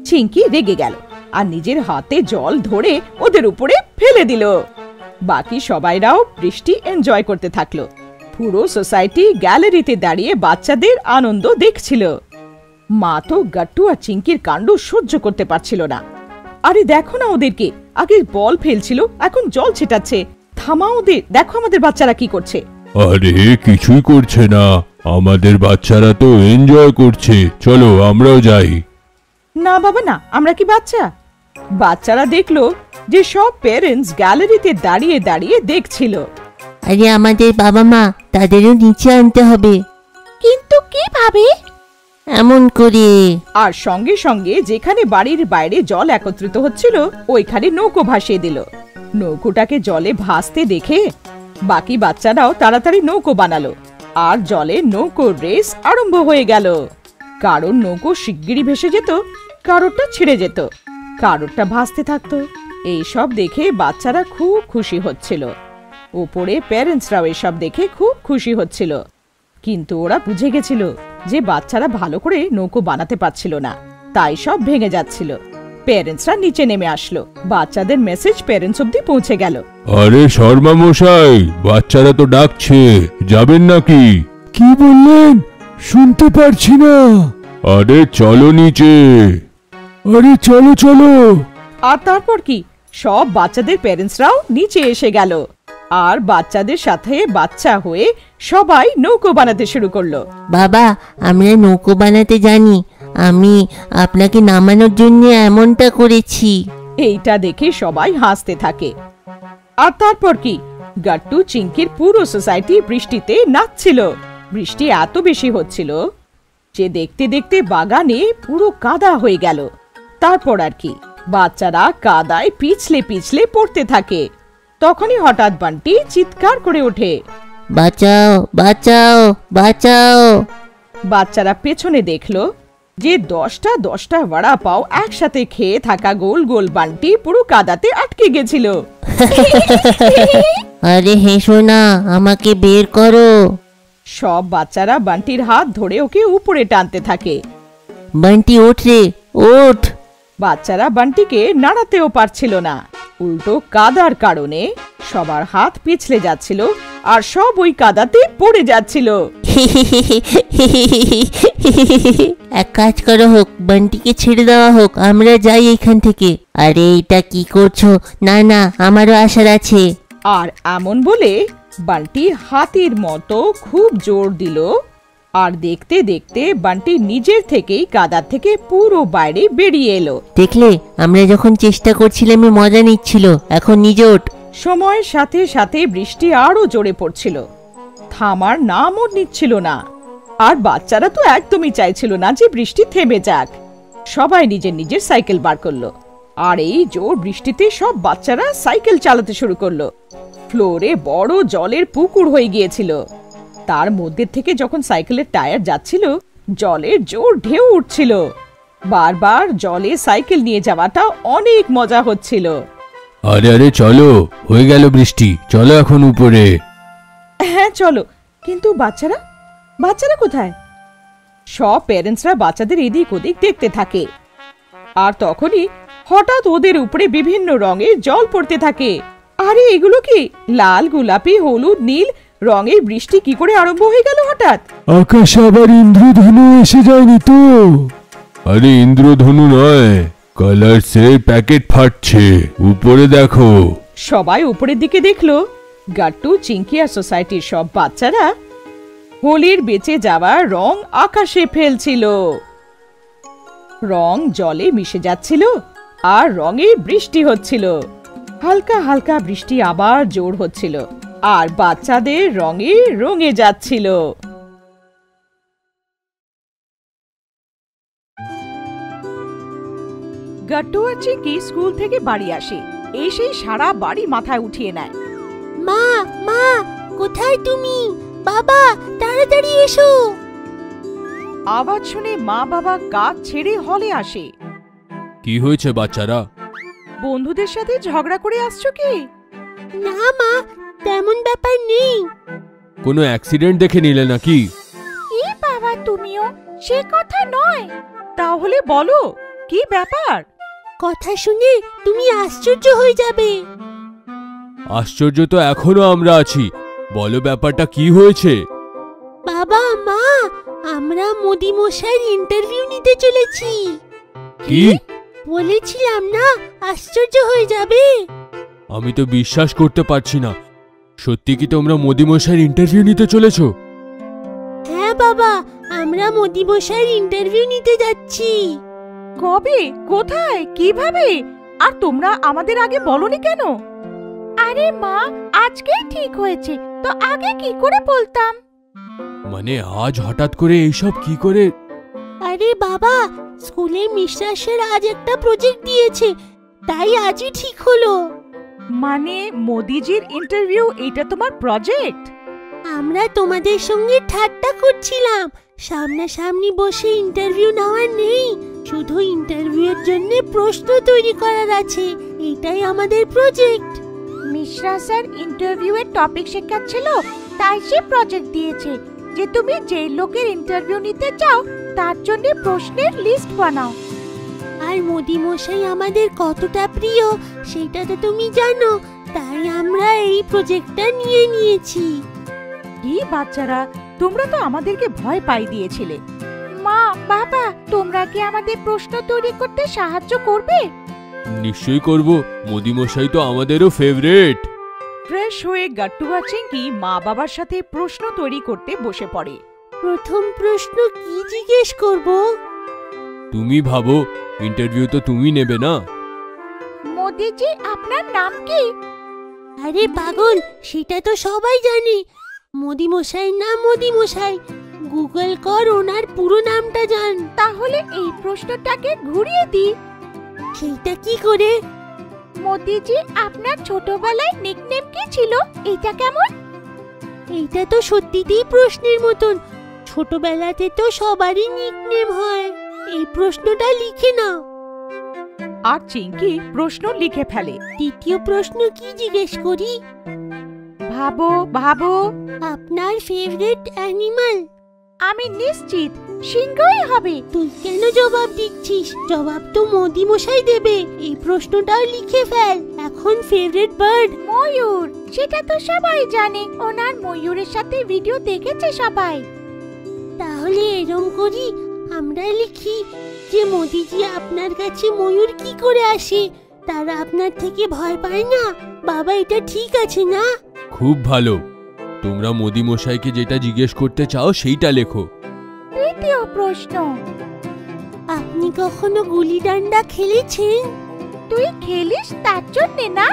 চিংকি রেগে গেল আর নিজের হাতে জল ধরে ওদের উপরে ফেলে দিল। বাকি সবাইরাও বৃষ্টি এনজয় করতে থাকলো। পুরো সোসাইটি গ্যালারিতে দাঁড়িয়ে বাচ্চাদের আনন্দ দেখছিল। মা তো গাট্টু আর চিংকির কাণ্ড সহ্য করতে পারছিল না। আরে দেখো না ওদেরকে, আগে বল ফেলছিল, এখন জল ছেটাচ্ছে। থামাও ওদের, দেখো আমাদের বাচ্চারা কি করছে। আরে কিছুই করছে না, আমাদের বাচ্চারা তো এনজয় করছে, চলো আমরাও যাই। না বাবা না, আমরা কি বাচ্চা? বাচ্চারা দেখলো যে সব প্যারেন্টস গ্যালারিতে দাঁড়িয়ে দাঁড়িয়ে দেখছিল। আরে আমাদের বাবা মা, তাদেরও নিচে আনতে হবে। কিন্তু কিভাবে? এমন করে। আর সঙ্গে সঙ্গে যেখানে বাড়ির বাইরে জল একত্রিত হচ্ছিল ওইখানে নৌকো ভাসিয়ে দিল। নৌকোটাকে জলে ভাসতে দেখে বাকি বাচ্চারাও তাড়াতাড়ি নৌকো বানালো আর জলে নৌকোর রেস আরম্ভ হয়ে গেল। কারোর নৌকো শিগগিরই ভেসে যেত, কারোরটা ছিঁড়ে যেত, কারোরটা ভাসতে থাকতো। এইসব দেখে বাচ্চারা খুব খুশি হচ্ছিল। ওপরে প্যারেন্টসরাও এসব দেখে খুব খুশি হচ্ছিল। কিন্তু ওরা বুঝে গেছিল যে বাচ্চারা ভালো করে নৌকো বানাতে পারছিল না, তাই সব ভেঙে যাচ্ছিল। প্যারেন্টসরা নিচে নেমে আসলো। বাচ্চাদের মেসেজ প্যারেন্টস অব্দি পৌঁছে গেল। আরে শর্মা মশাই, বাচ্চারা তো ডাকছে, যাবেন নাকি? কি বললেন? শুনতে পারছি না। আরে চলো নিচে। আরে চলো চলো। আর তারপর কি, সব বাচ্চাদের প্যারেন্টসরাও নিচে এসে গেল আর বাচ্চাদের সাথে বাচ্চা হয়ে সবাই নৌকো বানাতে শুরু করলো। বাবা, আমরা নৌকো বানাতে জানি, আমি আপনাকে নামানোর জন্য এমনটা করেছি। এইটা দেখে সবাই হাসতে থাকে। আর তারপর কি, গাট্টু চিংকির পুরো সোসাইটি বৃষ্টিতে নাচছিল। বৃষ্টি এত বেশি হচ্ছিল যে দেখতে দেখতে বাগানে পুরো কাদা হয়ে গেল। তারপর আর কি, বাচ্চারা কাদায় পিছলে পিছলে পড়তে থাকে। তখনই হঠাৎ বান্টি চিৎকার করে ওঠে, বাঁচাও বাঁচাও বাঁচাও। বাচ্চারা পেছনে দেখলো যে 10টা বড়া পাও একসাথে খেয়ে থাকা গোল গোল বান্টি পুরো কাদাতে আটকে গেছিল। আরে হেসো না, আমাকে বের করো। সব বাচ্চারা বান্টির হাত ধরে ওকে উপরে টানতে থাকে। বান্টি ওঠ রে, ওঠ। বাচ্চারা বান্টিকে নাড়াতেও পারছিল না, উল্টো কাদার কারণে সবার হাত পিছলে যাচ্ছিল আর সব ওই কাদাতে পড়ে যাচ্ছিল। এক কাজ করা হোক, বান্টিকে ছেড়ে দেওয়া হোক, আমরা যাই এখান থেকে। আরে এটা কি করছো? না না, আমারও আসার আছে। আর এমন বলে বান্টি হাতির মতো খুব জোর দিল আর দেখতে দেখতে বান্টি নিজের থেকেই কাদা থেকে পুরো বাইরে বেরিয়ে এলো। দেখলে, আমরা যখন চেষ্টা করছিলাম মজা নিচ্ছিল, এখন নিজে ওঠ। সময়ের সাথে সাথে বৃষ্টি আরো জোরে পড়ছিল, থামার নামও নিচ্ছিল না। আর বাচ্চারা তো একদমই চাইছিল না যে বৃষ্টি থেমে যাক। সবাই নিজের নিজের সাইকেল বার করলো আর এই জোর বৃষ্টিতে সব বাচ্চারা সাইকেল চালাতে শুরু করলো। ফ্লোরে বড় জলের পুকুর হয়ে গিয়েছিল। তার মধ্যে থেকে যখন সাইকেলের টায়ার যাচ্ছিল, জলের জোর ঢেউ উঠছিল। বারবার জলে সাইকেল নিয়ে যাওয়াটা অনেক মজা হচ্ছিল। আরে আরে চলো, হয়ে গেল বৃষ্টি, চলো এখন উপরে। হ্যাঁ চলো, কিন্তু বাচ্চারা কোথায়? সব প্যারেন্টসরা বাচ্চাদের এদিক ওদিক দেখতে থাকে। আর তখনই হঠাৎ ওদের উপরে বিভিন্ন রঙের জল পড়তে থাকে। আরে এগুলো কি? লাল, গোলাপি, হলুদ, নীল রঙের বৃষ্টি কি করে আরম্ভ হয়ে গেল হঠাৎ? আকাশে আবার ইন্দ্রধনু এসে যায়নি তো? আরে ইন্দ্রধনু নয়, কালারসের প্যাকেট ফাটছে, উপরে দেখো। সবাই উপরের দিকে দেখলো। গাট্টু, চিংকি আর সোসাইটির সব বাচ্চারা হোলির বেঁচে যাওয়া রং আকাশে ফেলছিল। রং জলে মিশে যাচ্ছিল আর রঙে বৃষ্টি হচ্ছিল। হালকা হালকা বৃষ্টি আবার জোর হচ্ছিল আর বাচ্চাদের রঙে রঙে যাচ্ছিল। গাট্টু আর চিংকি স্কুল থেকে বাড়ি আসে, এসেই সারা বাড়ি মাথায় উঠিয়ে নেয়। মা মা, কোথায় তুমি? বাবা, তাড়াতাড়ি এসো। আওয়াজ শুনে মা বাবা কাজ ছেড়ে হলে আসে। কি হয়েছে বাচ্চারা? বন্ধুদের সাথে ঝগড়া করে আসছো কি? না মা, তেমন ব্যাপার নেই। কোনো অ্যাক্সিডেন্ট দেখে নিলে নাকি? কি বাবা, তুমিও? সে কথা নয়। তাহলে বলো কি ব্যাপার? কথা শুনে তুমি আশ্চর্য হয়ে যাবে। আশ্চর্য তো এখনো আমরা আছি, বলো ব্যাপারটা কি হয়েছে? বাবা মা, আমরা মোদি মশাইয়ের ইন্টারভিউ নিতে চলেছি। কি বলেছিলাম না, আশ্চর্য হয়ে যাবে। আমি তো বিশ্বাস করতে পারছি না। সত্যি কি তোমরা মোদি মশাইয়ের ইন্টারভিউ নিতে চলেছো? হ্যাঁ বাবা, আমরা মোদি মশাইয়ের ইন্টারভিউ নিতে যাচ্ছি। কবে, কোথায়, কিভাবে? আর তোমরা আমাদের আগে বলনি কেন? আরে মা, আজকেই ঠিক হয়েছে তো আগে কি করে বলতাম? মানে আজ হঠাৎ করে এইসব কি করে? আরে বাবা, স্কুলে মিস্টার স্যার আজ একটা প্রজেক্ট দিয়েছে, তাই আজই ঠিক হলো। মানে মোদিজির ইন্টারভিউ, এটা তোমার প্রজেক্ট? আমরা তোমাদের সঙ্গে ঠাট্টা করছিলাম। সামনাসামনি বসে ইন্টারভিউ নেওয়ার নেই, শুধু ইন্টারভিউয়ের জন্য প্রশ্ন তৈরি করার আছে। এটাই আমাদের প্রজেক্ট। মিশ্রা স্যার ইন্টারভিউয়ের টপিক শেখাচ্ছিল, তাই সে প্রজেক্ট দিয়েছে যে তুমি যে লোকের ইন্টারভিউ নিতে চাও তার জন্য প্রশ্নের লিস্ট বানাও। আর মোদি মশাই আমাদের কতটা প্রিয় সেটা তো তুমি জানো, তাই আমরা এই প্রজেক্টটা নিয়েছি। কি বাচ্চারা, তোমরা তো আমাদেরকে ভয় পাই দিয়েছিলে। মা বাবা, তোমরা কি আমাদের প্রশ্ন তৈরি করতে সাহায্য করবে? নিশ্চয়ই করব, মোদিমশাই তো আমাদেরও ফেভারিট। ফ্রেশ হয়ে গাট্টু আর চিঙ্কি মা বাবার সাথে প্রশ্ন তৈরি করতে বসে পড়ে। প্রথম প্রশ্ন কি জিজ্ঞেস করব? তুমি ভাবো, ইন্টারভিউ তো তুমি নেবে না? মোদিজি, আপনার নাম কি? আরে পাগল, সেটা তো সবাই জানে। মোদি মশাই না মোদি মশাই, গুগল কর ওনার পুরো নামটা জান। তাহলে এই প্রশ্নটাকে ঘুরিয়ে দিই। সেইটা কি করে? মোদিজি, আপনার ছোটবেলায় নিকনেম কি ছিল? এটা কেমন? এইটা তো সত্যিতেই প্রশ্নের মতন। ছোটবেলাতে তো সবারই নিকনেম হয়। এই প্রশ্নটা লিখে নাও। আর চিঙ্কি প্রশ্ন লিখে ফেলে। দ্বিতীয় প্রশ্ন কি জিজ্ঞেস করি? ভাবো ভাবো। আপনার ফেভারিট অ্যানিমাল? আমি নিশ্চিত সিংহই হবে। তুই কেন জবাব দিচ্ছিস? জবাব তো মোদি মশাই দেবে। এই প্রশ্নটাও লিখে ফেল। এখন ফেভারিট বার্ড? ময়ূর। সেটা তো সবাই জানে, ওনার ময়ূরের সাথে ভিডিও দেখেছে সবাই। তাহলে এরকম করি, আমরা লিখি যে মোদিজি আপনার কাছে ময়ূর কি করে আসে? তারা আপনার থেকে ভয় পায় না। বাবা, এটা ঠিক আছে না? খুব ভালো। তোমরা মোদিমশাইকে যেটা জিজ্ঞেস করতে চাও সেইটা লেখো। তৃতীয় প্রশ্ন, আপনি কখনো গুলি ডান্ডা খেলেছেন? তুই খেলিস তার জন্য না?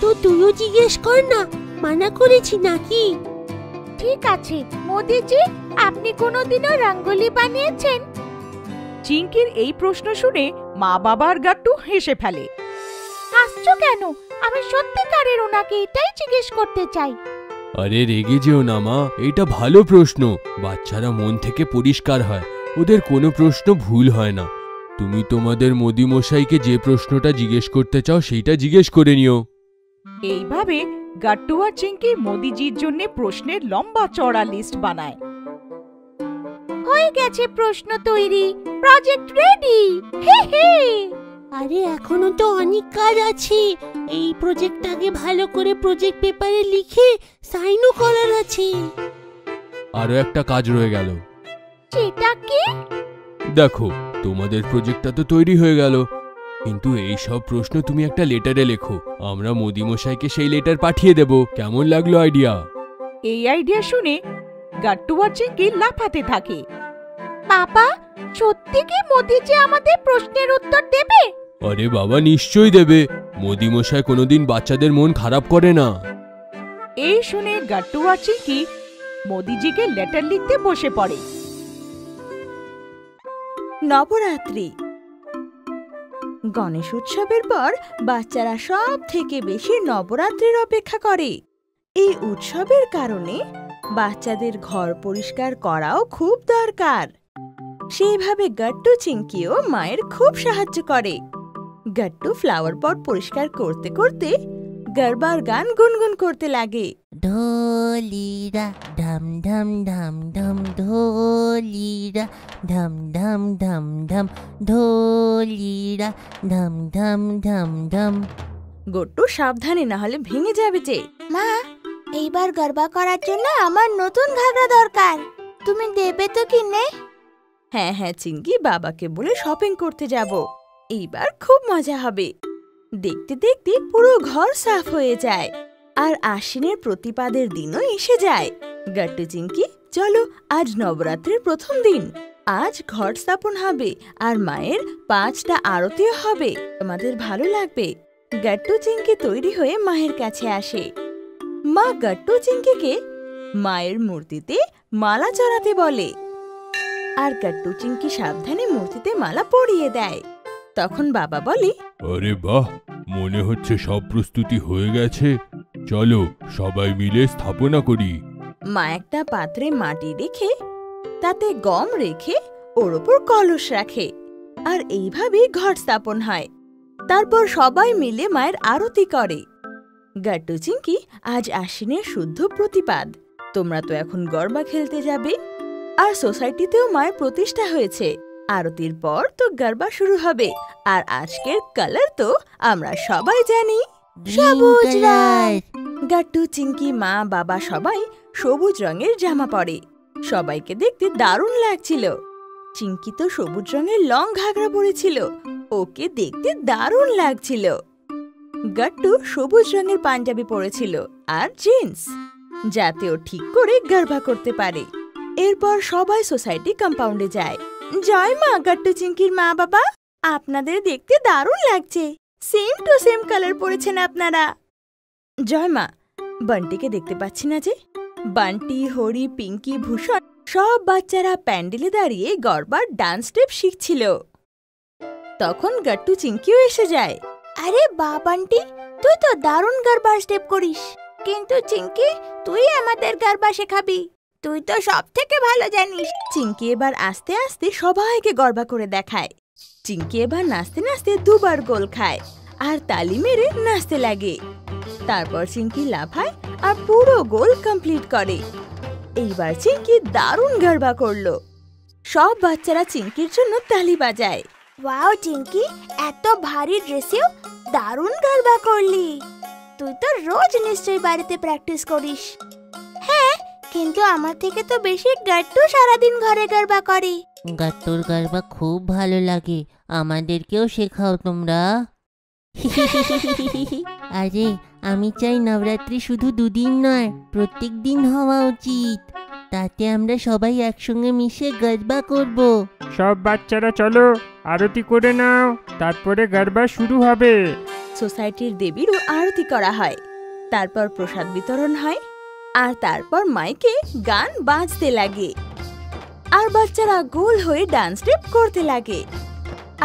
তো তুইও জিজ্ঞেস কর না, মানা করেছি নাকি? ঠিক আছে। মোদিজি, আপনি কোনোদিনও রঙ্গোলি বানিয়েছেন? চিঙ্কির এই প্রশ্ন শুনে মা বাবার গাট্টু হেসে ফেলে। হাসছো কেন? আমি সত্যিকারের ওনাকে এটাই জিজ্ঞেস করতে চাই। আরে রেগে যেও না মা, এটা ভালো প্রশ্ন। বাচ্চারা মন থেকে পরিষ্কার হয়, ওদের কোনো প্রশ্ন ভুল হয় না। তুমি তোমাদের মোদিমশাইকে যে প্রশ্নটা জিজ্ঞেস করতে চাও সেইটা জিজ্ঞেস করে নিও। এইভাবে গাট্টু আর চিঙ্কি মোদিজির জন্য প্রশ্নের লম্বা চড়া লিস্ট বানায়। হয়ে গেছে প্রশ্ন তৈরি, প্রজেক্ট রেডি। হে হে। আরে এখনো তো অনেক কাজ আছে। এই প্রজেক্টটাকে ভালো করে প্রজেক্ট পেপারে লিখে সাইনও করার আছে। আরো একটা কাজ রয়ে গেল। সেটা কি? দেখো, তোমাদের প্রজেক্টটা তো তৈরি হয়ে গেল, কিন্তু এই সব প্রশ্ন তুমি একটা লেটারে লেখো। আমরা মোদিমশাইকে সেই লেটার পাঠিয়ে দেব। কেমন লাগলো আইডিয়া? এই আইডিয়া শুনে গাট্টু আর চিঙ্কি লাফাতে থাকে। বাবা, সত্যি কি মোদিজি আমাদের প্রশ্নের উত্তর দেবে? আরে বাবা, নিশ্চয়ই দেবে। মোদিমশাই কোনোদিন বাচ্চাদের মন খারাপ করে না। এই শুনে গাট্টু আর চিঙ্কি মোদিজিকে লেটার লিখতে বসে পড়ে। নবরাত্রি। গণেশ উৎসবের পর বাচ্চারা সব থেকে বেশি নবরাত্রির অপেক্ষা করে। এই উৎসবের কারণে বাচ্চাদের ঘর পরিষ্কার করাও খুব দরকার। সেইভাবে গাট্টু চিঙ্কিও মায়ের খুব সাহায্য করে। গাট্টু ফ্লাওয়ার পট পরিষ্কার করতে করতে গরবার গান গুনগুন করতে লাগে। ঢোলিরা ঢাম ঢাম ঢাম ঢাম, ঢোলিরা ঢাম ঢাম ঢাম ঢাম, ঢোলিরা ঢাম ঢাম ঢাম ঢাম। গট্টু সাবধানে, না হলে ভেঙে যাবে যে। মা, এইবার গরবা করার জন্য আমার নতুন ঘাগরা দরকার। তুমি দেবে তো কিনে? হ্যাঁ হ্যাঁ চিঙ্কি, বাবাকে বলে শপিং করতে যাব। এইবার খুব মজা হবে। দেখতে দেখতে পুরো ঘর সাফ হয়ে যায়, আর আশ্বিনের প্রতিপাদের দিনও এসে যায়। গাট্টু চিঙ্কি, চলো, আজ নবরাত্রির প্রথম দিন। আজ ঘট স্থাপন হবে আর মায়ের 5টা আরতিও হবে। তোমাদের ভালো লাগবে। গাট্টু চিঙ্কি তৈরি হয়ে মায়ের কাছে আসে। মা গাট্টু চিঙ্কিকে মায়ের মূর্তিতে মালা চড়াতে বলে, আর গাট্টু চিঙ্কি সাবধানে মূর্তিতে মালা পরিয়ে দেয়। তখন বাবা বলে, আরে বাহ, মনে হচ্ছে সব প্রস্তুতি হয়ে গেছে। চলো সবাই মিলে স্থাপনা করি। মা একটা পাত্রে মাটি রেখে তাতে গম রেখে ওর ওপর কলস রাখে, আর এইভাবে ঘট স্থাপন হয়। তারপর সবাই মিলে মায়ের আরতি করে। গাট্টু চিঙ্কি, আজ আশ্বিনের শুদ্ধ প্রতিপাদ। তোমরা তো এখন গরবা খেলতে যাবে, আর সোসাইটিতেও মায়ের প্রতিষ্ঠা হয়েছে। আরতির পর তো গরবা শুরু হবে, আর আজকের কালার তো আমরা সবাই জানি, সবুজ রং। গাট্টু চিঙ্কি, মা বাবা সবাই সবুজ রঙের জামা পরে। সবাইকে দেখতে দারুণ লাগছিল। চিঙ্কি তো সবুজ রঙের লং ঘাগরা পরেছিল, ওকে দেখতে দারুণ লাগছিল। গাট্টু সবুজ রঙের পাঞ্জাবি পরেছিল আর জিন্স, যাতে ও ঠিক করে গারবা করতে পারে। এরপর সবাই সোসাইটি কম্পাউন্ডে যায়। জয় মা গাট্টু চিঙ্কির মা বাবা, আপনাদের দেখতে দারুণ লাগছে। সেম টু সেম কালার পরেছেন আপনারা। জয় মা, বান্টিকে দেখতে পাচ্ছি না যে? বান্টি, হরি, পিঙ্কি, ভূষণ সব বাচ্চারা প্যান্ডেলে দাঁড়িয়ে গরবার ডান্স স্টেপ শিখছিল। তখন গাট্টু চিঙ্কিও এসে যায়। আরে বা বান্টি, তুই তো দারুণ গরবার স্টেপ করিস, কিন্তু চিঙ্কি তুই আমাদের গরবা শেখাবি, তুই তো সব থেকে ভালো জানিস। চিঙ্কি এবার আস্তে আস্তে সবাইকে গরবা করে দেখায়। চিঙ্কি এবার নাচতে নাচতে দুবার গোল খায় আর তালি মেরে নাচতে লাগে। তারপর চিঙ্কি লাফায় আর পুরো গোল কমপ্লিট করে। এইবার চিঙ্কি দারুণ গরবা করলো। সব বাচ্চারা চিঙ্কির জন্য তালি বাজায়। ওয়াও চিঙ্কি, এত ভারী ড্রেসেও দারুণ গরবা করলি। তুই তো রোজ নিশ্চয়ই বাড়িতে প্র্যাকটিস করিস। হ্যাঁ, কিন্তু আমার থেকে তো বেশি গাট্টু সারাদিন ঘরে গরবা করে। গাট্টুর গরবা খুব ভালো লাগে, আমাদেরকেও শেখাও তোমরা। আরে আমি চাই নবরাত্রি শুধু দুদিন নয়, প্রত্যেক দিন হওয়া উচিত। তাতে আমরা সবাই একসঙ্গে মিশে গরবা করব। সব বাচ্চারা চলো, আরতি করে নাও, তারপরে গরবা শুরু হবে। সোসাইটির দেবীরও আরতি করা হয়, তারপর প্রসাদ বিতরণ হয়, আর তারপর মাইকে গান বাজতে লাগে আর বাচ্চারা গোল হয়ে ডান্স স্টেপ করতে লাগে।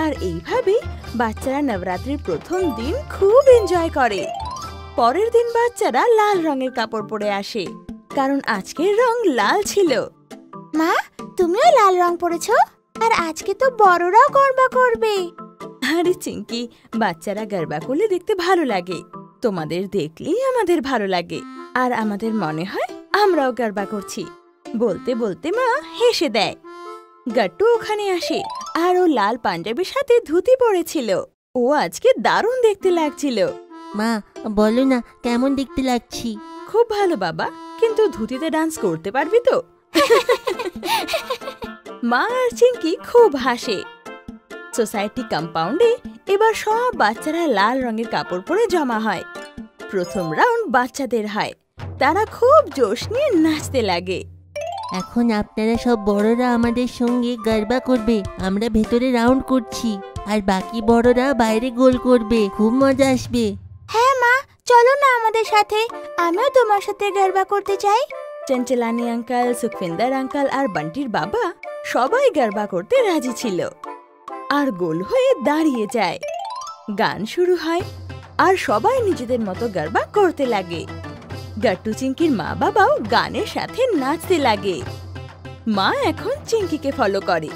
আর এইভাবে বাচ্চারা নবরাত্রির প্রথম দিন খুব এনজয় করে। পরের দিন বাচ্চারা লাল রঙের কাপড় পরে আসে, কারণ আজকের রং লাল ছিল। মা, তুমিও লাল রং পরেছো? আর আজকে তো বড়রাও গরবা করবে। আরে চিঙ্কি, বাচ্চারা গরবা করলে দেখতে ভালো লাগে, তোমাদের দেখলেই আমাদের ভালো লাগে, আর আমাদের মনে হয় আমরাও গরবা করছি। বলতে বলতে মা হেসে দেয়। গাট্টু ওখানে আসে আর ও লাল পাঞ্জাবির সাথে ধুতি পরেছিল। ও আজকে দারুণ দেখতে লাগছিল। মা বলো না, কেমন দেখতে লাগছি? খুব ভালো বাবা, কিন্তু ধুতিতে ডান্স করতে পারবি তো? মা আর চিঙ্কি খুব হাসে। সোসাইটি কম্পাউন্ডে এবার সব বাচ্চারা লাল রঙের কাপড় পরে জমা হয়। প্রথম রাউন্ড বাচ্চাদের হয়, তারা খুব জোশ নিয়ে নাচতে লাগে। এখন আপনারা সব বড়রা আমাদের সঙ্গে গরবা করবে, আমরা ভেতরে রাউন্ড করছি, আর বাকি বড়রা বাইরে গোল করবে, খুব মজা আসবে। হ্যাঁ মা, চলো না আমাদের সাথে, আমিও তোমার সাথে গরবা করতে চাই। চঞ্চলানি আঙ্কেল, সুখবিন্দর আঙ্কেল আর বান্টির বাবা সবাই গরবা করতে রাজি ছিল, আর গোল হয়ে দাঁড়িয়ে যায়। গান শুরু হয় আর সবাই নিজেদের মতো গরবা করতে লাগে। গাট্টু চিঙ্কির মা বাবাও গানের সাথে নাচতে লাগে। মা এখন চিঙ্কিকে ফলো করে,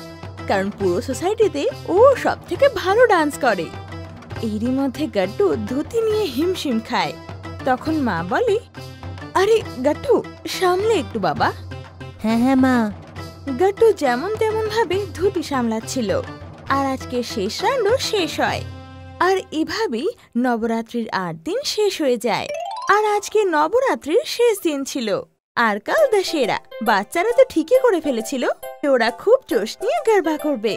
কারণ পুরো সোসাইটিতে ও সব থেকে ভালো ডান্স করে। এরই মধ্যে গাট্টু ধুতি নিয়ে হিমশিম খায়। তখন মা বলে, আরে গাট্টু, সামলে একটু বাবা। হ্যাঁ হ্যাঁ মা। গাট্টু যেমন তেমন ভাবে ধুতি সামলাচ্ছিল, আর আজকে শেষ রাউন্ডও শেষ হয়। আর এভাবেই নবরাত্রির 8 দিন শেষ হয়ে যায়। আর আজকে নবরাত্রির শেষ দিন ছিল, আর কাল দশেরা। বাচ্চারা তো ঠিকই করে ফেলেছিল, ওরা খুব জোশ নিয়ে গরবা করবে।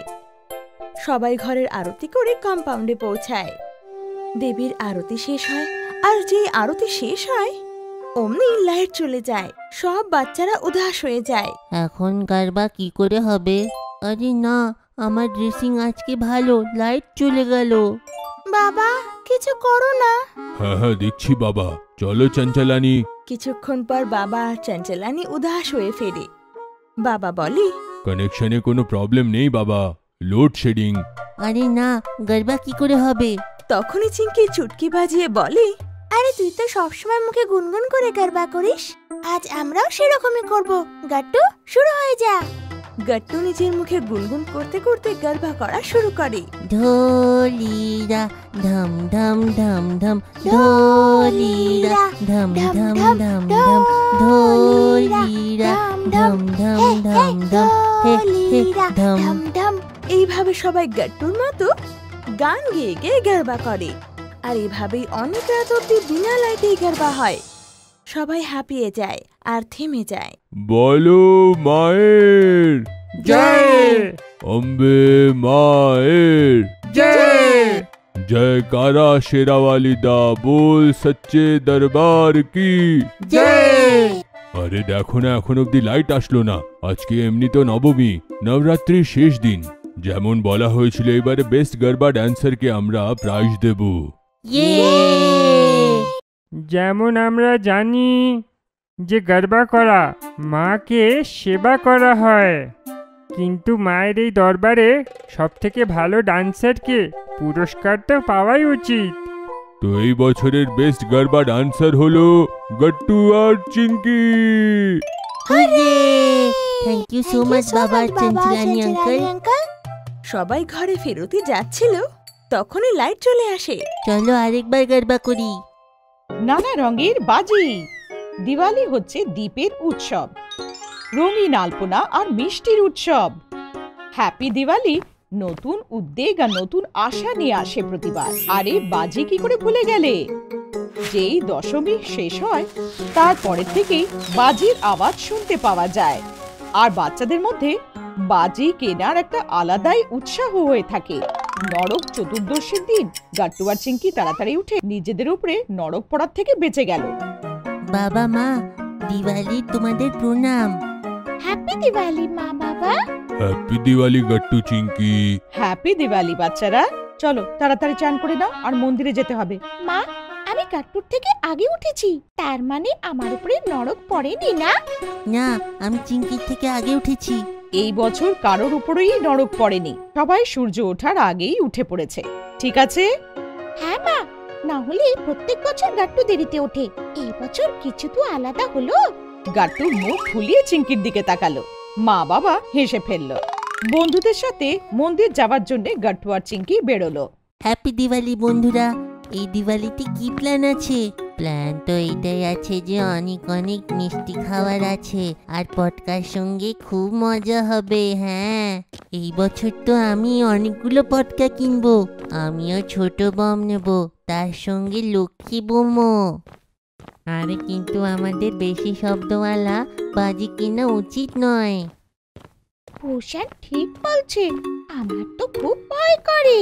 সবাই ঘরের আরতি করে কম্পাউন্ডে পৌঁছায়। দেবীর আরতি শেষ হয়, আর যে আরতি শেষ হয় অমনি লাইট চলে যায়। সব বাচ্চারা উদাস হয়ে যায়। এখন গরবা কি করে হবে? আরে না, আমার ড্রেসিং আজকে ভালো, লাইট চলে গেল। বাবা, কিছু করো না। হ্যাঁ হ্যাঁ দেখছি বাবা, চলো চঞ্চলানি। কিছুক্ষণ পর বাবা আর চঞ্চলানি উদাস হয়ে ফেরে। বাবা বলে, কানেকশনে কোনো প্রবলেম নেই বাবা, লোডশেডিং। আরে না, গরবা কি করে হবে? তখনই চিঙ্কি চুটকি বাজিয়ে বলে, আরে তুই তো সবসময় মুখে গুনগুন করে গরবা করিস, আজ আমরাও সেরকমই করব। গাট্টু, শুরু হয়ে যা। গাট্টু নিজের মুখে গুনগুন করতে করতে গরবা করা শুরু করে। ঢোলিরা ঢম ঢম ঢম ঢম, ঢোলিরা ঢম ঢম ঢম ঢম, ঢোলিরা ঢম ঢম ঢম ঢম, হে হে ঢম ঢম। এইভাবে সবাই গাট্টুর মতো গান গেয়ে গেয়ে গরবা করে। আর এভাবেই অনেক রাত অব্দি বিনা লাইটেই গরবা হয়। সবাই হাঁপিয়ে যায় আর থেমে যায়। বলো মায়ের জয়, অম্বে মায়ের জয়। जयकारा शेरावाली दा बोल सच्चे दरबार की জয়। আরে দেখো না, এখন অব্দি লাইট আসলো না। আজকে এমনি তো নবমী, নবরাত্রির শেষ দিন। যেমন বলা হয়েছিল এবারে বেস্ট গরবা ড্যান্সারকে আমরা প্রাইজ দেব। যেমন আমরা জানি যে গরবা করা মাকে সেবা করা হয়, কিন্তু মায়ের এই দরবারে সবথেকে ভালো ডান্সারকে পুরস্কার তো পাওয়াই উচিত। তো এই বছরের বেস্ট গরবা ডান্সার হলো গট্টু আর Chinki. Thank you so much Baba Chanchlani uncle. সবাই ঘরে ফেরতে যাচ্ছিল, তখনই লাইট চলে আসে। চলো আরেকবার গরবা করি। নানা রঙের বাজি। দিওয়ালি হচ্ছে দীপের উৎসব, রঙিন আলপনা আর মিষ্টির উৎসব। হ্যাপি দিওয়ালি নতুন উদ্বেগ আর নতুন আশা নিয়ে আসে প্রতিবার। আরে বাজি কি করে ভুলে গেলে? যেই দশমী শেষ হয় তারপরের থেকেই বাজির আওয়াজ শুনতে পাওয়া যায়, আর বাচ্চাদের মধ্যে বাজি কেনার একটা আলাদাই উৎসাহ হয়ে থাকে। নরক চতুর্দশীর দিন গাট্টু আর চিঙ্কি তাড়াতাড়ি উঠে নিজেদের উপরে নরক পড়ার থেকে বেঁচে গেল। বাবা মা, দিওয়ালি তোমাদের প্রণাম। হ্যাপি দিওয়ালি মা বাবা। হ্যাপি দিওয়ালি গট্টু চিঙ্কি। হ্যাপি দিওয়ালি বাচ্চারা। চলো তাড়াতাড়ি চান করে নাও, আর মন্দিরে যেতে হবে। মা, আমি গাট্টুর থেকে আগে উঠেছি, তার মানে আমার উপরে নরক পড়েনি না? না, আমি চিঙ্কির থেকে আগে উঠেছি। এই বছর কারোর উপরেই নরক পড়েনি, সবাই সূর্য ওঠার আগেই উঠে পড়েছে। ঠিক আছে? হ্যাঁ মা, না হলে প্রত্যেক বছর গাট্টু দেরিতে ওঠে। এই বছর কিছু তো আলাদা হলো। গাট্টু মুখ ফুলিয়ে চিঙ্কির দিকে তাকালো। মা বাবা হেসে ফেলল। বন্ধুদের সাথে মন্দির যাওয়ার জন্য গাট্টু আর চিঙ্কি বেরোলো। হ্যাপি দিওয়ালি বন্ধুরা। এই দিওয়ালিতে কি প্ল্যান আছে? প্ল্যান তো এটাই আছে যে অনেক অনেক মিষ্টি খাওয়ার আছে, আর পটকার সঙ্গে খুব মজা হবে। হ্যাঁ, এই বছর তো আমি অনেকগুলো পটকা কিনবো। আমিও ছোট বম নেব, তার সঙ্গে লক্ষ্মী বোমও। আরে কিন্তু আমাদের বেশি শব্দওয়ালা বাজি কেনা উচিত নয়। ভূষণ ঠিক বলছে, আমার তো খুব ভয় করে।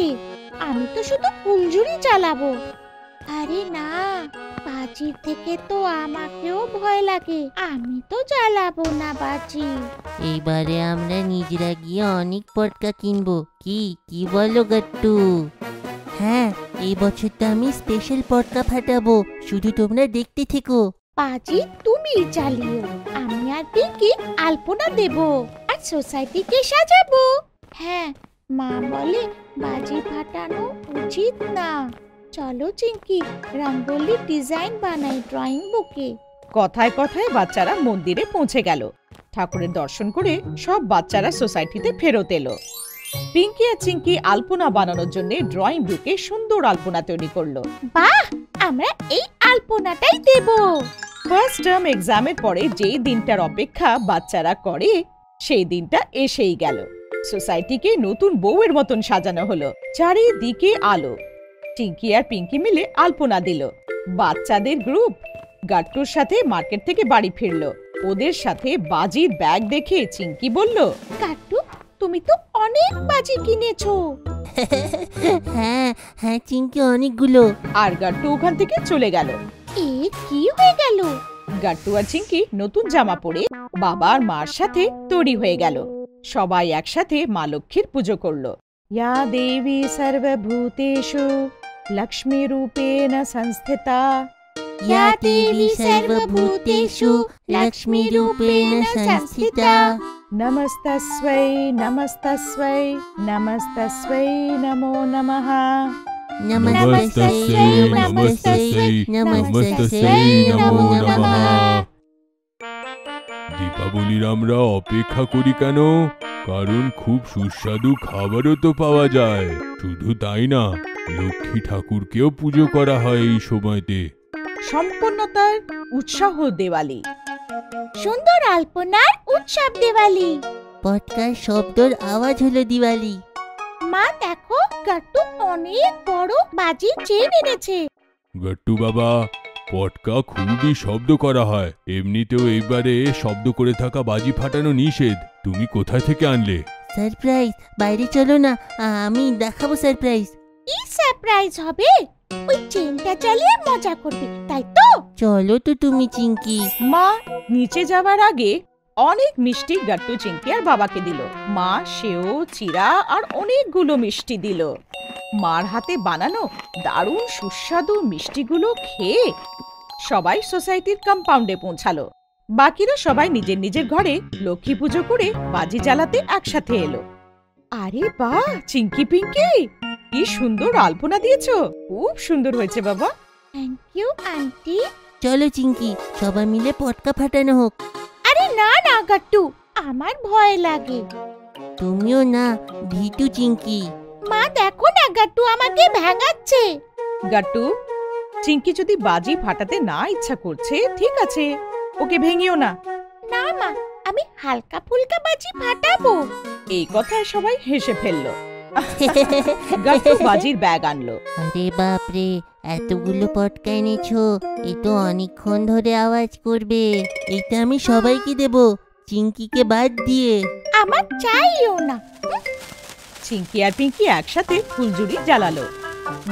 আমি তো শুধু ফুলঝুরি চালাবো। আরে না, বাজির থেকে তো আমাকেও ভয় লাগে। আমি তো জ্বালাবো না বাজি। এইবারে আমরা নিজেরা গিয়ে অনেক পটকা কিনবো। কি কি বলো গাট্টু? হ্যাঁ, এই বছর তো আমি স্পেশাল পটকা ফাটাবো, শুধু তোমরা দেখতে থেকো। বাজি তুমি চালিও, আমি আর পিঙ্কি আলপনা দেব আর সোসাইটিকে সাজাবো। হ্যাঁ, মা বলে বাজি ফাটানো উচিত না। চলো চিঙ্কি, রঙ্গোলি ডিজাইন বানাই ড্রয়িং বুকে। কথায় কথায় বাচ্চারা মন্দিরে পৌঁছে গেল। ঠাকুরের দর্শন করে সব বাচ্চারা সোসাইটিতে ফেরত এলো। পিঙ্কি আর চিঙ্কি আলপনা বানানোর জন্য ড্রয়িং বুকে সুন্দর আলপনা তৈরি করলো। বাহ, আমরা এই আলপনাটাই দেব। ফার্স্ট টার্ম এক্সামের পরে যেই দিনটার অপেক্ষা বাচ্চারা করে, সেই দিনটা এসেই গেল। সোসাইটিকে নতুন বউয়ের মতন সাজানো হলো, চারিদিকে আলো। চিঙ্কি আর পিঙ্কি মিলে আলপনা দিল। বাচ্চাদের গ্রুপ গাট্টুর সাথে মার্কেট থেকে বাড়ি ফিরলো। ওদের সাথে বাজির ব্যাগ দেখে চিঙ্কি বলল, গাট্টু তুমি তো অনেক বাজি কিনেছো। হ্যাঁ হ্যাঁ চিঙ্কি, অনেকগুলো। আর গাট্টু ওখান থেকে চলে গেল। এ কি হয়ে গেল? গাট্টু আর চিঙ্কি নতুন জামা পরে বাবা আর মার সাথে তৈরি হয়ে গেল। সবাই একসাথে মা লক্ষ্মীর পুজো করলো। ইয়া দেবী সর্বভূতেষু লক্ষ্মী রূপেণ সংস্থিতা। ইয়া দেবী সর্বভূতেষু লক্ষ্মী রূপেণ সংস্থিতা। নমস্তস্मै নমস্তস্मै নমস্তস্मै নমো নমঃ। নমস্তস্যৈ নমস্তস্যৈ নমস্তস্যৈ নমো নমঃ। দীপাবলির আমরা অপেক্ষা করি কেন? কারণ খুব সুস্বাদু খাবারও তো পাওয়া যায়। শুধু তাই না, লক্ষ্মী ঠাকুরকেও পুজো করা হয় এই সময়তে। সম্পূর্ণতার উৎসাহ দিওয়ালি। সুন্দর আলপনার উৎসব দিওয়ালি। পটকার শব্দর আওয়াজ হলো দিওয়ালি। মা দেখো, গাট্টু অনেক বড় বাজি চেন এনেছে। গট্টু বাবা, পটকা খুবই শব্দ করা হয়, এমনিতেও এইবারে শব্দ করে থাকা বাজি ফাটানো নিষেধ। তুমি কোথা থেকে আনলে? সারপ্রাইজ, বাইরে চলো না, আমি দেখাবো সারপ্রাইজ। কি সারপ্রাইজ হবে? ওই চেনটা চালিয়ে মজা করবে, তাই তো? চলো তো তুমি চিঙ্কি। মা নিচে যাওয়ার আগে অনেক মিষ্টি গাট্টু চিঙ্কি আর বাবাকে দিল। মা সেও, চিরা আর অনেকগুলো মিষ্টি দিল। মার হাতে বানানো দারুণ সুস্বাদু মিষ্টিগুলো খেয়ে সবাই সোসাইটির কম্পাউন্ডে পৌঁছালো। বাকিরা সবাই নিজের নিজের ঘরে লক্ষ্মী পুজো করে বাজি জ্বালাতে একসাথে এলো। আরে বাহ চিঙ্কি পিঙ্কি, কি সুন্দর আলপনা দিয়েছো, খুব সুন্দর হয়েছে বাবা। Thank you aunty. চলো চিঙ্কি, সবাই মিলে পটকা ফাটানো হোক। আরে না না গাট্টু, আমার ভয় লাগে। তুমিও না, ভিটু চিঙ্কি। মা দেখো না, গাট্টু আমাকে ভাঙাচ্ছে। গাট্টু, চিঙ্কি যদি বাজি ফাটাতে না ইচ্ছা করছে ঠিক আছে, ওকে ভেঙিও না। না মা, আমি হালকা ফুলকা বাজি ফাটাবো। এই কথায় সবাই হেসে ফেললো। গাট্টু বাজির ব্যাগ আনলো। আরে বাপরে, এতগুলো পটকা এনেছো, এ তো অনেকক্ষণ ধরে আওয়াজ করবে। এটা আমি সবাইকে দেব, চিঙ্কিকে বাদ দিয়ে। আমার চাইও না। চিঙ্কি আর পিঙ্কি একসাথে ফুলঝুরি জ্বালালো।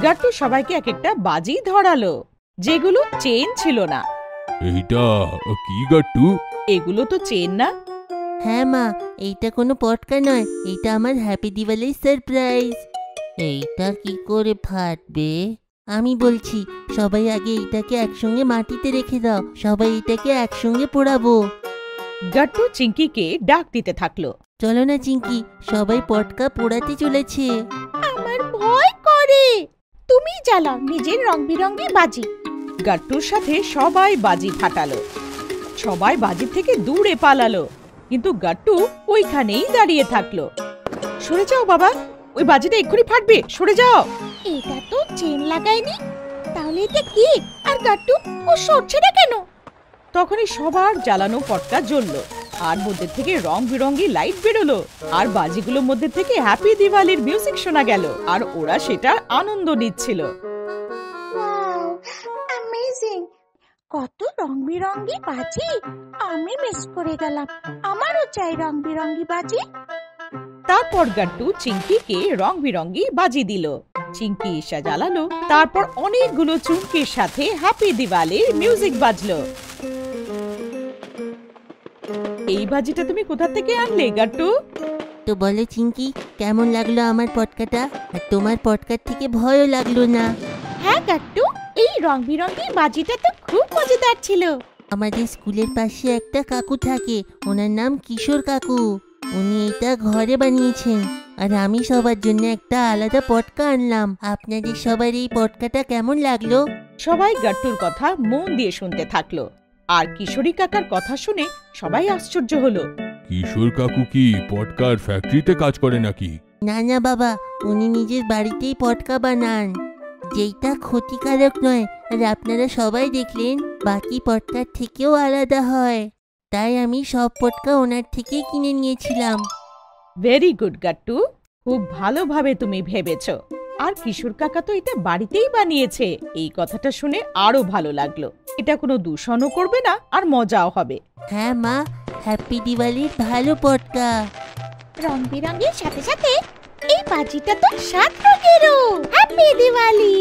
গাট্টু সবাইকে এক একটা বাজি ধরালো, যেগুলো চেন ছিল না। এইটা কি গাট্টু? এগুলো তো চেন না। হ্যাঁ মা, এইটা কোনো পটকা নয়, এটা আমার হ্যাপি দিওয়ালির সারপ্রাইজ। এইটা কি করে ফাটবে? আমি বলছি, সবাই আগে এইটাকে একসঙ্গে মাটিতে রেখে দাও, সবাই এটাকে একসঙ্গে পোড়াবো। গাট্টু চিঙ্কিকে ডাক দিতে থাকলো। চলো না চিঙ্কি, সবাই পটকা পোড়াতে চলেছে। আমার ভয় করে। তুমি জ্বালাও নিজের রং বেরঙের বাজি। গাট্টুর সাথে সবাই বাজি ফাটালো। সবাই বাজি থেকে দূরে পালালো, কিন্তু গাট্টু ওইখানেই দাঁড়িয়ে থাকলো। সরে যাও বাবা, ওই বাজিটা এক্ষুনি ফাটবে, সরে যাও। এটা তো চেন লাগায়নি, তাহলে এটা কি? আর গাট্টু ও সরছে না কেন? তখনই সবার জ্বালানো পটকা জ্বললো, আর মধ্যে থেকে রং বেরঙি লাইট বেরোলো, আর বাজিগুলোর মধ্যে থেকে হ্যাপি দিওয়ালির মিউজিক শোনা গেল, আর ওরা সেটার আনন্দ নিচ্ছিল। Wow, amazing! কত রং বেরঙি বাজি, আমি মিস করে গেলাম। আমারও চাই রং বেরঙি বাজি। তারপর গাট্টু চিঙ্কিকে রং বেরঙি বাজি দিল। চিঙ্কি ঈশা জ্বালালো, তারপর অনেকগুলো চুমকির সাথে হ্যাপি দিওয়ালির মিউজিক বাজলো। এই বাজিটা তুমি কোথা থেকে আনলে গাট্টু? তো বলো চিঙ্কি, কেমন লাগলো আমার পটকাটা? আর তোমার পটকার থেকে ভয়ও লাগলো না? হ্যাঁ গাট্টু, এই রং বেরঙি বাজিটা তো খুব মজাদার ছিল। আমাদের স্কুলের পাশে একটা কাকু থাকে, ওনার নাম কিশোর কাকু। উনি এটা ঘরে বানিয়েছেন, আর আমি সবার জন্য একটা আলাদা পটকা আনলাম। আপনাদের সবার এই পটকাটা কেমন লাগলো? সবাই গাট্টুর কথা মন দিয়ে শুনতে থাকলো, আর কিশোরী কাকার কথা শুনে সবাই আশ্চর্য হলো। কিশোর কাকু কি পটকার ফ্যাক্টরিতে কাজ করে নাকি? না না বাবা, উনি নিজের বাড়িতেই পটকা বানান, যেটা ক্ষতিকারক নয়, আর আপনারা সবাই দেখলেন বাকি পটকার থেকেও আলাদা হয়। তাই আমি সব পটকা ওনার থেকে কিনে নিয়েছিলাম। ভেরি গুড গাট্টু, খুব ভালোভাবে তুমি ভেবেছো। আর কিশোর কাকা তো এটা বাড়িতেই বানিয়েছে, এই কথাটা শুনে আরো ভালো লাগলো। এটা কোনো দূষণও করবে না, আর মজাও হবে। হ্যাঁ মা, হ্যাপি দিওয়ালির ভালো পটকা। রং বেরঙের সাথে সাথে এই বাজিটা তো 7 রঙেরও। হ্যাপি দিওয়ালি!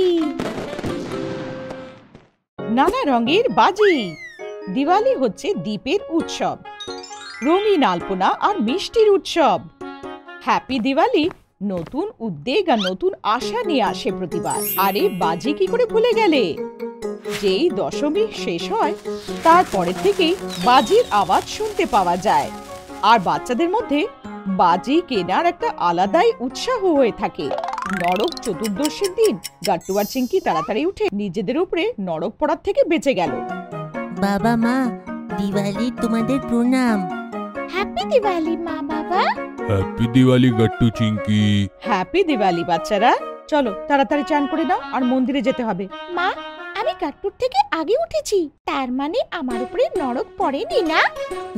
নানা রঙের বাজি। দিওয়ালি হচ্ছে দীপের উৎসব, রঙিন আলপনা আর মিষ্টির উৎসব। হ্যাপি দিওয়ালি নতুন উদ্বেগ আর নতুন আশা নিয়ে আসে প্রতিবার। আরে বাজি কি করে ভুলে গেলে? যেই দশমী শেষ হয় তারপরের থেকেই বাজির আওয়াজ শুনতে পাওয়া যায়, আর বাচ্চাদের মধ্যে বাজি কেনার একটা আলাদাই উৎসাহ হয়ে থাকে। নরক চতুর্দশীর দিন গাট্টু আর চিঙ্কি তাড়াতাড়ি উঠে নিজেদের উপরে নরক পড়ার থেকে বেঁচে গেল। বাবা মা, দিওয়ালি তোমাদের প্রণাম। হ্যাপি দিওয়ালি মা বাবা। হ্যাপি দিওয়ালি গাট্টু চিঙ্কি। হ্যাপি দিওয়ালি বাচ্চারা। চলো তাড়াতাড়ি চান করে নাও, আর মন্দিরে যেতে হবে। মা, আমি গাট্টুর থেকে আগে উঠেছি, তার মানে আমার উপরে নরক পড়েনি না?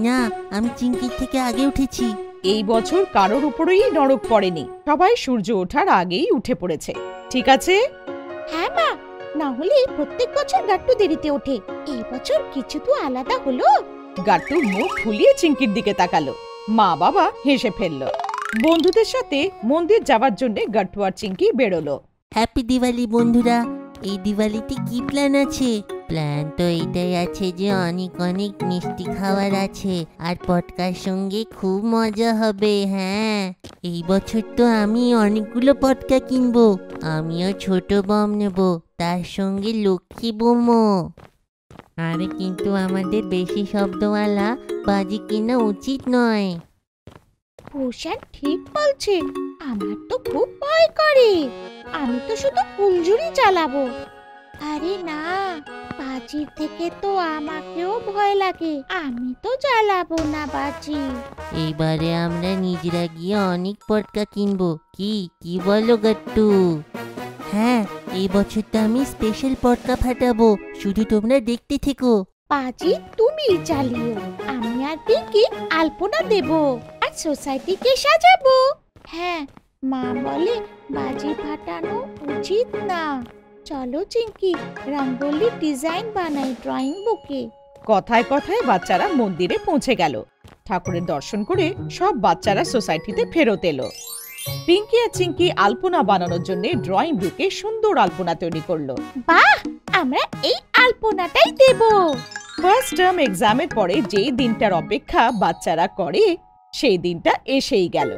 না, আমি চিঙ্কির থেকে আগে উঠেছি। এই বছর কারোর উপরেই নরক পড়েনি, সবাই সূর্য ওঠার আগেই উঠে পড়েছে। ঠিক আছে? হ্যাঁ মা, না হলে প্রত্যেক বছর গাট্টু দেরিতে ওঠে। এই বছর কিছু তো আলাদা হলো। গাট্টু মুখ ফুলিয়ে চিঙ্কির দিকে তাকালো। মা বাবা হেসে ফেললো। বন্ধুদের সাথে মন্দির যাওয়ার জন্য গাট্টু আর চিঙ্কি বেরোলো। হ্যাপি দিওয়ালি বন্ধুরা। এই দিওয়ালিতে কি প্ল্যান আছে? প্ল্যান তো এটাই আছে যে অনেক অনেক মিষ্টি খাবার আছে আর পটকার সঙ্গে খুব মজা হবে। হ্যাঁ, এই বছর তো আমি অনেকগুলো পটকা কিনবো। আমিও ছোট বম নেব, তার সঙ্গে লক্ষ্মী বোমও। আরে কিন্তু আমাদের বেশি শব্দওয়ালা বাজি কেনা উচিত নয়। ভূষণ ঠিক বলছে, আমার তো খুব ভয় করে। আমি তো শুধু ফুলঝুরি চালাবো। আরে না, বাজির থেকে তো আমাকেও ভয় লাগে। আমি তো জ্বালাবো না বাজি। এইবারে আমরা নিজেরা গিয়ে অনেক পটকা কিনবো। কি বলো গাট্টু? হ্যাঁ, এই বছর তো আমি স্পেশাল পটকা ফাটাবো, শুধু তোমরা দেখতে থেকো। বাজি তুমি চালিও, আমি আর পিঙ্কি আলপনা দেব আর সোসাইটিকে সাজাবো। হ্যাঁ, মা বলে বাজি ফাটানো উচিত না। চলো চিঙ্কি, রঙ্গোলি ডিজাইন বানাই ড্রয়িং বুকে। কথায় কথায় বাচ্চারা মন্দিরে পৌঁছে গেল। ঠাকুরের দর্শন করে সব বাচ্চারা সোসাইটিতে ফেরত এলো। পিঙ্কি আর চিঙ্কি আলপনা বানানোর জন্য ড্রয়িং বুকে সুন্দর আলপনা তৈরি করলো। বাহ, আমরা এই আলপনাটাই দেব। ফার্স্ট টার্ম এক্সামের পরে যেই দিনটার অপেক্ষা বাচ্চারা করে, সেই দিনটা এসেই গেল।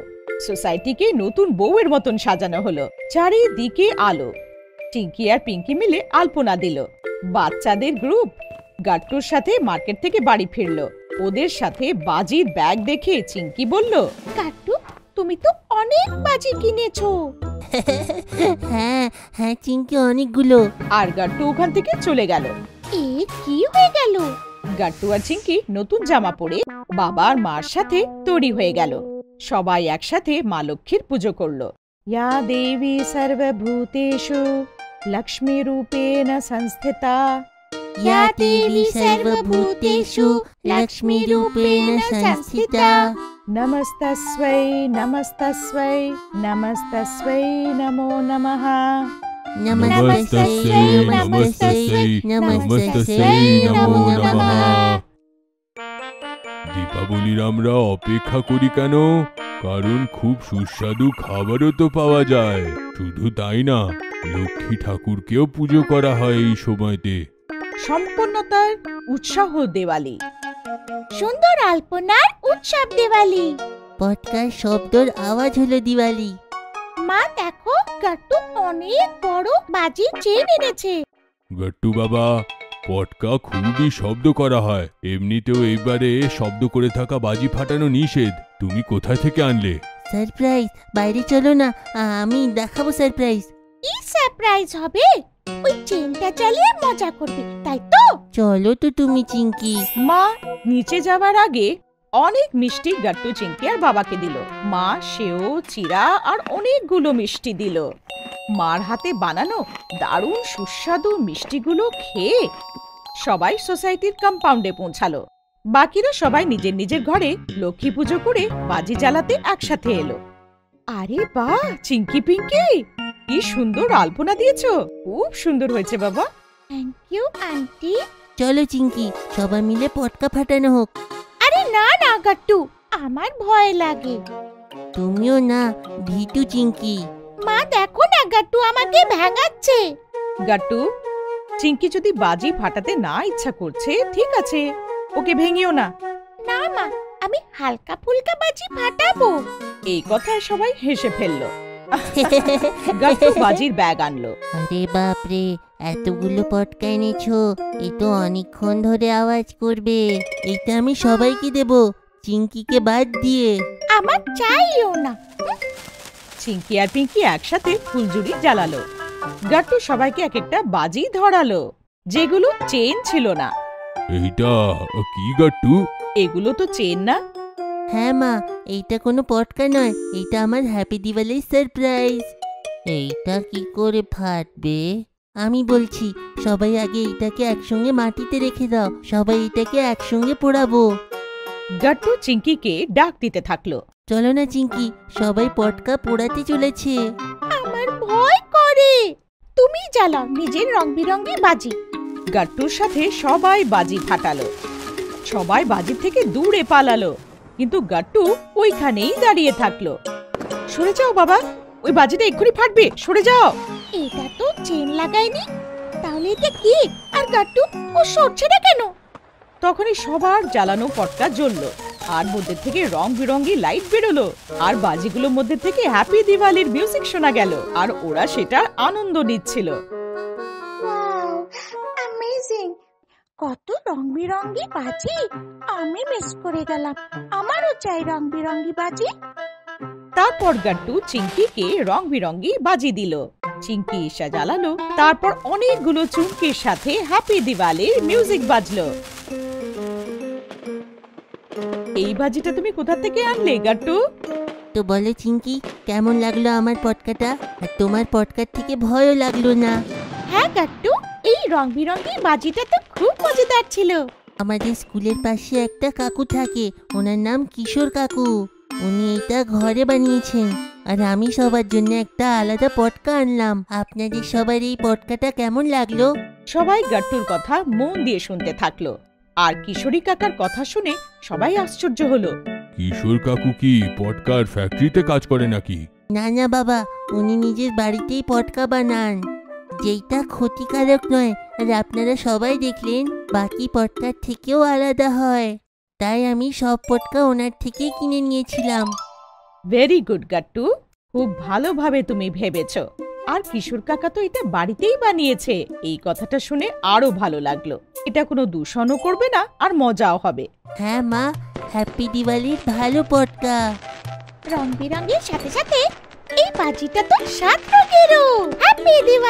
সোসাইটিকে নতুন বউয়ের মতন সাজানো হলো। চারিদিকে আলো। চিঙ্কি আর পিঙ্কি মিলে আলপনা দিল। বাচ্চাদের গ্রুপ গাট্টুর সাথে মার্কেট থেকে বাড়ি ফিরলো। ওদের সাথে বাজির ব্যাগ দেখে চিঙ্কি বলল, গাট্টু তুমি তো অনেক বাজি কিনেছো। হ্যাঁ চিঙ্কি, অনেকগুলো। আর গাট্টু ওখান থেকে চলে গেল। এ কি হয়ে গেল? গাট্টু আর চিঙ্কি নতুন জামা পরে বাবা আর মার সাথে তৈরি হয়ে গেল। সবাই একসাথে মা লক্ষ্মীর পুজো করলো। ইয়া দেবী সর্বভূতেষু লক্ষ্মী রূপেণ সংস্থিতা। ইয়া দেবী সর্বভূতেষু লক্ষ্মী রূপেণ সংস্থিতা। নমস্তস্मै নমস্তস্मै নমস্তস্मै নমো নমঃ। নমস্তস্যৈ নমস্তস্যৈ নমস্তস্যৈ নমো নমঃ। দীপাবলির আমরা অপেক্ষা করি কেন? কারণ খুব সুস্বাদু খাবারও তো পাওয়া যায়। শুধু তাই না, লক্ষ্মী ঠাকুরকেও পুজো করা হয় এই সময়তে। সম্পূর্ণতার উৎসাহ দেওয়ালি। সুন্দর আলপনার উৎসব দিওয়ালি। পটকার শব্দর আওয়াজ হলো দিওয়ালি। মা দেখো, গাট্টু অনেক বড় বাজি চেন এনেছে। গাট্টু বাবা, পটকা খুবই শব্দ করা হয়। এমনিতেও এইবারে শব্দ করে থাকা বাজি ফাটানো নিষেধ। তুমি কোথায় থেকে আনলে? সারপ্রাইজ। বাইরে চলো না, আমি দেখাবো সারপ্রাইজ। কি সারপ্রাইজ হবে? ওই চেনটা চালিয়ে মজা করবে, তাই তো? চলো তো তুমি চিঙ্কি। মা নিচে যাওয়ার আগে অনেক মিষ্টি গাট্টু চিঙ্কি আর বাবাকে দিল। মা সেও, চিরা আর অনেকগুলো মিষ্টি দিল। মার হাতে বানানো দারুণ সুস্বাদু মিষ্টিগুলো খেয়ে সবাই সোসাইটির কম্পাউন্ডে পৌঁছালো। বাকিরা সবাই নিজের নিজের ঘরে লক্ষ্মী পুজো করে বাজি জ্বালাতে একসাথে এলো। আরে বাহ চিঙ্কি পিঙ্কি, কি সুন্দর আলপনা দিয়েছো। খুব সুন্দর হয়েছে বাবা। Thank you aunty. চলো চিঙ্কি, সবাই মিলে পটকা ফাটানো হোক। আরে না না গাট্টু, আমার ভয় লাগে। তুমিও না, ভীতু চিঙ্কি। মা দেখো না, গাট্টু আমাকে ভেঙাচ্ছে। গাট্টু, চিঙ্কি যদি বাজি ফাটাতে না ইচ্ছা করছে, ঠিক আছে, ওকে ভেঙিও না। না মা, আমি হালকা ফুলকা বাজি ফাটাবো। এই কথায় সবাই হেসে ফেললো। গাট্টু বাজির ব্যাগ আনলো। আরে বাপরে, এতগুলো পটকা এনেছো, এ তো অনেকক্ষণ ধরে আওয়াজ করবে। এটা আমি সবাইকে দেব, চিঙ্কিকে বাদ দিয়ে। আমার চাইও না। চিঙ্কি আর পিঙ্কি একসাথে ফুলঝুরি জ্বালালো। গাট্টু সবাইকে এক একটা বাজি ধরালো, যেগুলো চেন ছিল না। এইটা কি গাট্টু? এগুলো তো চেন না। হ্যাঁ মা, এইটা কোনো পটকা নয়, এইটা আমার হ্যাপি দিওয়ালির সারপ্রাইজ। এইটা কি করে ফাটবে? আমি বলছি, সবাই আগে এইটাকে একসঙ্গে মাটিতে রেখে দাও, সবাই এটাকে একসঙ্গে পোড়াবো। গাট্টু চিঙ্কিকে ডাক দিতে থাকলো। চলো না চিঙ্কি, সবাই পটকা পোড়াতে চলেছে। আমার ভয় করে। তুমি জ্বালাও নিজের রং বিরঙ্গি বাজি। গাট্টুর সাথে সবাই বাজি ফাটালো। সবাই বাজি থেকে দূরে পালালো, কিন্তু গাট্টু ওইখানেই দাঁড়িয়ে থাকলো। সরে যাও বাবা, ওই বাজিটা এক্ষুনি ফাটবে, সরে যাও। এটা তো চেন লাগায়নি, তাহলে এটা কি? আর গাট্টু ও সরছে না কেন? তখনই সবার জ্বালানো পটকা জ্বললো, আর মধ্যে থেকে রং বিরঙ্গি লাইট বেরোলো, আর বাজিগুলোর মধ্যে থেকে হ্যাপি দিওয়ালির মিউজিক শোনা গেল, আর ওরা সেটা আনন্দ নিচ্ছিল। অ্যামেজিং! কত রং বিরঙ্গি বাজি! আমি মিস করে গেলাম, আমারও চাই রং বিরঙ্গি বাজি। তারপর গাট্টু চিংকিকে রং বিরঙ্গি বাজি দিল। চিংকি ঈশা জ্বালালো, তারপর অনেকগুলো চুমকির সাথে হ্যাপি দিওয়ালির মিউজিক বাজলো। এই বাজিটা তুমি কোথা থেকে আনলে গাট্টু? তো বলো চিংকি, কেমন লাগলো আমার পটকাটা? আর তোমার পটকার থেকে ভয়ও লাগলো না? হ্যাঁ গাট্টু, এই রং বিরঙ্গি বাজিটা তো খুব মজাদার ছিল। আমাদের স্কুলের পাশে একটা কাকু থাকে, ওনার নাম কিশোর কাকু। উনি এটা ঘরে বানিয়েছেন, আর আমি সবার জন্য একটা আলাদা পটকা আনলাম। আপনাদের সবার এই পটকাটা কেমন লাগলো? সবাই গাট্টুর কথা মন দিয়ে শুনতে থাকলো, আর কিশোরী কাকার কথা শুনে সবাই আশ্চর্য হলো। কিশোর কাকু কি পটকার ফ্যাক্টরিতে কাজ করে নাকি? না না বাবা, উনি নিজের বাড়িতেই পটকা বানান, যেটা ক্ষতিকারক নয়, আর আপনারা সবাই দেখলেন বাকি পটকার থেকেও আলাদা হয়। তাই আমি সব পটকা ওনার থেকেই কিনে নিয়েছিলাম। ভেরি গুড গাট্টু, খুব ভালোভাবে তুমি ভেবেছো। আর কিশোর কাকা তো এটা বাড়িতেই বানিয়েছে, এই কথাটা শুনে আরো ভালো লাগলো। এটা কোনো দূষণও করবে না, আর মজাও হবে। হ্যাঁ মা, হ্যাপি দিওয়ালির ভালো পটকা। রং বিরঙ্গির সাথে সাথে এই বাজিটা তো 7 রঙেরও। হ্যাপি দিওয়ালি।